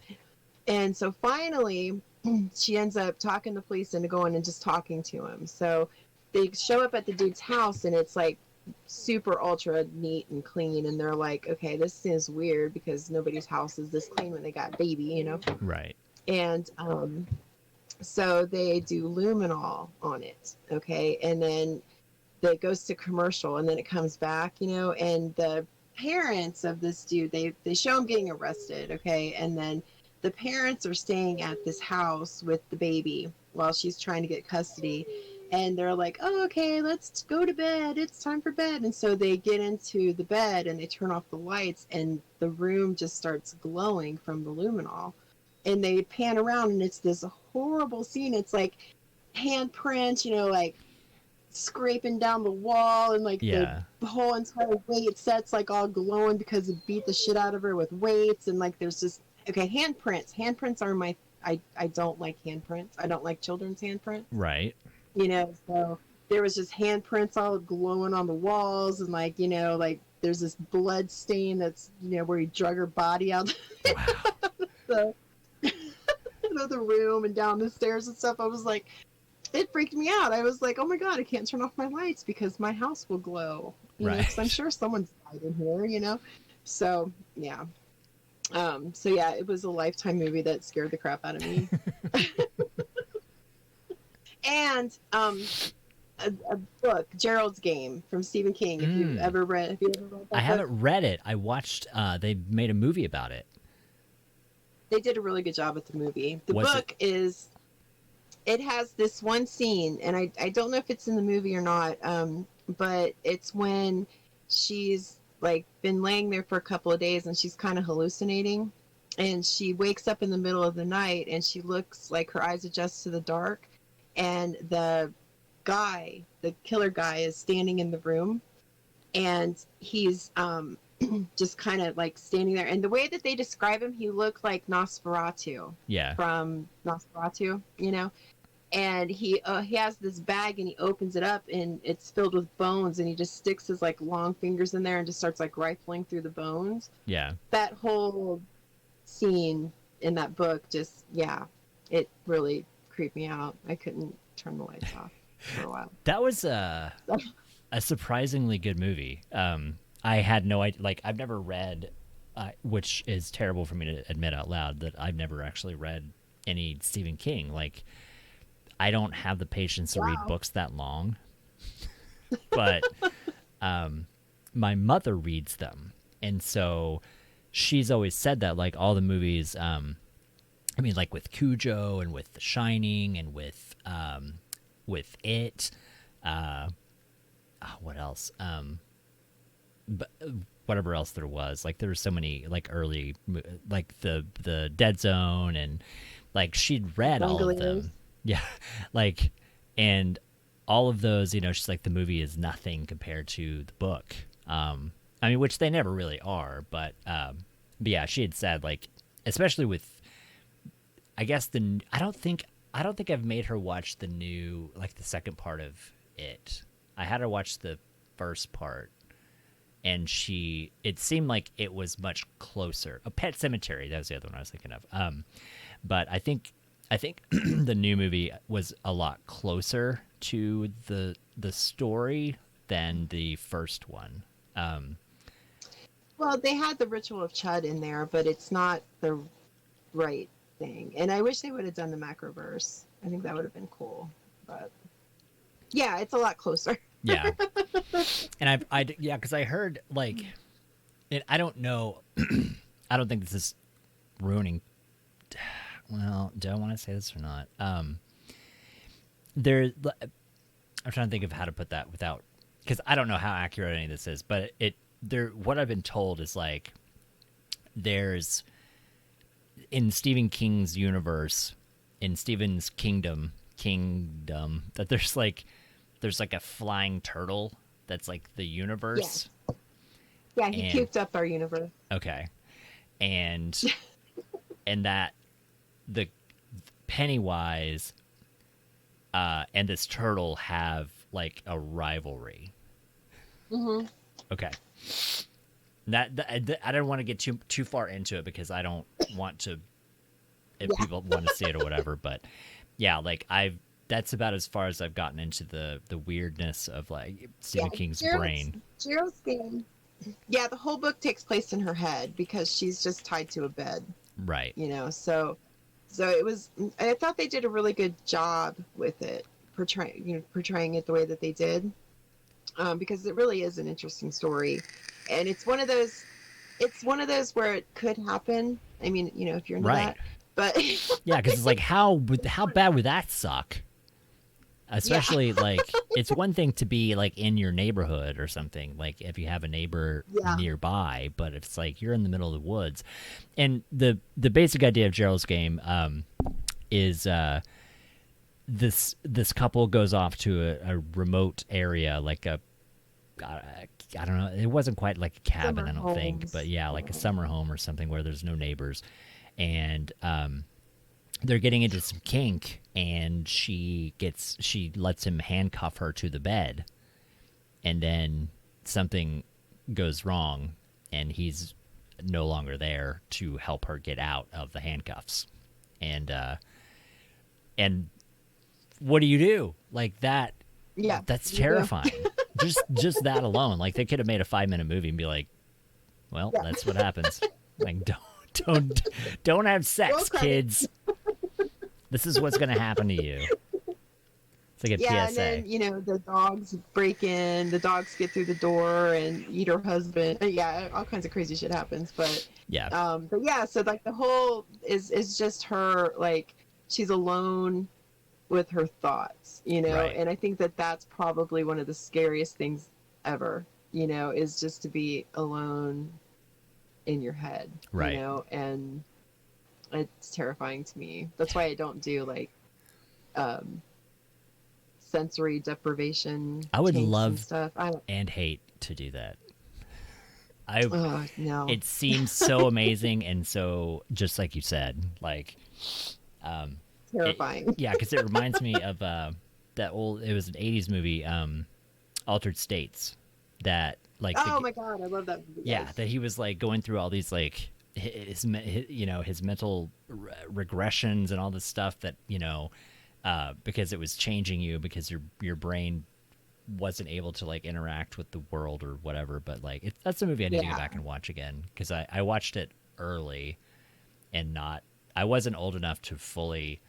And so finally, she ends up talking the police into going and just talking to him. So they show up at the dude's house, and it's like super ultra neat and clean. And they're like, okay, this seems weird because nobody's house is this clean when they got a baby. Right. And so they do luminol on it. Okay. And then it goes to commercial, and then it comes back, and the parents of this dude, they show him getting arrested. Okay. And then the parents are staying at this house with the baby while she's trying to get custody. And they're like, oh, okay, let's go to bed. It's time for bed. And so they get into the bed and they turn off the lights, and the room just starts glowing from the luminol. And they pan around, and it's this horrible scene. It's like handprints, like scraping down the wall, and Yeah. the whole entire weight set's like all glowing because it beat the shit out of her with weights. And there's just, okay, handprints are I don't like handprints. I don't like children's handprints. Right. So there was just handprints all glowing on the walls, and there's this blood stain that's where he drug her body out Wow. the room and down the stairs and stuff. I was like, it freaked me out. I was like, oh my god, I can't turn off my lights because my house will glow. Right. Because I'm sure someone's died in here. So yeah. It was a Lifetime movie that scared the crap out of me. And a book, Gerald's Game, from Stephen King. If you've ever read that I haven't read it. I watched. They made a movie about it. They did a really good job with the movie. The Was book it has this one scene, and I don't know if it's in the movie or not, but it's when she's been laying there for a couple of days, and she's kind of hallucinating, and she wakes up in the middle of the night, and she looks like her eyes adjust to the dark, and the killer guy is standing in the room, and he's just kind of standing there. And the way that they describe him, he looked like Nosferatu. Yeah. From Nosferatu, and he has this bag, and he opens it up, and it's filled with bones, and he just sticks his long fingers in there and just starts rifling through the bones. Yeah. That whole scene in that book it really creeped me out. I couldn't turn the lights off for a while. That was a surprisingly good movie. I had no idea. I've never read, which is terrible for me to admit out loud, that I've never actually read any Stephen King. I don't have the patience to read books that long. But my mother reads them, and so she's always said that all the movies. With Cujo and with The Shining and with It. What else? But whatever else there was, there were so many early, the Dead Zone, and she'd read all of them. Yeah, and all of those, she's the movie is nothing compared to the book. Which they never really are, but yeah, she had said especially with, I guess I don't think I've made her watch the new the second part of it. I had her watch the first part, and it seemed like it was much closer. Pet Cemetery, that was the other one I was thinking of. But I think the new movie was a lot closer to the story than the first one. Well, they had the Ritual of Chud in there, but it's not the right thing. And I wish they would have done the Macroverse. I think that would have been cool. But yeah, it's a lot closer. Yeah. And because I heard, like, and I don't know, I don't think this is ruining. Well, do I want to say this or not? I'm trying to think of how to put that without, because I don't know how accurate any of this is, but what I've been told is, like, there's, in Stephen King's universe, in Stephen's kingdom, that there's like a flying turtle that's like the universe. Yeah, he puked up our universe. Okay. And that the Pennywise and this turtle have like a rivalry. Mm-hmm. Okay. That I didn't want to get too far into it because I don't want to, if people want to see it or whatever. But yeah, like that's about as far as I've gotten into the weirdness of like Stephen King's brain. Jiro's game. Yeah, the whole book takes place in her head because she's just tied to a bed. Right. You know, so it was. I thought they did a really good job with it, portraying it the way that they did, because it really is an interesting story, and it's one of those where it could happen. I mean, you know, if you're into that, but yeah, because it's like how bad would that suck? Especially like it's one thing to be like in your neighborhood or something, like if you have a neighbor nearby, but if it's like you're in the middle of the woods. And the basic idea of Gerald's game is this couple goes off to a remote area, like I don't know, it wasn't quite like a cabin, I don't think, but yeah, like a summer home or something where there's no neighbors, and they're getting into some kink, and she lets him handcuff her to the bed, and then something goes wrong, and he's no longer there to help her get out of the handcuffs, and what do you do? Like that? Yeah, that's terrifying. just that alone. Like they could have made a 5-minute movie and be like, well, that's what happens. Like don't have sex, kids. This is what's going to happen to you. It's like a PSA. And then, you know, the dogs break in, the dogs get through the door and eat her husband. Yeah, all kinds of crazy shit happens. But so like the whole is just her, like, she's alone with her thoughts, you know, and I think that's probably one of the scariest things ever, you know, is just to be alone in your head, you know, and it's terrifying to me. That's why I don't do like sensory deprivation. I would love and stuff. and hate to do that. No. It seems so amazing and so just like you said, like terrifying. Because it reminds me of that old. It was an '80s movie, Altered States. That like. Oh my god, I love that movie. Yeah, that he was like going through all these like his mental regressions and all this stuff that because it was changing you because your brain wasn't able to like interact with the world or whatever. But like that's a movie I need to go back and watch again because I watched it early and I wasn't old enough to fully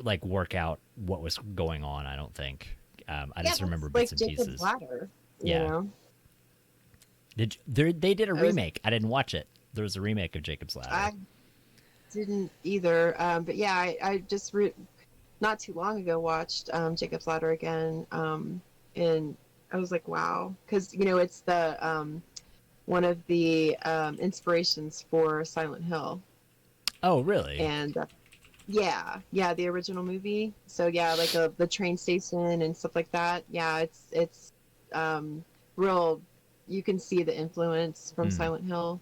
like work out what was going on. I don't think. I just remember bits and Jacob's pieces. Ladder, you know? They did a remake. I didn't watch it. There was a remake of Jacob's Ladder. I didn't either. But yeah, I just not too long ago watched Jacob's Ladder again, and I was like, wow, because it's the one of the inspirations for Silent Hill. Oh, really? And the original movie. So yeah, like the train station and stuff like that. Yeah, it's real. You can see the influence from Silent Hill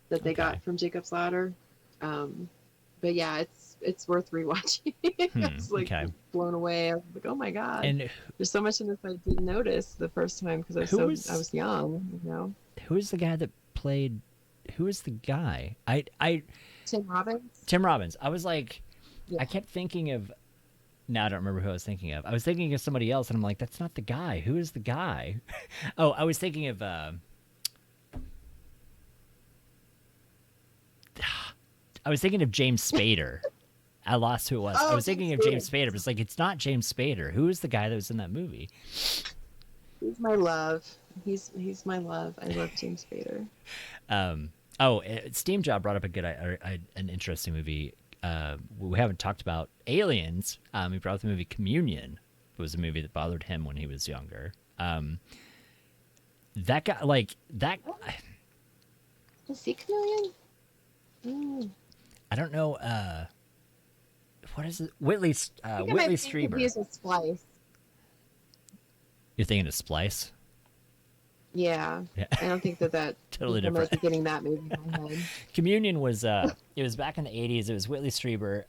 that they got from Jacob's Ladder. But yeah, it's worth rewatching. I was like okay. blown away. I was like, oh my god, And there's so much in this I didn't notice the first time because I was young, you know. who is the guy that played? Who is the guy? Tim Robbins. Tim Robbins. I was like, Yeah. I kept thinking of. Now I don't remember who I was thinking of. I was thinking of somebody else, and I'm like, that's not the guy. Who is the guy? Oh, I was thinking of. I was thinking of James Spader. I lost who it was. Oh, I was thinking James of James Spader. Spader, but it's like it's not James Spader. Who is the guy that was in that movie? He's my love. He's my love. I love James Spader. Steam Job brought up a good, an interesting movie. We haven't talked about Aliens. He brought up the movie Communion. It was a movie that bothered him when he was younger. That guy, like that. Is he Chameleon? Mm. I don't know. What is it? Whitley Strieber. He's a Splice. You're thinking of Splice? Yeah. Yeah. I don't think that Totally people might different. be getting that movie in my head. Communion was it was back in the 80s. It was Whitley Strieber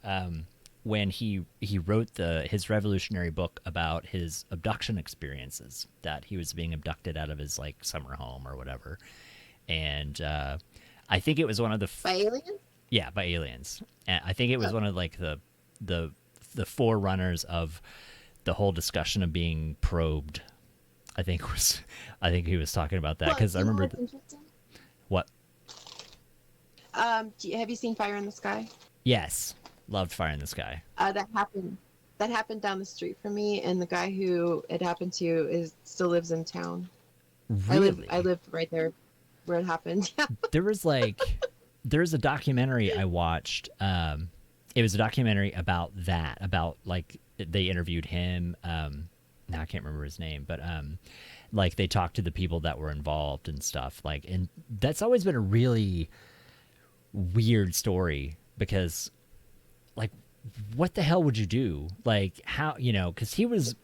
when he wrote his revolutionary book about his abduction experiences, that he was being abducted out of his like summer home or whatever. And I think it was one of the By aliens? Yeah, by aliens. And I think it was one of like the forerunners of the whole discussion of being probed. I think he was talking about that because I remember Interesting. what. Have you seen Fire in the Sky? Yes, loved Fire in the Sky. That happened down the street from me, and the guy who it happened to still lives in town. Really? I lived right there where it happened. Yeah. There's a documentary I watched. It was a documentary about that, about like they interviewed him. Now I can't remember his name, but like they talked to the people that were involved and stuff. Like, and that's always been a really weird story because, like, what the hell would you do? Like, how, because he was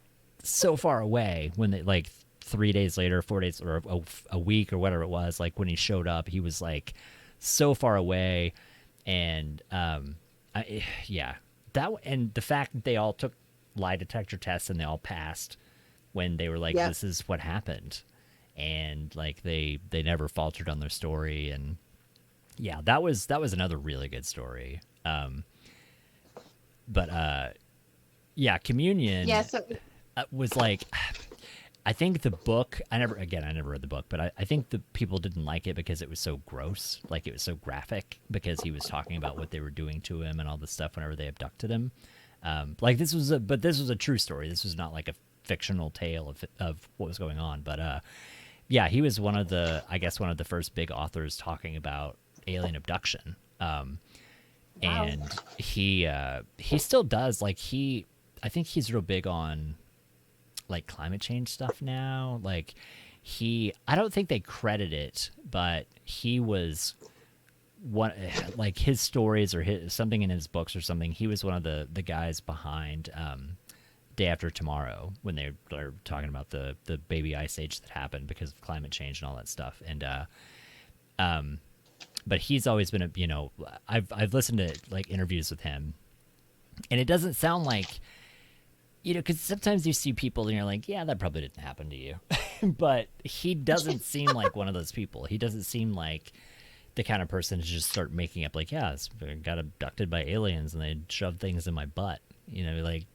so far away when they, like, 3 days later, 4 days, or a week or whatever it was, like when he showed up, he was like so far away. And and the fact that they all took lie detector tests and they all passed when they were like, this is what happened. And like they never faltered on their story. And yeah, that was another really good story. Communion was like, I think the book, I never read the book, but I think the people didn't like it because it was so gross. Like it was so graphic because he was talking about what they were doing to him and all this stuff whenever they abducted him. This was a true story. This was not like a fictional tale of what was going on. But he was one of the first big authors talking about alien abduction. And he still does. Like I think he's real big on like climate change stuff now. Like I don't think they credit it, but he was one, like his stories or something in his books or something. He was one of the guys behind Day After Tomorrow when they were talking about the baby ice age that happened because of climate change and all that stuff. And but he's always been I've listened to like interviews with him, and it doesn't sound like, because sometimes you see people and you're like, yeah, that probably didn't happen to you. But he doesn't seem like one of those people. He doesn't seem like the kind of person to just start making up like, yeah, I got abducted by aliens and they shoved things in my butt. Like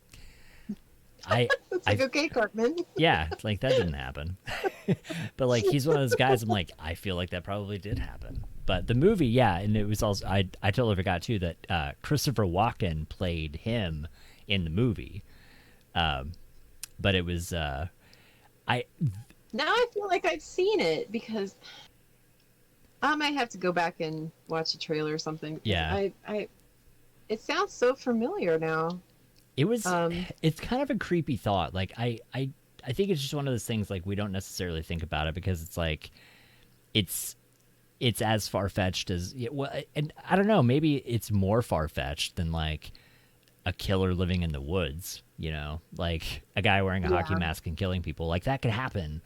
It's like, okay, Cartman. Yeah, like that didn't happen. But like he's one of those guys I'm like, I feel like that probably did happen. But the movie, yeah, and it was also I totally forgot too that Christopher Walken played him in the movie. But it was now I feel like I've seen it because I might have to go back and watch a trailer or something. Yeah. It sounds so familiar now. It was it's kind of a creepy thought. Like I think it's just one of those things like we don't necessarily think about it because it's like it's as far-fetched as and I don't know, maybe it's more far-fetched than like a killer living in the woods, like a guy wearing a hockey mask and killing people. Like that could happen,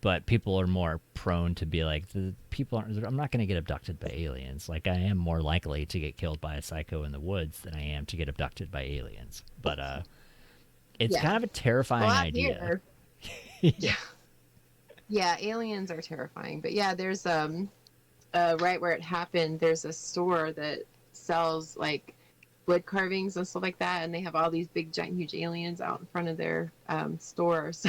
but people are more prone to be like, the people aren't. I'm not going to get abducted by aliens. Like, I am more likely to get killed by a psycho in the woods than I am to get abducted by aliens. But it's kind of a terrifying idea. Yeah. Yeah, aliens are terrifying. But yeah, there's right where it happened, there's a store that sells like wood carvings and stuff like that, and they have all these big giant huge aliens out in front of their store. So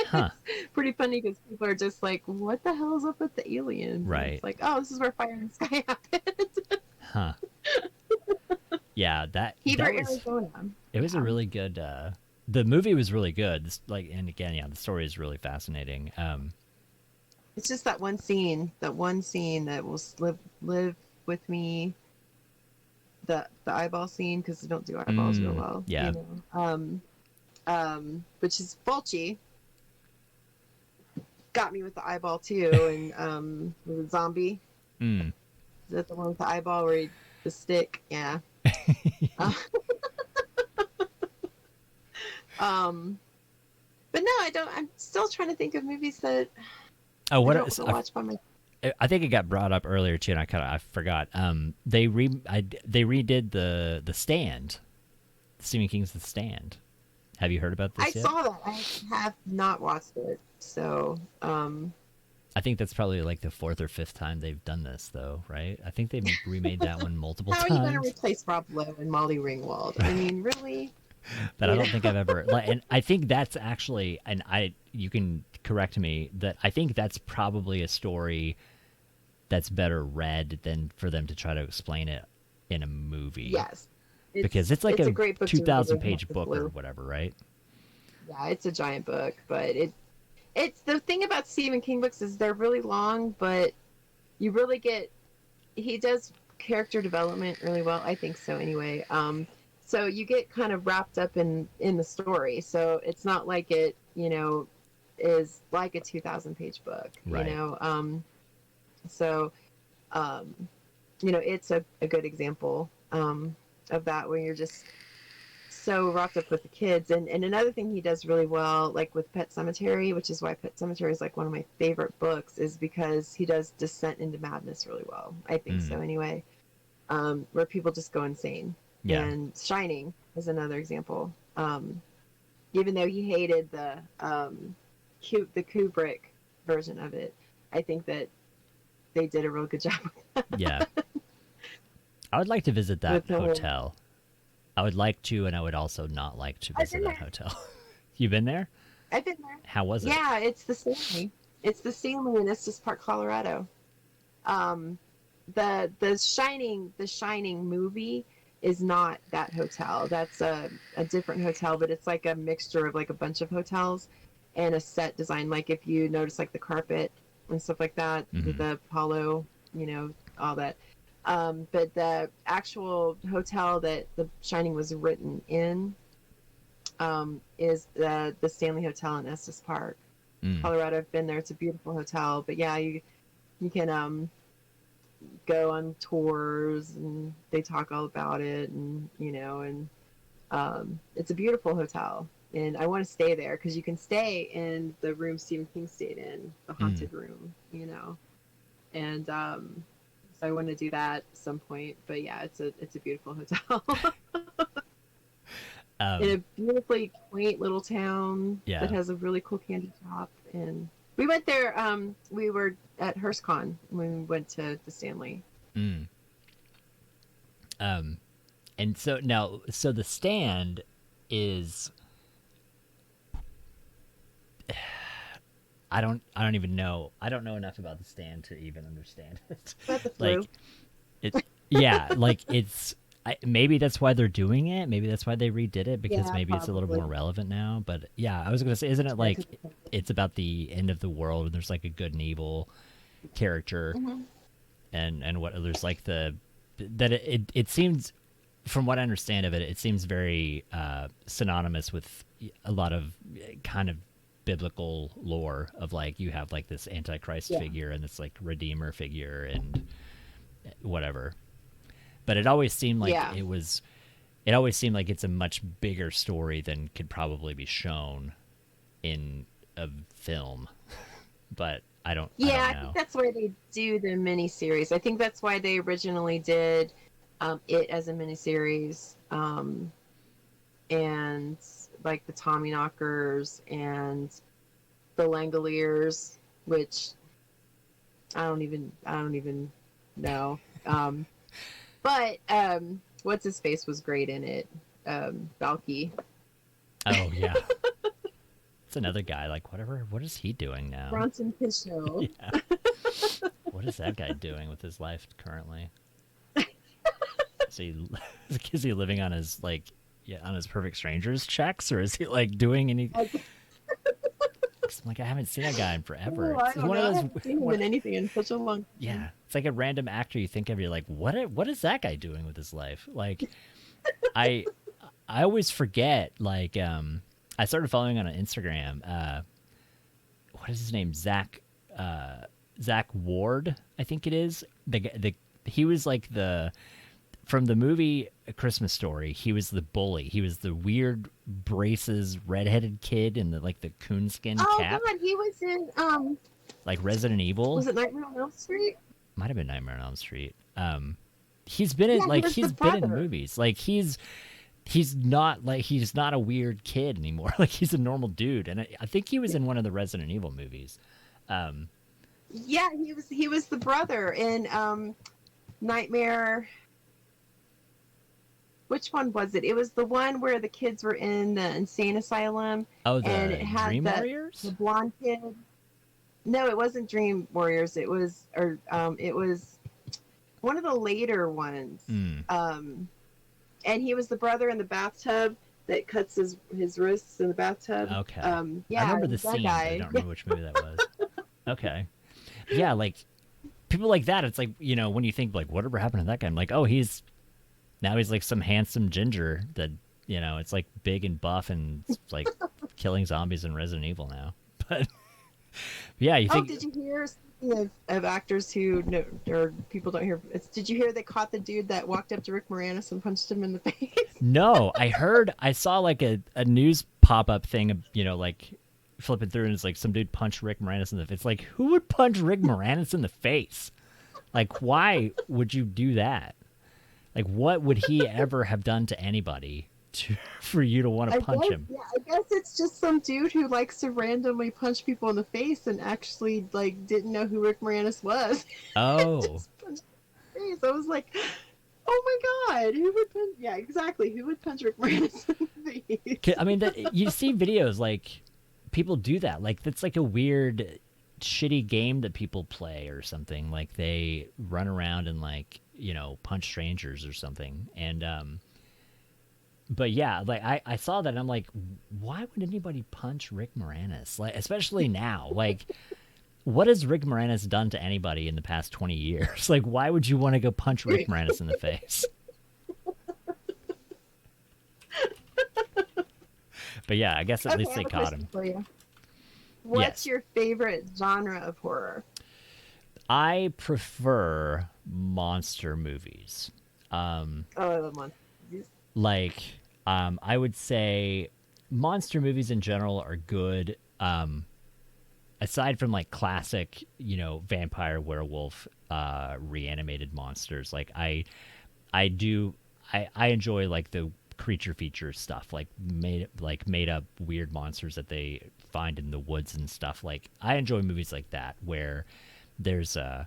Huh. it's pretty funny because people are just like, what the hell is up with the aliens? Right. And it's like, oh, this is where Fire in the Sky happened. Huh. Yeah, Heber, that was, Arizona. it was a really good the movie was really good. And again, yeah, the story is really fascinating. It's just that one scene that will live with me. The eyeball scene, because they don't do eyeballs real well. Yeah. You know? Which is Fulci. Got me with the eyeball too, and was it Zombie? Is that the one with the eyeball where the stick? Yeah. But no, I don't. I'm still trying to think of movies that I don't watch by my. I think it got brought up earlier too, and I forgot. They redid the Stand, Stephen King's The Stand. Have you heard about this yet? I saw that. I have not watched it, so. I think that's probably like the fourth or fifth time they've done this, though, right? I think they've remade that one multiple times. How are you going to replace Rob Lowe and Molly Ringwald? I mean, really? But I don't think I've ever. And I think that's actually, and you can correct me, that I think that's probably a story that's better read than for them to try to explain it in a movie. Yes. Because it's like a great book 2,000-page book or whatever, right? Yeah, it's a giant book, but it's the thing about Stephen King books is they're really long, but you really he does character development really well. I think so anyway. So you get kind of wrapped up in the story. So it's not like it, is like a 2,000-page book, right. So, it's a good example of that, where you're just so wrapped up with the kids. And another thing he does really well, like with Pet Sematary, which is why Pet Sematary is like one of my favorite books, is because he does Descent into Madness really well. I think so anyway, where people just go insane. Yeah. And Shining is another example. Even though he hated the Kubrick version of it, I think that they did a real good job with that. Yeah. I would like to visit that hotel. I would like to, and I would also not like to visit that hotel. You've been there? I've been there. How was it? Yeah, it's the Stanley. It's the Stanley in Estes Park, Colorado. The Shining movie is not that hotel. That's a different hotel, but it's like a mixture of like a bunch of hotels and a set design. Like if you notice like the carpet and stuff like that, the Apollo, all that. But the actual hotel that The Shining was written in is the Stanley Hotel in Estes Park, Colorado. I've been there. It's a beautiful hotel. But yeah, you can go on tours and they talk all about it, and it's a beautiful hotel. And I want to stay there because you can stay in the room Stephen King stayed in, the haunted room, and so I want to do that at some point. But yeah, it's a beautiful hotel. In a beautifully quaint little town that has a really cool candy shop. And we went there. We were at HearstCon when we went to the Stanley. And so now, the Stand is. I don't even know. I don't know enough about the Stand to even understand it. Like, it's maybe that's why they're doing it. Maybe that's why they redid it, because maybe it's a little more relevant now. But yeah, I was gonna say, isn't it like it's about the end of the world and there's like a good and evil character, and what there's like it seems, from what I understand of it, it seems very synonymous with a lot of kind of biblical lore of like you have like this Antichrist figure and this like Redeemer figure and whatever. But it always seemed like it always seemed like it's a much bigger story than could probably be shown in a film. but I don't Yeah, I know. think that's why they do the miniseries. I think that's why they originally did it as a miniseries, and like the Tommyknockers and the Langoliers, which I don't even know. But what's his face was great in it. Balky. Oh yeah, it's another guy. Like whatever. What is he doing now? Bronson Pinchot. Yeah. What is that guy doing with his life currently? Is he living on his on his Perfect Strangers checks, or is he like doing any? I haven't seen that guy in forever. I It's don't one know. of I those. haven't seen him in anything in such a long time. Yeah, it's like a random actor you think of. You're like, what is that guy doing with his life? Like, I always forget. Like, I started following on Instagram. What is his name? Zach Ward, I think it is. He was like from the movie A Christmas Story. He was the bully. He was the weird braces redheaded kid in the coonskin cap. Oh God, he was in like Resident Evil. Was it Nightmare on Elm Street? Might have been Nightmare on Elm Street. He's been in he's been in movies. Like he's not a weird kid anymore. Like he's a normal dude, and I think he was in one of the Resident Evil movies. Yeah, he was the brother in Nightmare. Which one was it? It was the one where the kids were in the insane asylum. Oh, the and it had Dream Warriors? The blonde kid. No, it wasn't Dream Warriors. It was one of the later ones. And he was the brother in the bathtub that cuts his wrists in the bathtub. Okay. Yeah, I remember the scene, but guy. I don't remember which movie that was. Okay. Yeah, like people like that. It's like when you think like whatever happened to that guy. I'm like, oh, he's like some handsome ginger that it's like big and buff and like killing zombies in Resident Evil now. But yeah, you think? Oh, did you hear? Speaking of actors who or people don't hear, did you hear they caught the dude that walked up to Rick Moranis and punched him in the face? No, I saw like a news pop up thing, like flipping through, and it's like some dude punched Rick Moranis in the face. It's like, who would punch Rick Moranis in the face? Like, why would you do that? Like, what would he ever have done to anybody for you to want to punch him? Yeah, I guess it's just some dude who likes to randomly punch people in the face and actually didn't know who Rick Moranis was. Oh. Just punched him in the face. I was like, oh my God, who would punch? Yeah, exactly. Who would punch Rick Moranis in the face? I mean, you see videos like people do that. Like that's like a weird, shitty game that people play or something. Like they run around and punch strangers or something. And but yeah, like I saw that and I'm like, why would anybody punch Rick Moranis? Like especially now, like. What has Rick Moranis done to anybody in the past 20 years? Like, why would you want to go punch Rick Moranis in the face? But yeah, I guess at least they caught him. For you. What's your favorite genre of horror? I prefer monster movies. I love monsters. Like, I would say monster movies in general are good. Aside from like classic, vampire, werewolf, reanimated monsters, like I enjoy like the creature feature stuff, like made up weird monsters that they find in the woods and stuff. Like I enjoy movies like that where there's a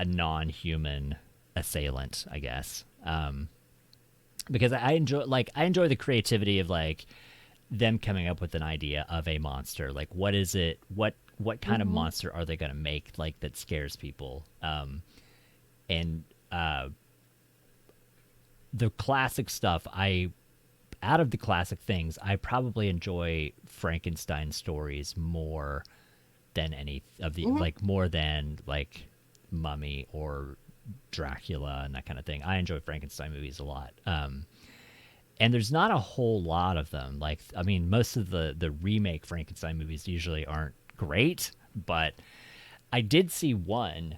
non-human assailant, I guess, because I enjoy the creativity of like them coming up with an idea of a monster. Like what is it? What kind of monster are they going to make like that scares people? And the classic stuff, out of the classic things, I probably enjoy Frankenstein stories more than any of the more than like Mummy or Dracula and that kind of thing. I enjoy Frankenstein movies a lot. And there's not a whole lot of them. Like, I mean, most of the remake Frankenstein movies usually aren't great, but I did see one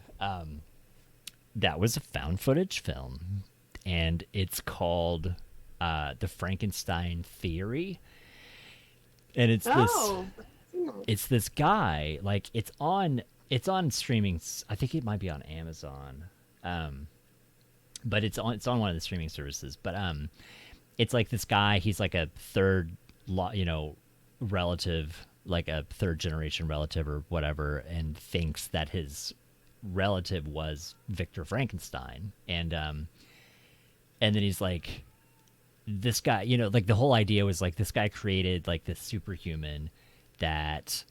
that was a found footage film, and it's called The Frankenstein Theory. And it's this... I've seen it's this guy, like it's on streaming. I think it might be on Amazon, but it's on one of the streaming services. But it's like this guy. He's like a relative, like a third generation relative or whatever, and thinks that his relative was Victor Frankenstein, and then he's like, this guy, like the whole idea was like this guy created like this superhuman that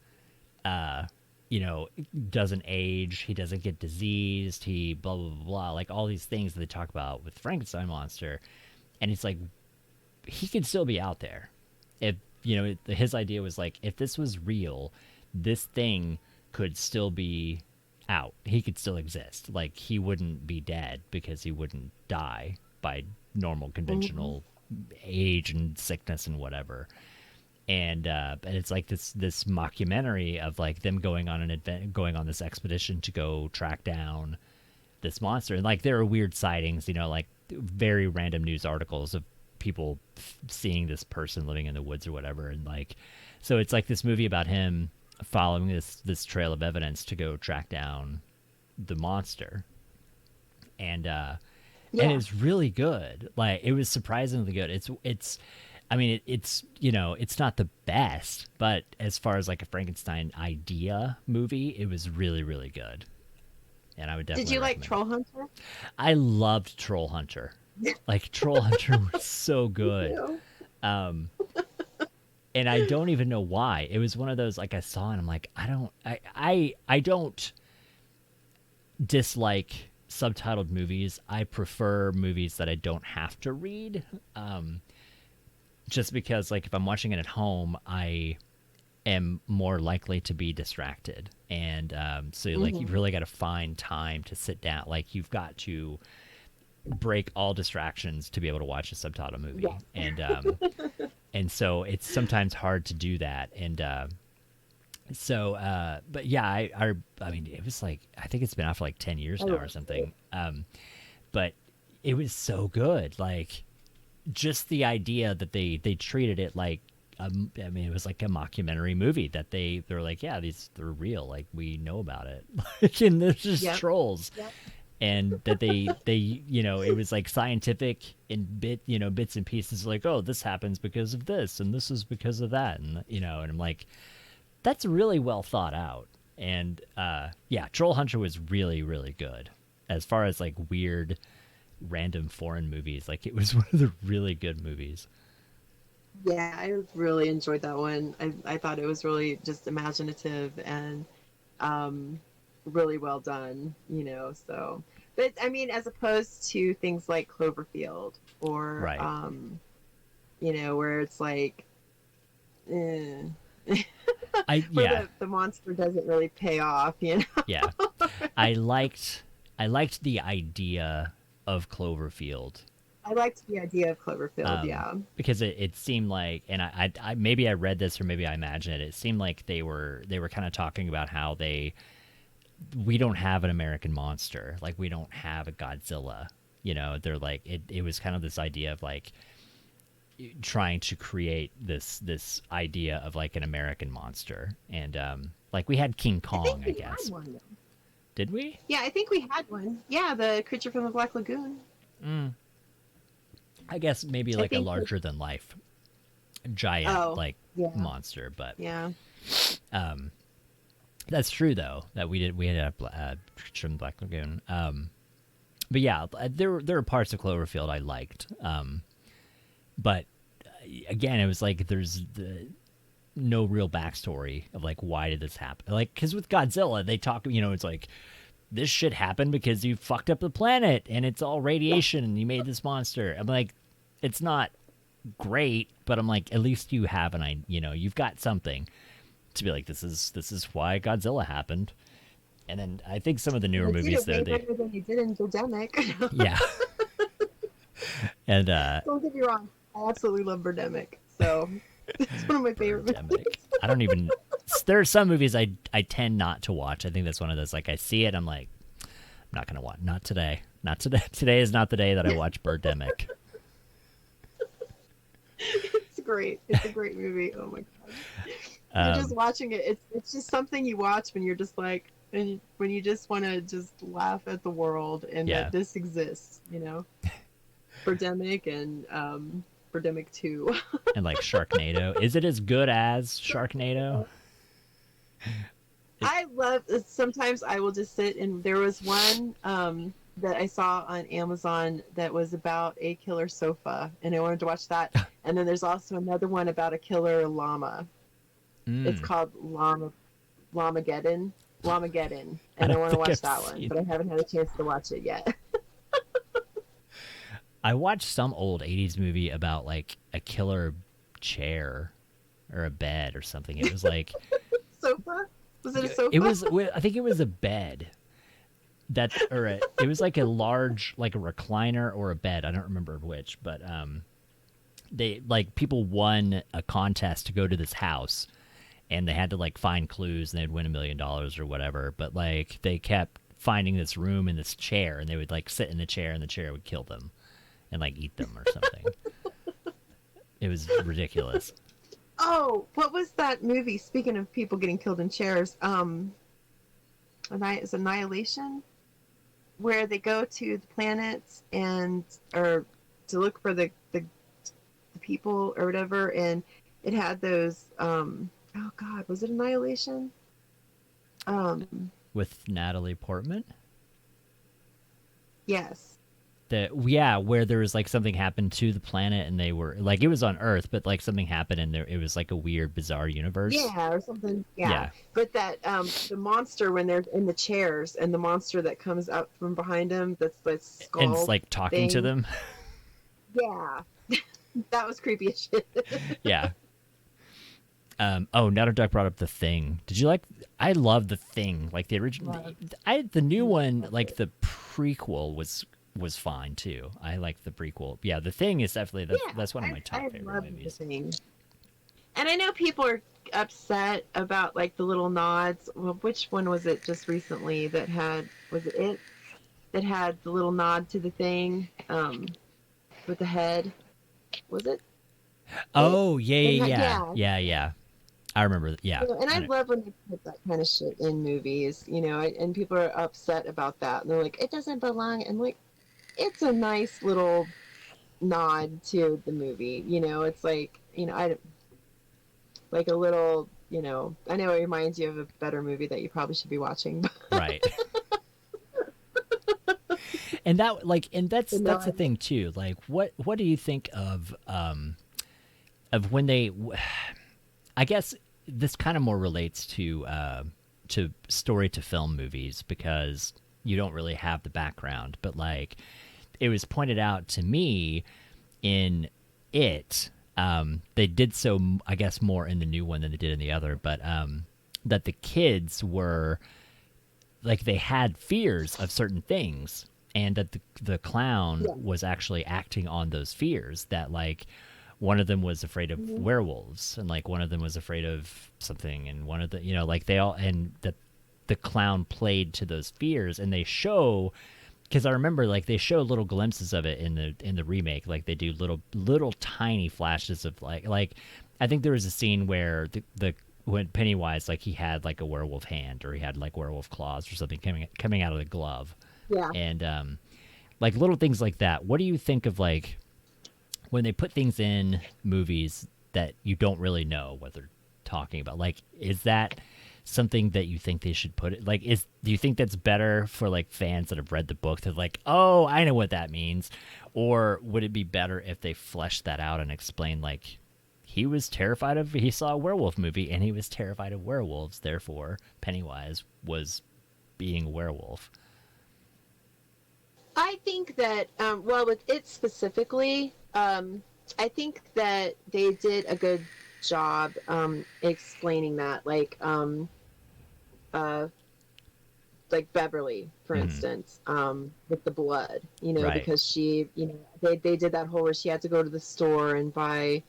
doesn't age, he doesn't get diseased, he blah blah blah blah, like all these things that they talk about with Frankenstein monster. And it's like, he could still be out there. If his idea was like, if this was real, this thing could still be out, he could still exist, like he wouldn't be dead because he wouldn't die by normal conventional age and sickness and whatever. And it's like this mockumentary of like them going on this expedition to go track down this monster. And like there are weird sightings, like very random news articles of people seeing this person living in the woods or whatever. And like, so it's like this movie about him following this trail of evidence to go track down the monster. And and it's really good. Like, it was surprisingly good. It's not the best, but as far as like a Frankenstein idea movie, it was really, really good. And I would definitely Did you like recommend Troll Hunter? I loved Troll Hunter. Like, Troll Hunter was so good. And I don't even know why. It was one of those, like, I saw and I'm like, I don't dislike subtitled movies. I prefer movies that I don't have to read. Just because, like, if I'm watching it at home, I am more likely to be distracted. And so, like, you've really got to find time to sit down. Like, you've got to break all distractions to be able to watch a subtitle movie. Yeah. And so it's sometimes hard to do that. And but yeah, I mean, it was like, I think it's been out for like 10 years now or something. But it was so good. Like, just the idea that they treated it like, I mean, it was like a mockumentary movie that they're like, yeah, they're real. Like, we know about it. And there's just trolls. Yep. And that they it was like scientific in bits and pieces, like, oh, this happens because of this, and this is because of that. And, and I'm like, that's really well thought out. And, yeah, Troll Hunter was really, really good. As far as like weird, random foreign movies, like, it was one of the really good movies. Yeah, I really enjoyed that one. I thought it was really just imaginative and really well done, so. But, I mean, as opposed to things like Cloverfield or, right. Where it's like, where yeah. the monster doesn't really pay off, Yeah. I liked the idea of Cloverfield. I liked the idea of Cloverfield, yeah. Because it seemed like, and I maybe I read this or maybe I imagined it. It seemed like they were kind of talking about how we don't have an American monster, like, we don't have a Godzilla. They're like, it was kind of this idea of like trying to create this idea of like an American monster, and like we had King Kong, I guess. One, did we? Yeah, I think we had one. Yeah, the Creature from the Black Lagoon. I guess maybe like a larger than life giant monster, but yeah. That's true though, that we had a Creature from the Black Lagoon. But yeah, there were parts of Cloverfield I liked. But again, it was like there's no real backstory of like, why did this happen? Like, because with Godzilla, they talk, it's like, this shit happened because you fucked up the planet and it's all radiation and you made this monster. I'm like, it's not great, but I'm like, at least you have you've got something to be like, this is why Godzilla happened. And then I think some of the newer movies though, better than you did in Birdemic. Yeah. And don't get me wrong, I absolutely love Birdemic. So it's one of my favorite movies. I don't even. There are some movies I tend not to watch. I think that's one of those. Like, I see it, I'm like, I'm not gonna watch. Not today. Not today. Today is not the day that I watch Birdemic. It's great. It's a great movie. Oh my You're just watching it. It's just something you watch when you're just like, and when you just want to just laugh at the world and Yeah. that this exists, you know. Birdemic and Birdemic 2. And like Sharknado. Is it as good as Sharknado? I love. Sometimes I will just sit and there was one that I saw on Amazon that was about a killer sofa, and I wanted to watch that. And then there's also another one about a killer llama. It's called Llamageddon, and I want to watch that one, but I haven't had a chance to watch it yet. I watched some old 80s movie about like a killer chair or a bed or something. It was like Sofa? Was it a sofa? it was. I think it was a bed. It was like a large, like a recliner or a bed. I don't remember which, but they like people won a contest to go to this house, and they had to like find clues, and they'd win $1 million or whatever. But like they kept finding this room and this chair, and they would like sit in the chair, and the chair would kill them, and like eat them or something. It was ridiculous. Oh, what was that movie? Speaking of people getting killed in chairs, it's Annihilation, where they go to the planets or to look for the people or whatever, and it had those. Oh God, was it Annihilation? With Natalie Portman. Yes. Where there was like something happened to the planet, and they were like, it was on Earth, but like something happened, and it was like a weird, bizarre universe. Yeah, or something. Yeah. But that the monster when they're in the chairs, and the monster that comes out from behind them, that's the skull. And it's like talking to them. Yeah, that was creepy as shit. Yeah. Now Duck brought up The Thing. Did you like? I love The Thing. Like the original. The new one, like the prequel was fine too. I like the prequel. Yeah, The Thing is definitely that's one of my top favorite movies. The Thing. And I know people are upset about like the little nods. Well, which one was it just recently that had that had the little nod to The Thing with the head? Was it? Oh, yeah. I remember. Yeah. And I love when they put that kind of shit in movies, you know, and people are upset about that. And they're like, it doesn't belong. And like, it's a nice little nod to the movie. You know, it's like, you know, like a little, you know, I know it reminds you of a better movie that you probably should be watching. Right. And that's the thing too. Like, what do you think of when they? I guess this kind of more relates to story to film movies, because you don't really have the background. But like, it was pointed out to me in it. They did so, I guess, more in the new one than they did in the other. But that the kids were like, they had fears of certain things, and that the clown was actually acting on those fears. That like, one of them was afraid of werewolves, and like one of them was afraid of something, and one of the, you know, like they all, and the clown played to those fears. And they show, because I remember like they show little glimpses of it in the remake. Like they do little tiny flashes of like I think there was a scene where when Pennywise, like he had like a werewolf hand, or he had like werewolf claws or something coming out of the glove. Yeah. And like little things like that. What do you think of like when they put things in movies that you don't really know what they're talking about? Like, is that something that you think they should put it? Like, do you think that's better for like fans that have read the book to like, oh, I know what that means? Or would it be better if they fleshed that out and explained like, he saw a werewolf movie and he was terrified of werewolves, therefore Pennywise was being a werewolf? I think that, well, with it specifically, I think that they did a good job explaining that, like Beverly, for instance, with the blood, you know, because she, you know, they did that whole where she had to go to the store and buy,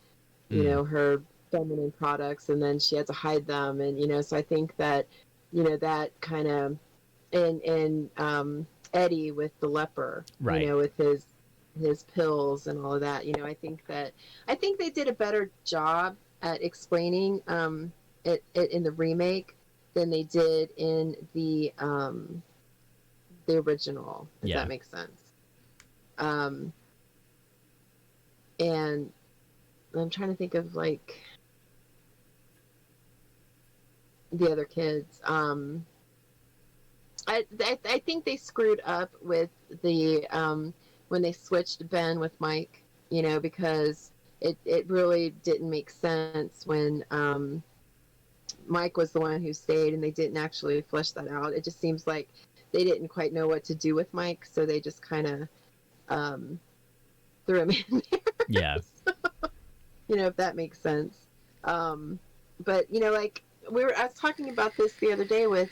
you know, her feminine products, and then she had to hide them, and you know, so I think that, you know, that kind of, and Eddie with the leper, you know, with his pills and all of that, you know, I think they did a better job at explaining in the remake than they did in the original, if Yeah. that makes sense. And I'm trying to think of like the other kids. I think they screwed up with the when they switched Ben with Mike, because it really didn't make sense when Mike was the one who stayed and they didn't actually flesh that out. It just seems like they didn't quite know what to do with Mike, so they just kind of threw him in there. Yeah. So, if that makes sense. But like I was talking about this the other day with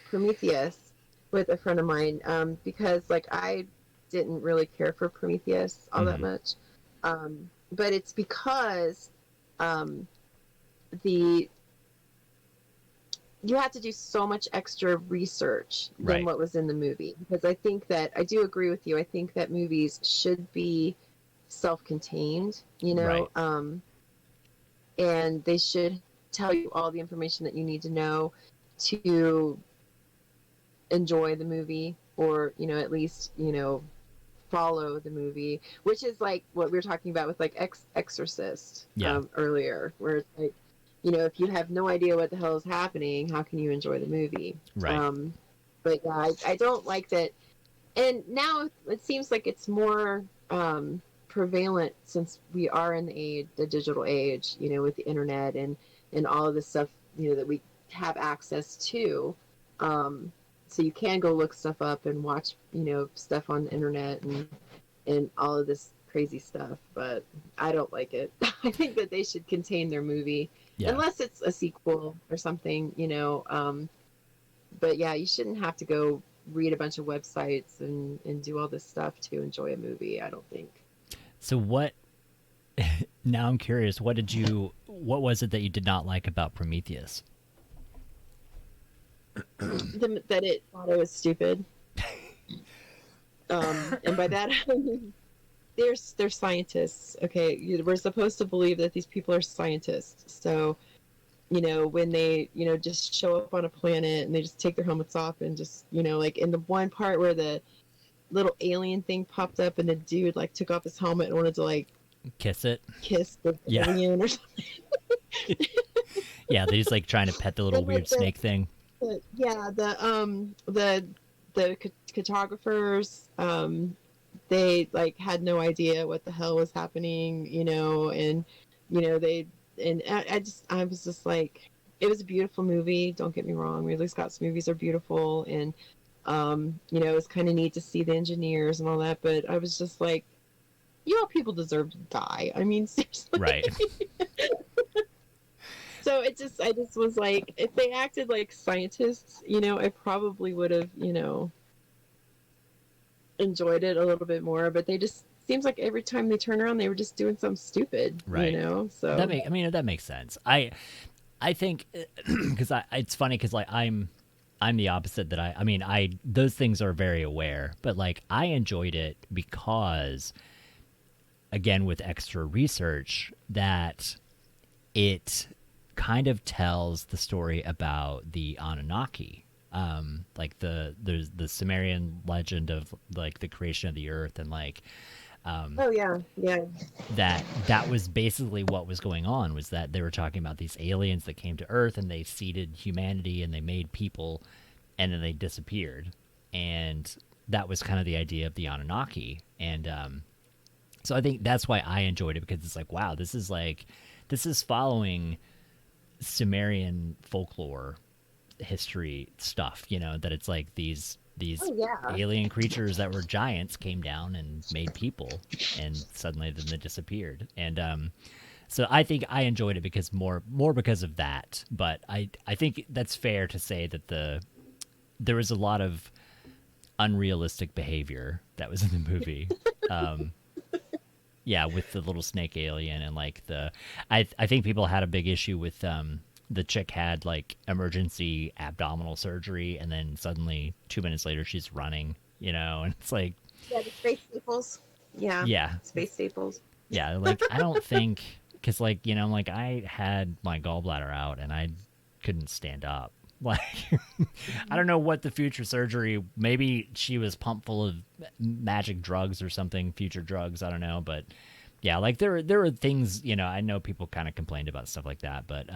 Prometheus with a friend of mine, because like I didn't really care for Prometheus all that much, but it's because you have to do so much extra research than Right. what was in the movie, because I do agree with you. I think that movies should be self-contained, Right. and they should tell you all the information that you need to know to enjoy the movie, or at least follow the movie, which is like what we were talking about with like Exorcist earlier, where it's like, if you have no idea what the hell is happening, how can you enjoy the movie? Right. But yeah, I don't like that. And now it seems like it's more prevalent, since we are in the digital age, with the internet and all of this stuff, that we have access to. So you can go look stuff up and watch, stuff on the internet and all of this crazy stuff. But I don't like it. I think that they should contain their movie, unless it's a sequel or something, But yeah, you shouldn't have to go read a bunch of websites and do all this stuff to enjoy a movie, I don't think. So what? Now I'm curious. What was it that you did not like about Prometheus? That it thought I was stupid. And by that I mean they're scientists. Okay, we're supposed to believe that these people are scientists. So, when they just show up on a planet and they just take their helmets off and just like in the one part where the little alien thing popped up and the dude like took off his helmet and wanted to like kiss the alien or something. Yeah, they're just like trying to pet the little weird snake thing. The cartographers, they like had no idea what the hell was happening, and I was just like, it was a beautiful movie, don't get me wrong. Ridley Scott's movies are beautiful, and it was kind of neat to see the engineers and all that, but I was just like, all people deserve to die. I mean, seriously. Right. So I just was like, if they acted like scientists, I probably would have, enjoyed it a little bit more. But they just seems like every time they turn around, they were just doing something stupid, right? So that makes sense. I think because it's funny because like I'm the opposite. That I those things are very aware, but like I enjoyed it because, again, with extra research, that it kind of tells the story about the Anunnaki, like there's the Sumerian legend of like the creation of the earth, and like that was basically what was going on, was that they were talking about these aliens that came to earth and they seeded humanity and they made people and then they disappeared, and that was kind of the idea of the Anunnaki. And so I think that's why I enjoyed it, because it's like, wow, this is following Sumerian folklore history stuff, that it's like these alien creatures that were giants came down and made people, and suddenly then they disappeared. And so I think I enjoyed it because more because of that. But I think that's fair to say that there was a lot of unrealistic behavior that was in the movie. Yeah, with the little snake alien, and like I think people had a big issue with the chick had like emergency abdominal surgery, and then suddenly 2 minutes later she's running, and it's like, the space staples. Yeah, space staples. Yeah, like I don't think, because like like I had my gallbladder out, and I couldn't stand up. Like, I don't know what the future surgery. Maybe she was pumped full of magic drugs or something. Future drugs. I don't know, but yeah, like there were things. I know people kind of complained about stuff like that, but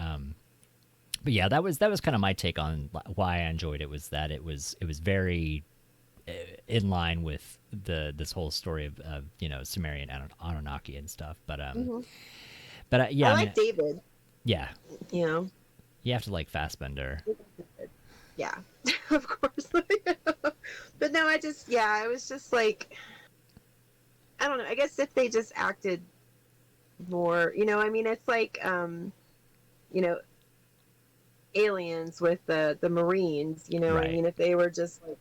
yeah, that was kind of my take on why I enjoyed it. Was that it was very in line with this whole story of Sumerian Anunnaki and stuff. But yeah, I like David. Yeah, You have to like Fassbender. Yeah, of course. But no, I was just like, I don't know. I guess if they just acted more, I mean, it's like, aliens with the Marines, Right. I mean, if they were just like,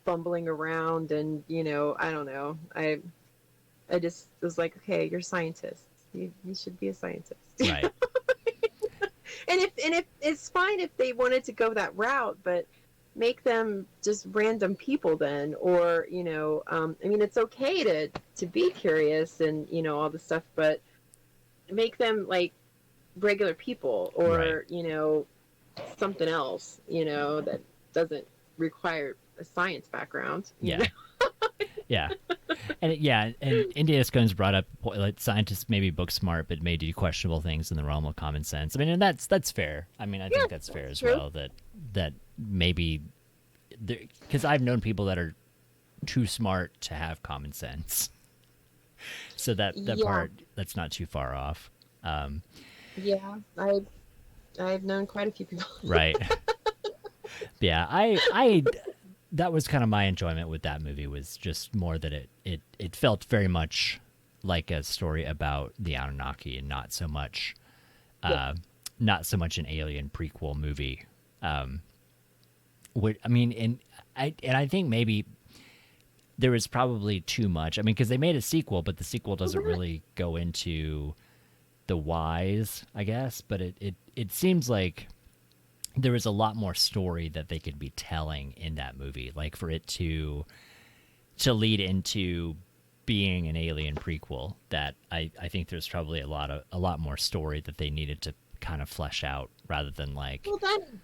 fumbling around and, I don't know. I just was like, okay, you're scientists. You should be a scientist. Right. And if it's fine if they wanted to go that route, but make them just random people then, or I mean, it's okay to be curious and all this stuff, but make them like regular people, or Right. Something else that doesn't require a science background. Yeah. Yeah. And Indiana Scones brought up like scientists may be book smart, but may do questionable things in the realm of common sense. I mean, and that's fair. I mean, I think that's fair as true. well. That maybe because I've known people that are too smart to have common sense, so that part that's not too far off. Yeah, I've known quite a few people. Right. Yeah, I that was kind of my enjoyment with that movie, was just more that it felt very much like a story about the Anunnaki and not so much an alien prequel movie. I mean, and I think maybe there was probably too much. I mean, because they made a sequel, but the sequel doesn't really go into the whys, I guess. But it seems like there was a lot more story that they could be telling in that movie, like for it to lead into being an alien prequel. That I think there's probably a lot more story that they needed to kind of flesh out, rather than like. Well, then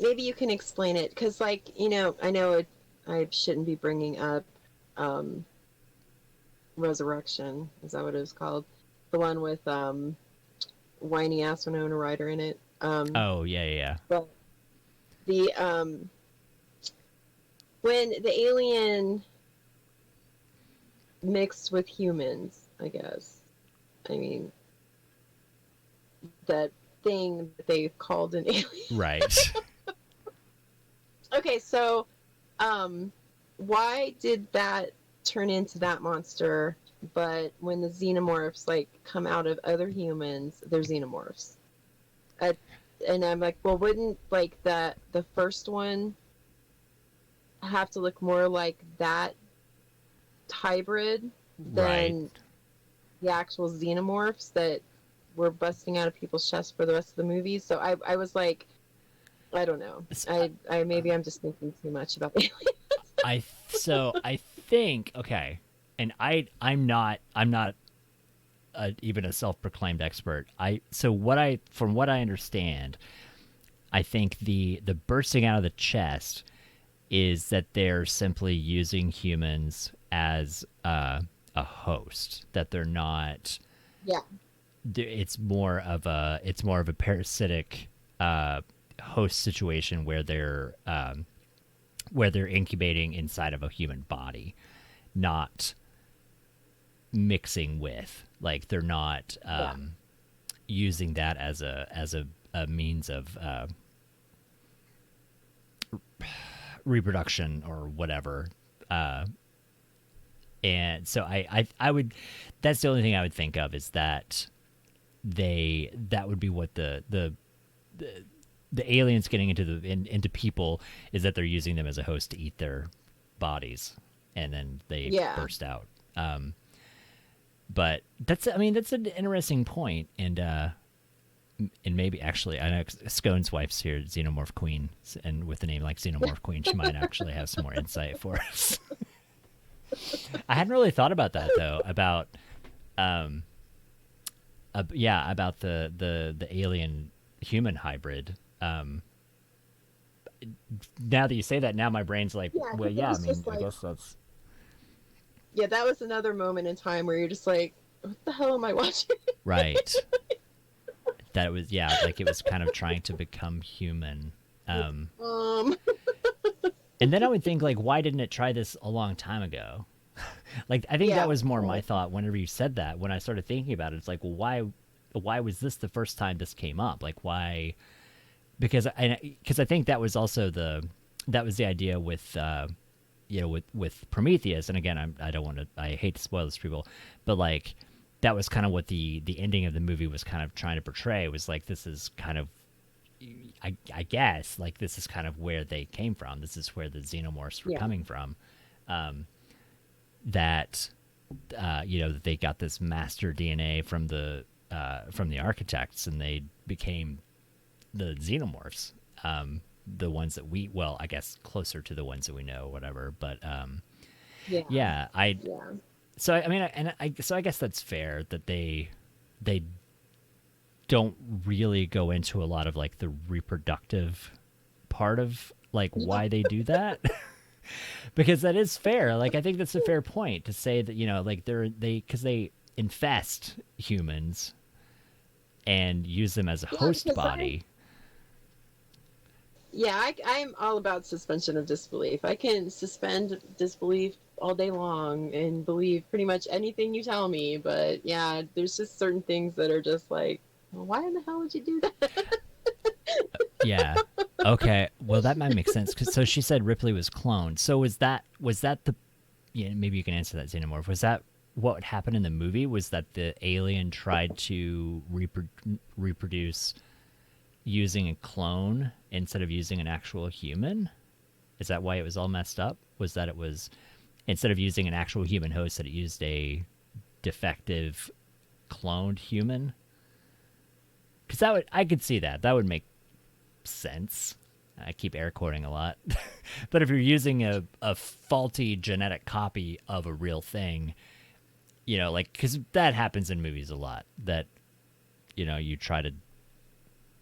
maybe you can explain it, because I know I shouldn't be bringing up Resurrection. Is that what it was called? The one with whiny ass Winona Ryder in it. Oh yeah. But the when the alien mixed with humans, I guess. I mean, that thing that they called an alien. Right. Okay, so why did that turn into that monster? But when the xenomorphs like come out of other humans, they're xenomorphs. And I'm like, well, wouldn't like the first one have to look more like that hybrid than the actual xenomorphs that were busting out of people's chests for the rest of the movie? So I was like, I don't know. I maybe I'm just thinking too much about the aliens. I think okay, and I'm not even a self-proclaimed expert. From what I understand, I think the bursting out of the chest is that they're simply using humans as a host. That they're not. Yeah. It's more of a parasitic host situation where they're incubating inside of a human body, not mixing with. Like they're not using that as a means of reproduction or whatever. And so I would, that's the only thing I would think of, is that that would be what the aliens getting into people, is that they're using them as a host to eat their bodies, and then they burst out. But that's an interesting point, and maybe actually, I know Scone's wife's here, Xenomorph Queen, and with a name like Xenomorph Queen, she might actually have some more insight for us. I hadn't really thought about that though, about the alien human hybrid. Now that you say that, now my brain's like, Yeah, well, 'cause it yeah, I was mean, just I like, guess that's yeah, that was another moment in time where you're just like, what the hell am I watching? right. That it was, yeah, like it was kind of trying to become human. Um, um, and then I would think, like, why didn't it try this a long time ago? Like, I think that yeah, was more my thought whenever you said that. When I started thinking about it, it's like, well, why was this the first time this came up? Like, why? Because I think that was also that was the idea with with Prometheus. And again, I don't want to, I hate to spoil this for people, but like that was kind of what the ending of the movie was kind of trying to portray, was like, this is kind of, I guess, like, this is kind of where they came from. This is where the xenomorphs were yeah, coming from. That that they got this master DNA from the architects, and they became the xenomorphs, the ones that we, well, I guess closer to the ones that we know, whatever. But yeah, yeah, yeah, so I mean, so I guess that's fair that they don't really go into a lot of like the reproductive part of like yeah, why they do that. Because that is fair. Like, I think that's a fair point to say that, like because they infest humans and use them as a yeah. host Because body. I'm all about suspension of disbelief. I can suspend disbelief all day long and believe pretty much anything you tell me. But yeah, there's just certain things that are just like, well, why in the hell would you do that? Yeah. Okay. Well, that might make sense. So she said Ripley was cloned. So was that the? Yeah, maybe you can answer that, Xenomorph. Was that what happened in the movie? Was that the alien tried to reproduce using a clone instead of using an actual human? Is that why it was all messed up? Was that it was, instead of using an actual human host, that it used a defective cloned human? Because I could see that. That would make sense. I keep air quoting a lot. But if you're using a faulty genetic copy of a real thing, like, because that happens in movies a lot, that, you try to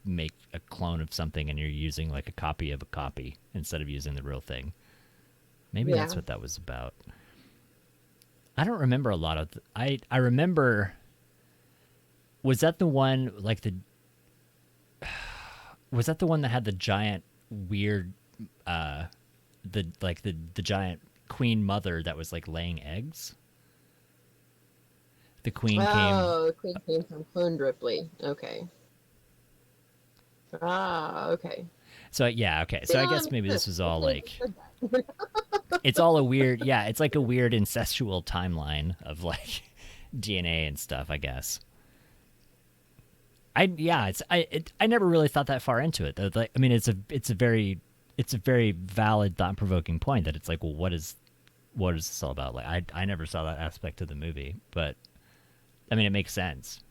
make a clone of something and you're using like a copy of a copy instead of using the real thing. Maybe Yeah. that's what that was about. I don't remember a lot of I remember, was that the one, like, was that the one that had the giant weird the giant queen mother that was like laying eggs? The queen came. Oh, the queen came from cloned Ripley. Okay. Ah, okay. So yeah, okay. See, So I now guess that maybe makes this sense. was all Okay, like, you said that. it's all a weird, yeah, it's like a weird incestual timeline of like DNA and stuff, I guess. I never really thought that far into it. Though. Like, I mean, it's a very valid, thought provoking point that it's like, well, what is this all about? Like, I never saw that aspect of the movie, but I mean, it makes sense.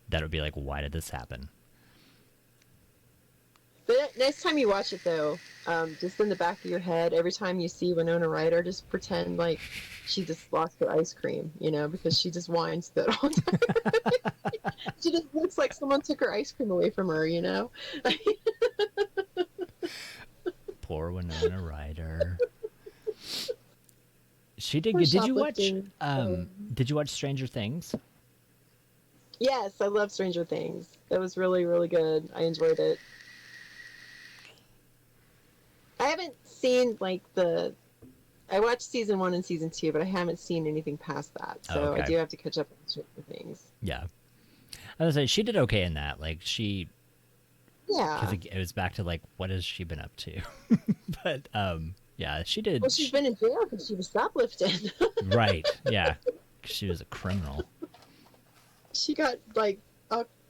That would be like, well, why did this happen? But next time you watch it, though, just in the back of your head, every time you see Winona Ryder, just pretend like she just lost her ice cream, because she just whines that whole time. She just looks like someone took her ice cream away from her, Poor Winona Ryder. She did. Poor Did you watch? shoplifting. Did you watch Stranger Things? Yes, I love Stranger Things. That was really, really good. I enjoyed it. I haven't seen I watched season 1 and season 2, but I haven't seen anything past that. So okay. I do have to catch up on certain things. Yeah, I was say she did okay in that. Like Yeah. because it was back to like, what has she been up to? But yeah, she did. Well, she's been in jail because she was shoplifting. Right. Yeah, 'cause she was a criminal. She got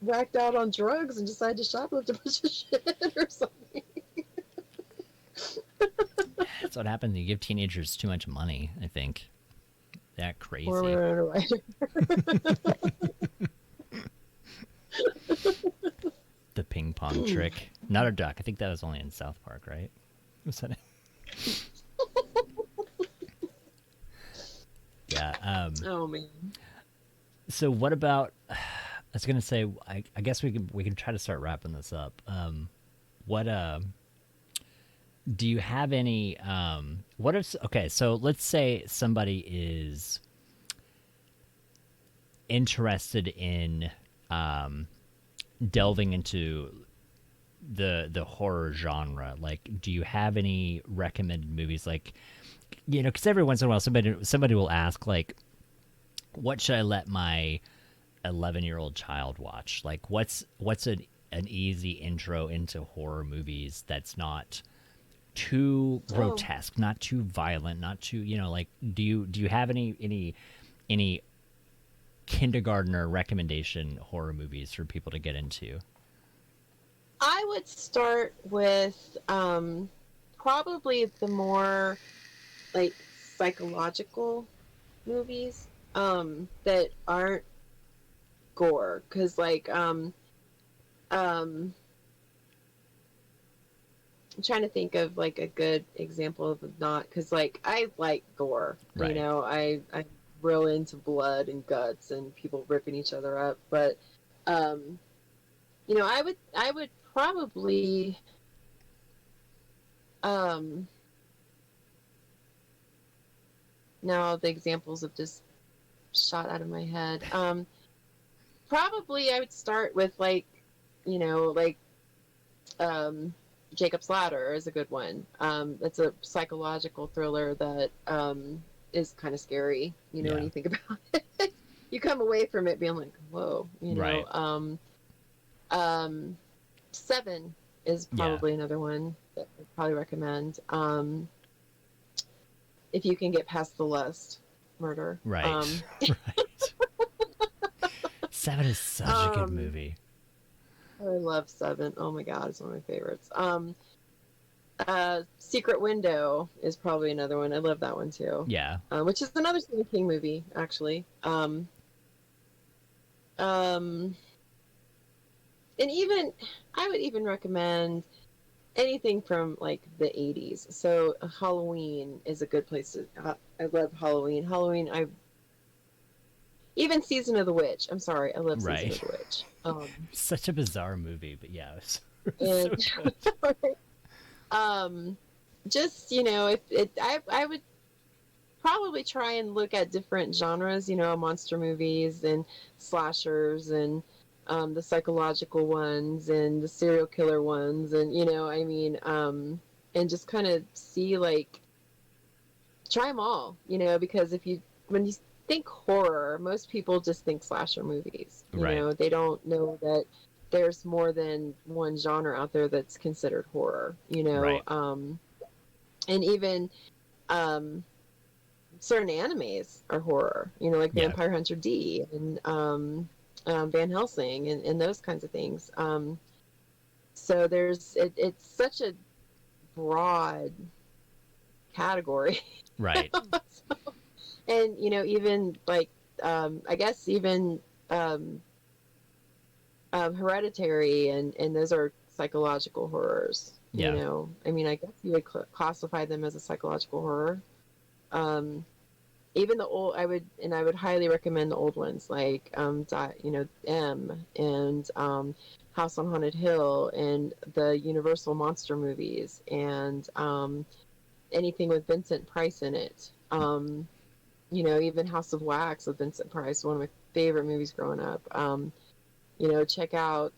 whacked out on drugs and decided to shoplift a bunch of shit or something. That's what happens when you give teenagers too much money, I think. That crazy. Or Winona Ryder. The ping pong trick. Not a duck. I think that was only in South Park, right? Was that it? Yeah. Oh man. So what about was gonna say, I guess we can try to start wrapping this up. What do you have any? What if? Okay, so let's say somebody is interested in delving into the horror genre. Like, do you have any recommended movies? Like, because every once in a while somebody will ask, like, what should I let my 11-year-old child watch? Like, what's an easy intro into horror movies that's not too grotesque, not too violent, not too, like, do you have any kindergartner recommendation horror movies for people to get into? I would start with probably the more like psychological movies that aren't gore, because like I'm trying to think of like a good example of not, because like I like gore, Right. I'm real into blood and guts and people ripping each other up, but I would probably now the examples have just shot out of my head. Probably I would start with like Jacob's Ladder is a good one. It's a psychological thriller that is kind of scary, Yeah. when you think about it. You come away from it being like, whoa, Right. Seven is probably another one that I'd probably recommend. If you can get past the lust murder. Right. Right. Seven is such a good movie. I love Seven. Oh my god, it's one of my favorites. Secret Window is probably another one. I love that one too. Yeah. Which is another Stephen King movie, actually. And even I would even recommend anything from like the 80s. So Halloween is a good place to. I love Halloween. Even Season of the Witch. I'm sorry, I love Season of the Witch. Such a bizarre movie, but yeah, it and so just I would probably try and look at different genres, monster movies and slashers and the psychological ones and the serial killer ones, and and just kind of see, like, try them all, because when you think horror, most people just think slasher movies. They don't know that there's more than one genre out there that's considered horror. Right. And even certain animes are horror. Like Vampire Hunter D and Van Helsing and those kinds of things. So it's such a broad category. Right. And even like I guess even Hereditary and those are psychological horrors. Yeah. I guess you would classify them as a psychological horror. Even the old, I would highly recommend the old ones, like M and House on Haunted Hill and the Universal monster movies and anything with Vincent Price in it. Even House of Wax with Vincent Price, one of my favorite movies growing up. Check out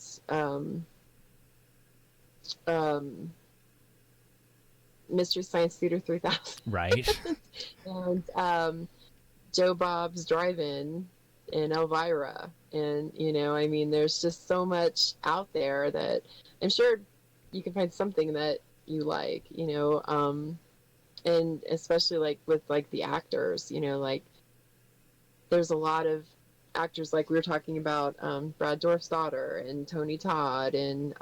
Mystery Science Theater 3000. Right. And Joe Bob's Drive-In and Elvira. And, there's just so much out there that I'm sure you can find something that you like, and especially like with like the actors, like there's a lot of actors, like we were talking about Brad Dourif's daughter and Tony Todd and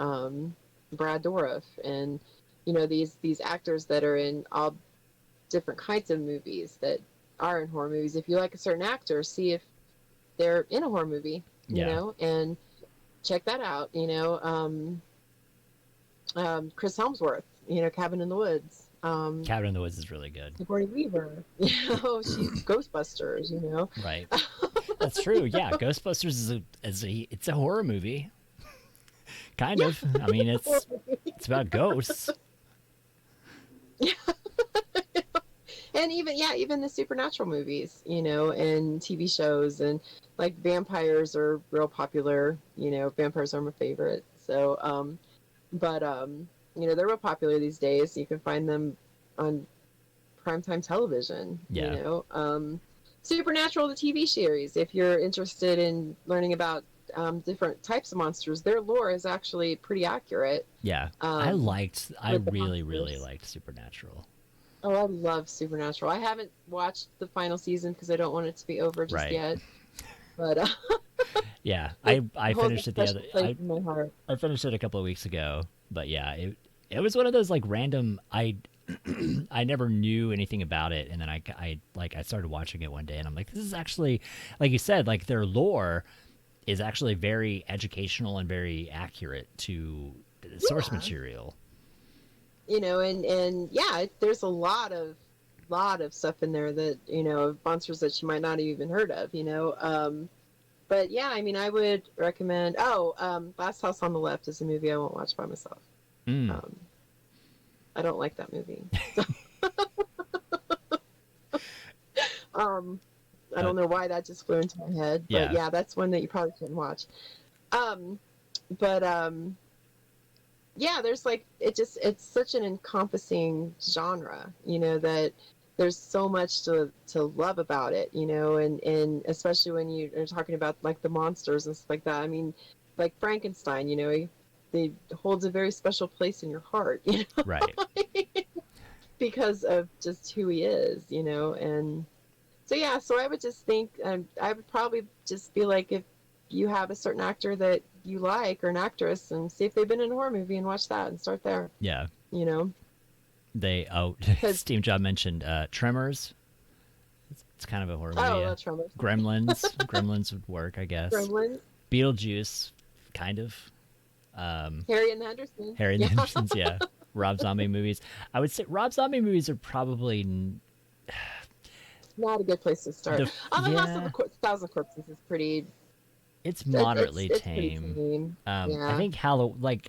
Brad Dourif and these actors that are in all different kinds of movies that are in horror movies. If you like a certain actor, see if they're in a horror movie, and check that out. Chris Helmsworth, Cabin in the Woods. Cabin in the Woods is really good. Sigourney Weaver, she's Ghostbusters, Right. That's true. Yeah, Ghostbusters it's a horror movie, kind of. I mean, it's about ghosts. And even the supernatural movies, and TV shows, and like vampires are real popular. Vampires are my favorite. So, but they're real popular these days. You can find them on primetime television. Yeah. Supernatural, the TV series. If you're interested in learning about different types of monsters, their lore is actually pretty accurate. Yeah, I really liked Supernatural. Oh, I love Supernatural. I haven't watched the final season because I don't want it to be over just yet. But yeah, I finished it in my heart. I finished it a couple of weeks ago. But yeah, it was one of those like random. I never knew anything about it, and then I started watching it one day, and I'm like, this is actually, like you said, like their lore is actually very educational and very accurate to the source material. And there's a lot of stuff in there that monsters that you might not have even heard of. But yeah, I mean, I would recommend. Last House on the Left is a movie I won't watch by myself. I don't like that movie. I don't know why that just flew into my head, but yeah, that's one that you probably shouldn't watch. Yeah, there's like it's such an encompassing genre, that there's so much to love about it, and especially when you're talking about like the monsters and stuff like that. I mean, like Frankenstein, he holds a very special place in your heart, Right. because of just who he is, and so I would just think, I would probably just be like, if you have a certain actor that you like or an actress, and see if they've been in a horror movie and watch that and start there. Yeah. They Steve Jobs mentioned Tremors. It's kind of a horror movie. Oh, Tremors. Gremlins would work, I guess. Gremlins. Beetlejuice, kind of. Harry and the Hendersons. Harry and the Hendersons, yeah. Rob Zombie movies. I would say Rob Zombie movies are probably not a good place to start. House of the Thousand Corpses is pretty. It's moderately it's tame. Yeah.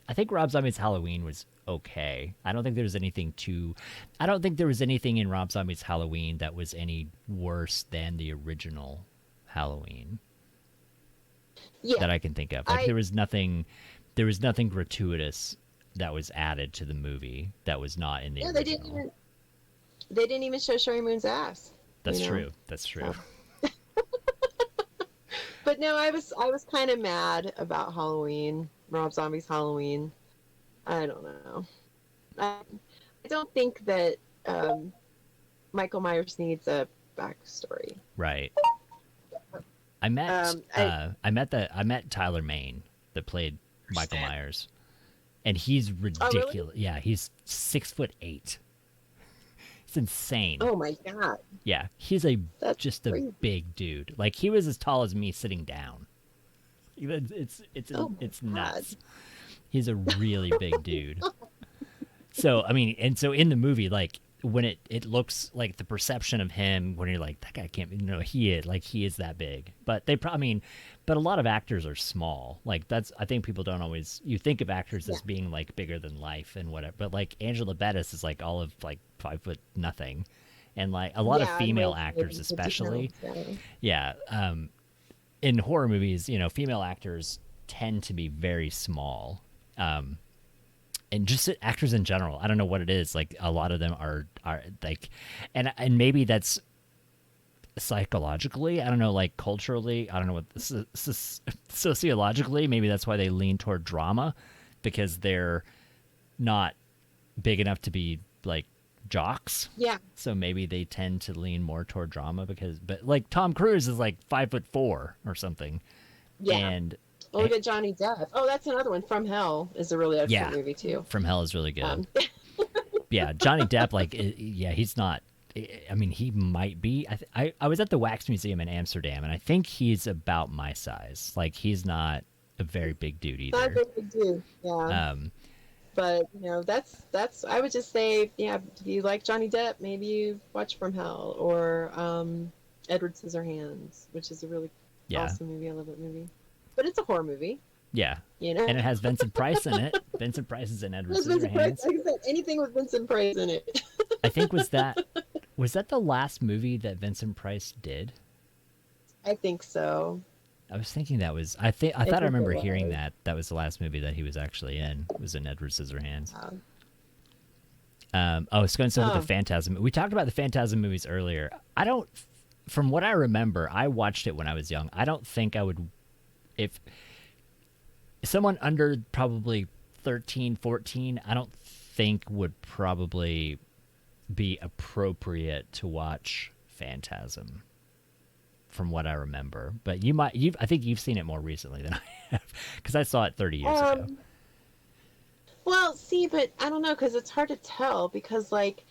I think Rob Zombie's Halloween was okay. I don't think there was anything in Rob Zombie's Halloween that was any worse than the original Halloween. Yeah. That I can think of. There was nothing gratuitous that was added to the movie that was not in the original. They didn't even show Sherry Moon's ass. That's true. That's true. But no, I was kind of mad about Halloween, Rob Zombie's Halloween. I don't know. I don't think that Michael Myers needs a backstory. Right. I met Tyler Mane that played Michael Myers, and he's ridiculous. Oh, really? Yeah, he's 6'8". It's insane. Oh my god. Yeah, he's just a big dude. Like, he was as tall as me sitting down. It's nuts. He's a really big dude. So I mean, and so in the movie, like when it looks like the perception of him when you're like, that guy can't, he is that big. But but a lot of actors are small. Like, I think people don't always, you think of actors as being like bigger than life and whatever. But like Angela Bettis is like all of like 5 foot nothing, and like a lot of female actors especially. Yeah. In horror movies, female actors tend to be very small. And just actors in general, I don't know what it is. Like, a lot of them are like, and maybe that's psychologically, I don't know, like culturally, I don't know what sociologically, maybe that's why they lean toward drama, because they're not big enough to be like jocks. Yeah. So maybe they tend to lean more toward drama but like Tom Cruise is like 5'4" or something. Yeah. And look at Johnny Depp. Oh, that's another one. From Hell is a really excellent movie too. From Hell is really good. Yeah, Johnny Depp, like, he's not. I mean, he might be. I was at the Wax Museum in Amsterdam, and I think he's about my size. Like, he's not a very big dude either. Not a very big dude. Yeah. But that's. I would just say, if you like Johnny Depp, maybe you watch From Hell or Edward Scissorhands, which is a really Yeah. Awesome movie. I love that movie. But it's a horror movie. Yeah. You know? And it has Vincent Price in it. Vincent Price is in Edward Vincent Price, Scissorhands. like I said, anything with Vincent Price in it. I think was that the last movie that Vincent Price did? I think so. I was thinking that was I thought I think remember it hearing was. that was the last movie that he was actually in. Was in Edward Scissorhands. Wow. It's going so with the Phantasm. We talked about the Phantasm movies earlier. I don't, from what I remember, I watched it when I was young. I don't think I would, if someone under probably 13, 14, I don't think would probably be appropriate to watch Phantasm. From what I remember, but I think you've seen it more recently than I have, because I saw it 30 years ago. Well, see, but I don't know, because it's hard to tell, because, like,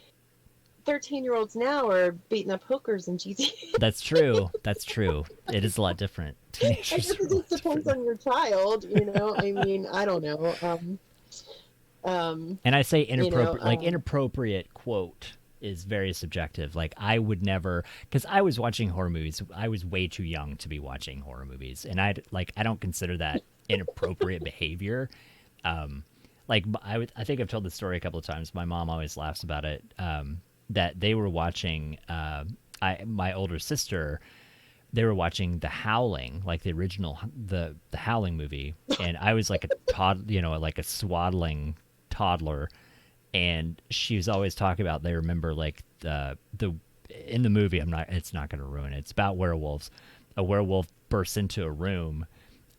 13-year-olds now are beating up hookers in GTA. That's true. That's true. It is a lot different. I guess Teenagers it just depends on your child, you know? I mean, I don't know. And I say inappropriate, you know, inappropriate quote is very subjective. Like, I would never, because I was watching horror movies. I was way too young to be watching horror movies, and I don't consider that inappropriate behavior. I think I've told this story a couple of times. My mom always laughs about it. That they were watching, my older sister, they were watching The Howling, like the original, the Howling movie, and I was like like a swaddling toddler, and she was always talking about, they remember like the in the movie, it's not going to ruin it. It's about werewolves. A werewolf bursts into a room,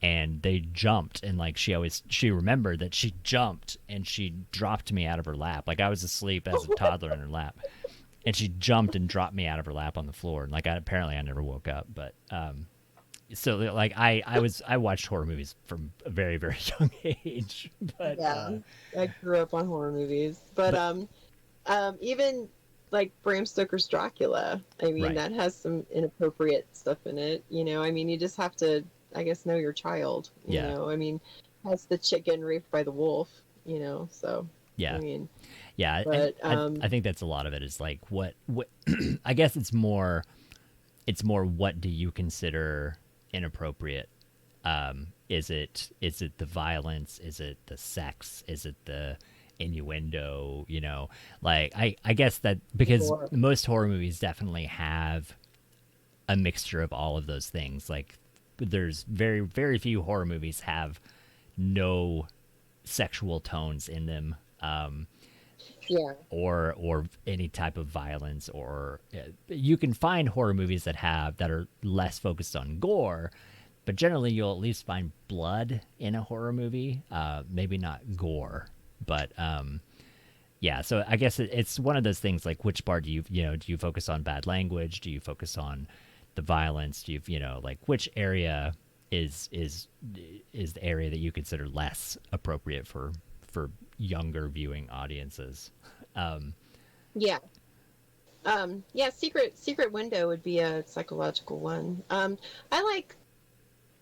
and they jumped, and like she remembered that she jumped and she dropped me out of her lap. Like, I was asleep as a toddler in her lap, and she jumped and dropped me out of her lap on the floor. And like, apparently I never woke up, but so like I watched horror movies from a very, very young age. But yeah, I grew up on horror movies, but even like Bram Stoker's Dracula, I mean, Right. that has some inappropriate stuff in it. You know, I mean, you just have to, I guess, know your child. You Yeah. know, I mean, has the chick getting raped by the wolf? You know, so yeah. I mean, Yeah, but, and I think that's a lot of it is like what I guess it's more what do you consider inappropriate? Is it the violence? Is it the sex? Is it the innuendo? You know, like I guess that because Sure. most horror movies definitely have a mixture of all of those things. Like, there's very, very few horror movies have no sexual tones in them. yeah, Or any type of violence, or you can find horror movies that are less focused on gore, but generally you'll at least find blood in a horror movie. Maybe not gore, but yeah. So I guess it's one of those things, like, which part do you focus on bad language? Do you focus on the violence? Do you like, which area is the area that you consider less appropriate for younger viewing audiences? yeah. Yeah, Secret Window would be a psychological one. I like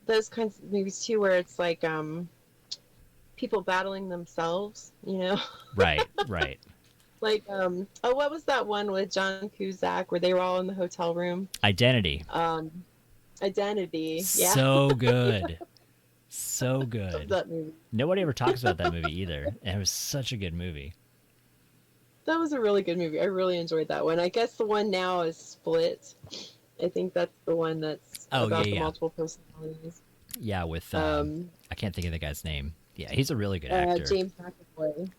those kinds of movies too, where it's like people battling themselves, you know. Right. Like what was that one with John Cusack where they were all in the hotel room? Identity. Identity. Yeah. So good. So good. That movie. Nobody ever talks about that movie either. And it was such a good movie. That was a really good movie. I really enjoyed that one. I guess the one now is Split. I think that's the one that's about the multiple personalities. Yeah, with I can't think of the guy's name. Yeah, he's a really good actor. James McAvoy.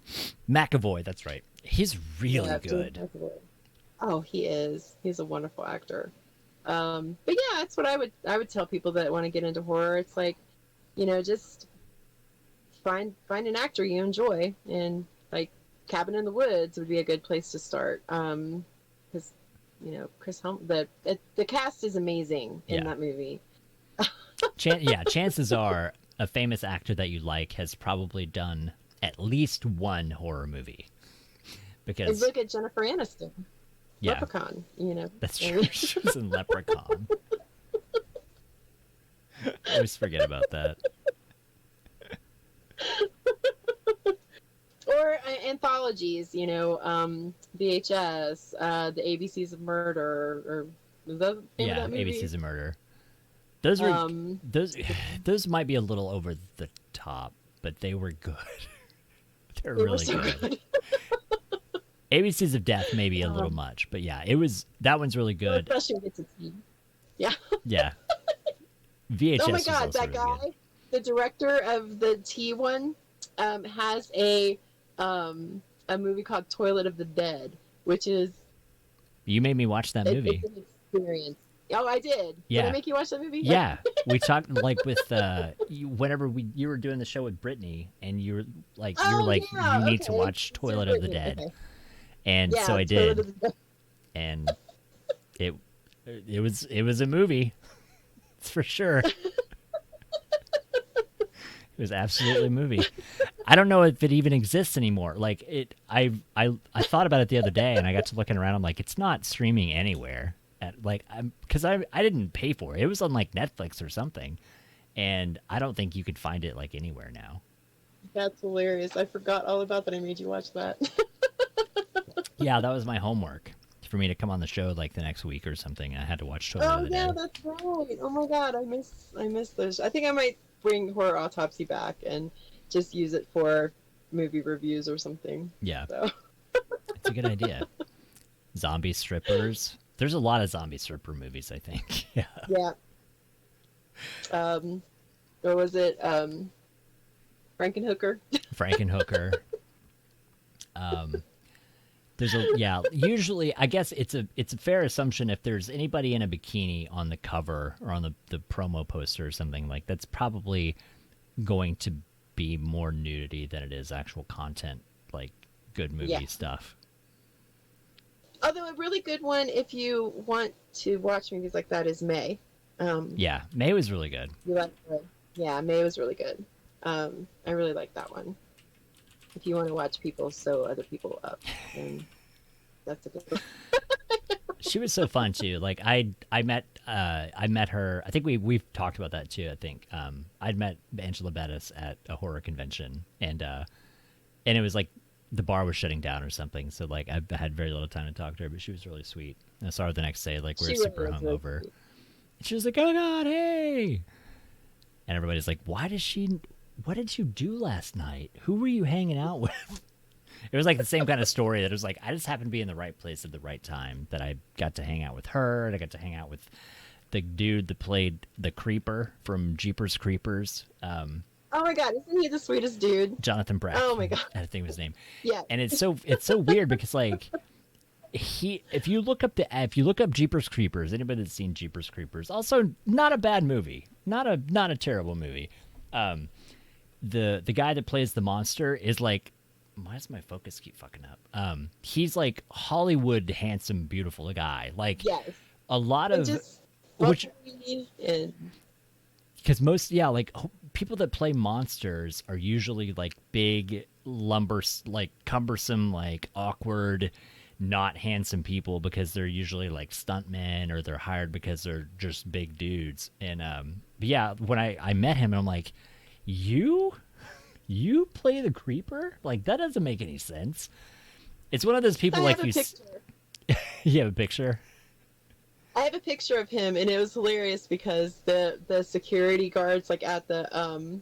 McAvoy, that's right. He's really good. James McAvoy. Oh, he is. He's a wonderful actor. But yeah, that's what I would tell people that want to get into horror. It's like, you know, just find an actor you enjoy, and like Cabin in the Woods would be a good place to start. Because you know, the cast is amazing in that movie. Chances are a famous actor that you like has probably done at least one horror movie. Because look at Jennifer Aniston. Yeah. Leprechaun, you know. That's true. She was in Leprechaun. I always forget about that. Or anthologies, you know, VHS, the ABCs of Murder, or was that the name of that movie? ABCs of Murder. Those were Um, those might be a little over the top, but they were good. They're they were really so good. good. ABCs of Death maybe a little much, but yeah, that one's really good. Especially when it's a tea. Yeah. Yeah. VHS Oh my was God, also that really guy, good. the director of the T one, has a movie called Toilet of the Dead, which is You made me watch that movie. it's an experience. Oh, I did. Did I Yeah. make you watch that movie? Yeah, we talked like with whenever you were doing the show with Brittany, and you were like Oh yeah. you need to Okay. watch It's your Toilet of the Britney. Dead, Okay. and so Yeah, I Toilet did, of the Dead. and it was a movie, it's for sure. It was absolutely a movie. I don't know if it even exists anymore. Like I thought about it the other day, and I got to looking around. I'm like, it's not streaming anywhere. Because I didn't pay for it. It was on like Netflix or something, and I don't think you could find it like anywhere now. That's hilarious. I forgot all about that. I made you watch that. Yeah, that was my homework for me to come on the show like the next week or something. I had to watch Toilet of Oh the yeah, Dead. that's right. Oh my God, I miss those. I think I might bring Horror Autopsy back and just use it for movie reviews or something. Yeah, So. it's a good idea. Zombie strippers. There's a lot of zombie stripper movies, I think. Yeah. Yeah. Or was it Frankenhooker? Frankenhooker. There's usually I guess it's a fair assumption if there's anybody in a bikini on the cover or on the promo poster or something, like that's probably going to be more nudity than it is actual content, like good movie stuff. Although a really good one, if you want to watch movies like that, is May. Yeah, May was really good. You like it? Yeah, May was really good. I really like that one. If you want to watch people sew other people up, then that's a good one. She was so fun too. Like I met her. I think we've talked about that too. I think I'd met Angela Bettis at a horror convention, and it was like the bar was shutting down or something. So like I had very little time to talk to her, but she was really sweet. And I saw her the next day. Like we were She really super is really hungover. sweet. She was like, "Oh God, hey!" And everybody's like, "What did you do last night? Who were you hanging out with?" It was like the same kind of story that it was like, I just happened to be in the right place at the right time, that I got to hang out with her, and I got to hang out with the dude that played the Creeper from Jeepers Creepers. Oh my God, isn't he the sweetest dude? Jonathan Brack. Oh my God. I think of his name. Yeah. And it's so weird because like if you look up Jeepers Creepers, anybody that's seen Jeepers Creepers, also not a bad movie. Not a terrible movie. The guy that plays the monster is like, why does my focus keep fucking up? He's like Hollywood handsome, beautiful guy. Like Yes. a lot And of just which bubbly and because most like people that play monsters are usually like big like cumbersome, like awkward, not handsome people, because they're usually like stuntmen or they're hired because they're just big dudes. And but yeah, when I met him, and I'm like, you play the Creeper? Like that doesn't make any sense. It's one of those people like you. You have a picture. I have a picture of him, and it was hilarious because the security guards, like at the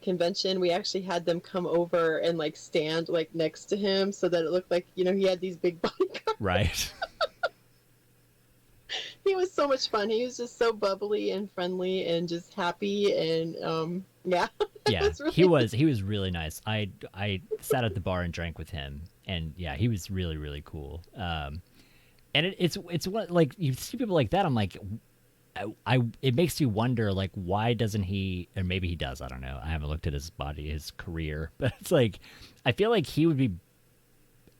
convention, we actually had them come over and like stand like next to him so that it looked like, you know, he had these big bodyguards. Right. He was so much fun. He was just so bubbly and friendly and just happy, and yeah. Yeah, Really... he was really nice. I sat at the bar and drank with him, and yeah, he was really, really cool. And it's what, like, you see people like that, I'm like, it makes you wonder, like, why doesn't he, or maybe he does, I don't know, I haven't looked at his career, but it's like, I feel like he would be,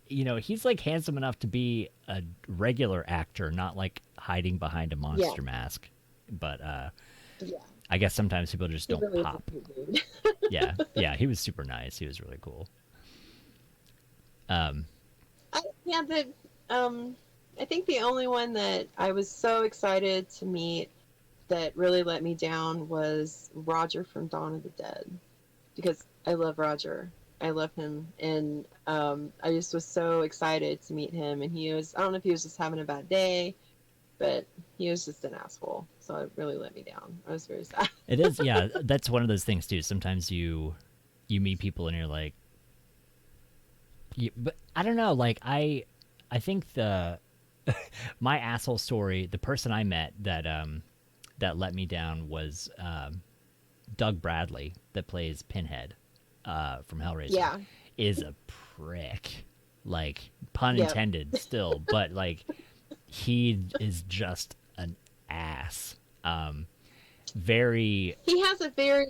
you know, he's like handsome enough to be a regular actor, not like hiding behind a monster mask. But yeah. I guess sometimes people just don't really pop. Yeah, he was super nice. He was really cool. I think the only one that I was so excited to meet that really let me down was Roger from Dawn of the Dead, because I love Roger. I love him, and I just was so excited to meet him. And he was, I don't know if he was just having a bad day, but he was just an asshole. So it really let me down. I was very sad. It is, yeah. That's one of those things too. Sometimes you meet people and you're like, but I don't know. Like I think my asshole story. The person I met that let me down was Doug Bradley, that plays Pinhead from Hellraiser. Yeah. Is a prick. Like, pun Yep. intended still, but like he is just an ass. Very He has a very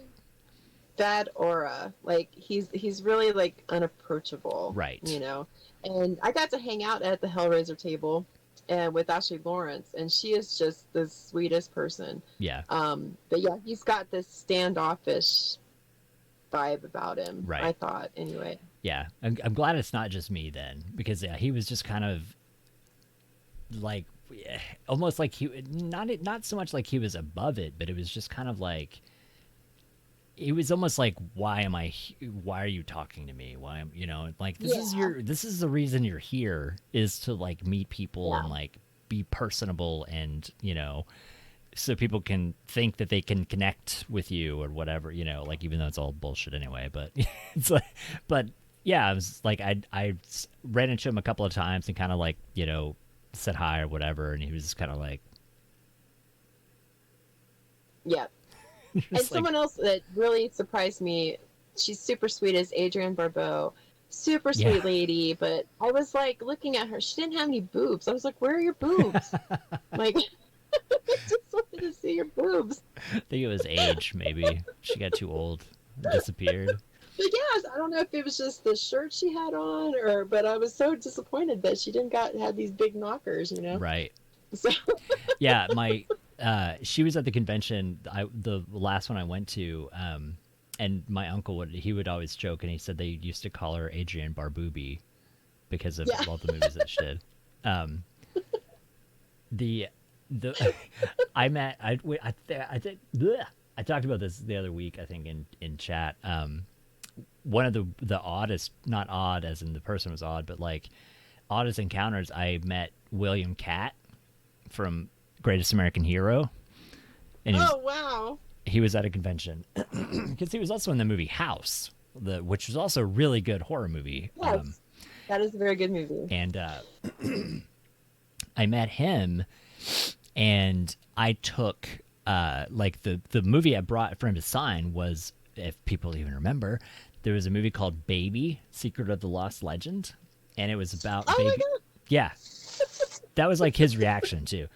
bad aura. Like he's really like unapproachable. Right. You know. And I got to hang out at the Hellraiser table and with Ashley Lawrence, and she is just the sweetest person. yeah. But yeah, he's got this standoffish vibe about him. Right. I thought anyway. Yeah, I'm glad it's not just me then, because yeah, he was just kind of like almost like he not so much like he was above it, but it was just kind of like it was almost like why are you talking to me? Why am like this is the reason you're here, is to like meet people and like be personable and so people can think that they can connect with you or whatever, like even though it's all bullshit anyway, but it's like, but yeah, I was like, I ran into him a couple of times and kind of like, said hi or whatever. And he was just kind of like, yeah. And someone else that really surprised me, she's super sweet, is Adrienne Barbeau. Super sweet lady, but I was like looking at her. She didn't have any boobs. I was like, where are your boobs? Like, I just wanted to see your boobs. I think it was age, maybe. She got too old, disappeared. But yes, I don't know if it was just the shirt she had on, but I was so disappointed that she didn't have these big knockers, Right. So Yeah, she was at the convention, the last one I went to, and my uncle would always joke, and he said they used to call her Adrienne Barboobie because of all the movies that she did. I talked about this the other week, I think, in chat. One of the oddest, not odd as in the person was odd, but like oddest encounters, I met William Catt from Greatest American Hero. And wow. He was at a convention because he was also in the movie House, which was also a really good horror movie. Yes, that is a very good movie. And I met him, and I took like the movie I brought for him to sign was, if people even remember, there was a movie called Baby: Secret of the Lost Legend, and it was about Oh baby. my God. Yeah, that was like his reaction too,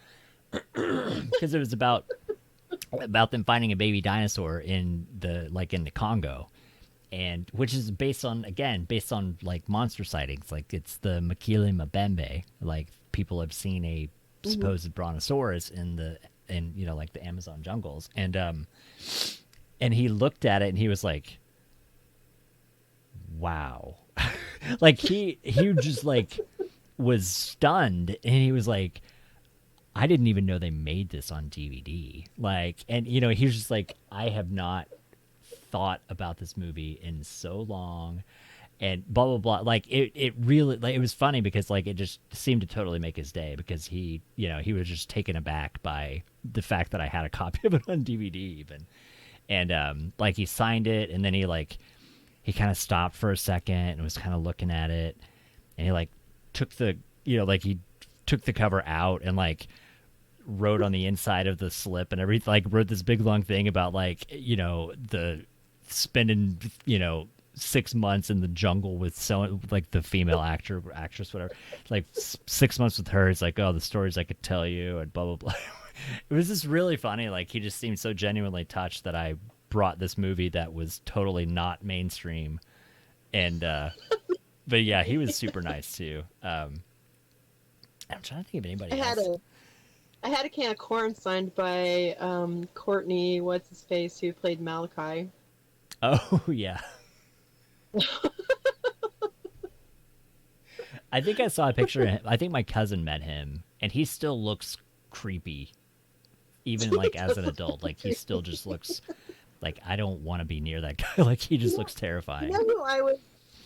because it was about them finding a baby dinosaur in the Congo, and which is based on like monster sightings. Like it's the Makili Mbembe. Like people have seen a supposed brontosaurus in the Amazon jungles, and he looked at it and he was like, wow. Like he just like was stunned, and he was like, I didn't even know they made this on DVD. Like, and he was just like, I have not thought about this movie in so long, and blah blah blah. Like it really, like, it was funny because like it just seemed to totally make his day, because he was just taken aback by the fact that I had a copy of it on DVD even. And like he signed it, and then he kind of stopped for a second and was kind of looking at it, and he like took the he took the cover out and like wrote on the inside of the slip and everything, like wrote this big long thing about like the spending 6 months in the jungle with like the female actress whatever, like 6 months with her. It's like, oh, the stories I could tell you and blah blah blah. It was just really funny. Like he just seemed so genuinely touched that I brought this movie that was totally not mainstream, and but yeah, he was super nice too. I'm trying to think of anybody else. I had a can of corn signed by Courtney, what's his face, who played Malachi. Oh yeah. I think I saw a picture of him. I think my cousin met him, and he still looks creepy, even like as an adult. Like he still just looks like, I don't want to be near that guy. Like he just looks terrifying. You know who I was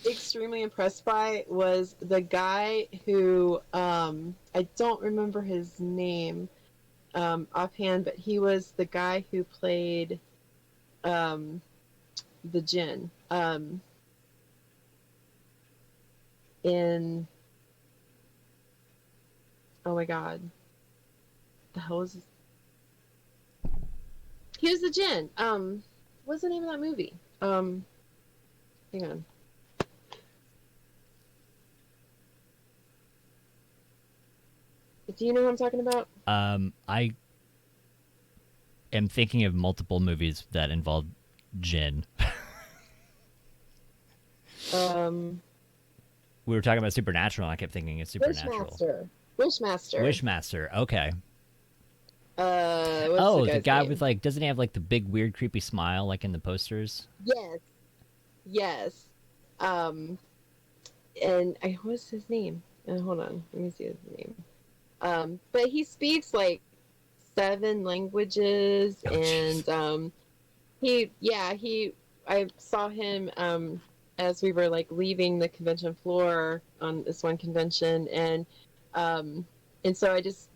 extremely impressed by was the guy who I don't remember his name. offhand, but he was the guy who played the Jinn in, oh my god, the hell is this? He was the Jinn. What's the name of that movie? Hang on. Do you know what I'm talking about? I am thinking of multiple movies that involve Jin. We were talking about Supernatural, and I kept thinking of Supernatural. Wishmaster. Okay. What's the guy name? with like, doesn't he have like the big weird creepy smile like in the posters? Yes. And what's his name? Hold on, let me see his name. But he speaks like 7 languages, and I saw him as we were like leaving the convention floor on this one convention, and so I just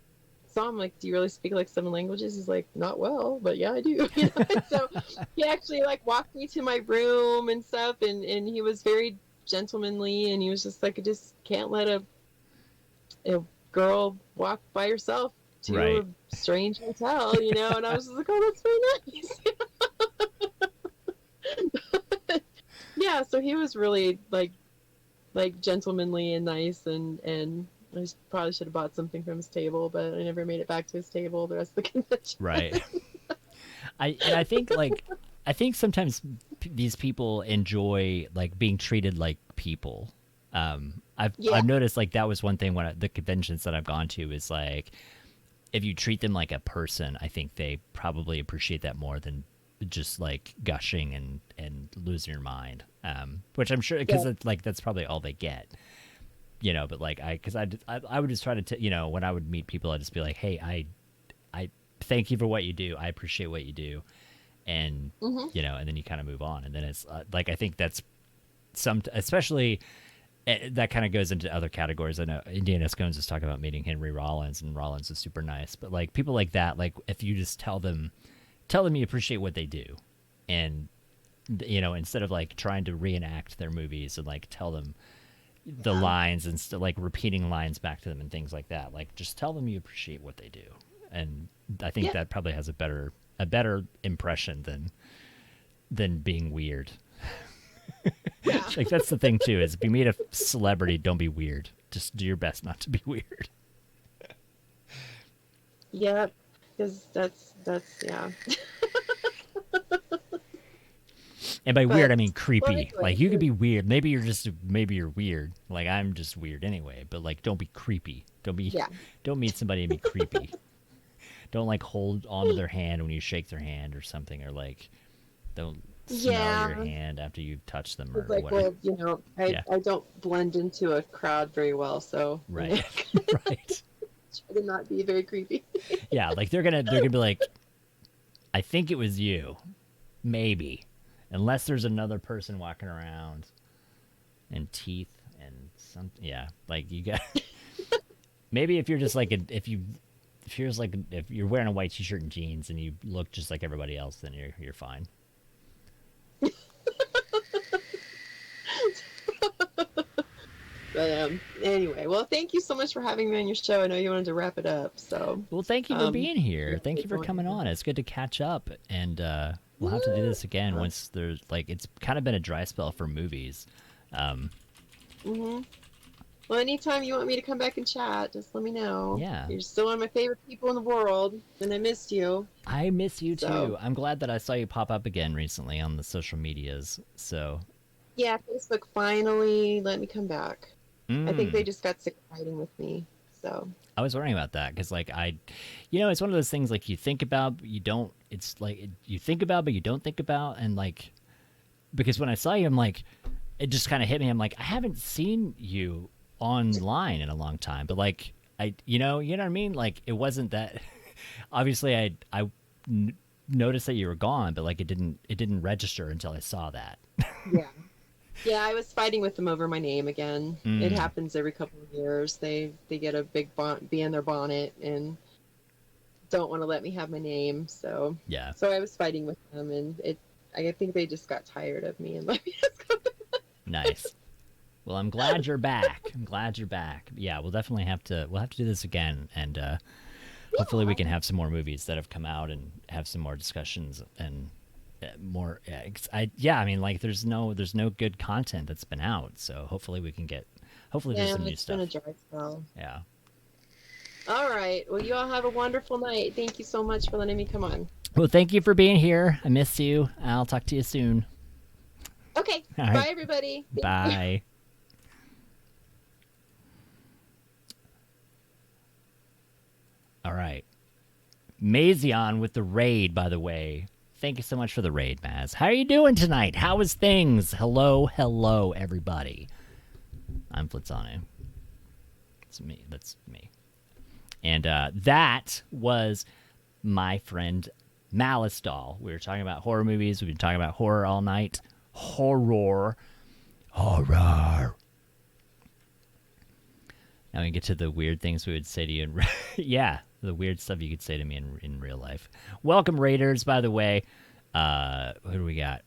saw him, like, do you really speak like 7 languages? He's like, not well, but yeah, I do. You know? So he actually like walked me to my room and stuff, and he was very gentlemanly, and he was just like, I just can't let a girl walk by herself to a strange hotel, you know. And I was just like, oh, that's very nice. Yeah, so he was really like gentlemanly and nice, and I probably should have bought something from his table, but I never made it back to his table the rest of the convention. Right. I think sometimes these people enjoy like being treated like people. I've noticed like that was one thing when the conventions that I've gone to is like, if you treat them like a person, I think they probably appreciate that more than just like gushing and losing your mind. Which I'm sure, because like that's probably all they get, you know. But like I would just try to you know, when I would meet people, I'd just be like, hey, I thank you for what you do. I appreciate what you do, and you know, and then you kind of move on. And then it's like, I think that's especially. That kind of goes into other categories. I know Indiana Scones was talking about meeting Henry Rollins, and Rollins is super nice. But like people like that, like if you just tell them you appreciate what they do, and you know, instead of like trying to reenact their movies and like tell them the lines and like repeating lines back to them and things like that, like just tell them you appreciate what they do. And I think that probably has a better impression than being weird. Like that's the thing too, is if you meet a celebrity, don't be weird. Just do your best not to be weird. Yeah, because that's yeah. And by weird, I mean creepy. Like you could be weird. Maybe you're weird. Like I'm just weird anyway. But like, don't be creepy. Don't meet somebody and be creepy. Don't like hold onto their hand when you shake their hand or something, or like don't smell your hand after you've touched them or like, whatever. well, you know, I don't blend into a crowd very well, so right. Right. Try to not be very creepy. Yeah, like they're gonna be like, I think it was you, maybe, unless there's another person walking around, and teeth and something. Yeah, like you got. Maybe if you're just like if you're wearing a white t-shirt and jeans and you look just like everybody else, then you're fine. But anyway, well, thank you so much for having me on your show. I know you wanted to wrap it up, so. Well, thank you for being here. Thank you for coming on. It's good to catch up, and we'll have to do this again once there's like, it's kind of been a dry spell for movies. Well, anytime you want me to come back and chat, just let me know. Yeah. You're still one of my favorite people in the world, and I missed you. I miss you too. I'm glad that I saw you pop up again recently on the social medias. So. Yeah, Facebook finally let me come back. I think they just got sick of fighting with me. So. I was worrying about that because, like, it's one of those things like you think about, but you don't. It's like you think about, but you don't think about, and like, because when I saw you, I'm like, it just kind of hit me. I'm like, I haven't seen you online in a long time, but like, you know what I mean? Like, it wasn't that. Obviously, I noticed that you were gone, but like, it didn't register until I saw that. Yeah. Yeah, I was fighting with them over my name again. It happens every couple of years. They get a big bee in their bonnet, and don't want to let me have my name. So Yeah. so I was fighting with them, and I think they just got tired of me and let me just go. Nice. Well, I'm glad you're back. Yeah, we'll definitely have to do this again, and hopefully we can have some more movies that have come out and have some more discussions and more. I mean, like there's no good content that's been out, so hopefully we can get. Hopefully there's some new It's stuff. been a dry spell. Yeah. All right. Well, you all have a wonderful night. Thank you so much for letting me come on. Well, thank you for being here. I miss you. I'll talk to you soon. Okay. All right. Bye, everybody. Thank you. Bye. All right. Mazion with the raid, by the way. Thank you so much for the raid, Maz. How are you doing tonight? How is things? Hello, everybody. I'm Flitzanu. That's me. And that was my friend Malice Doll. We were talking about horror movies. We've been talking about horror all night. Horror. Now we get to the weird things we would say to you. Yeah, the weird stuff you could say to me in real life. Welcome, Raiders, by the way. Who do we got?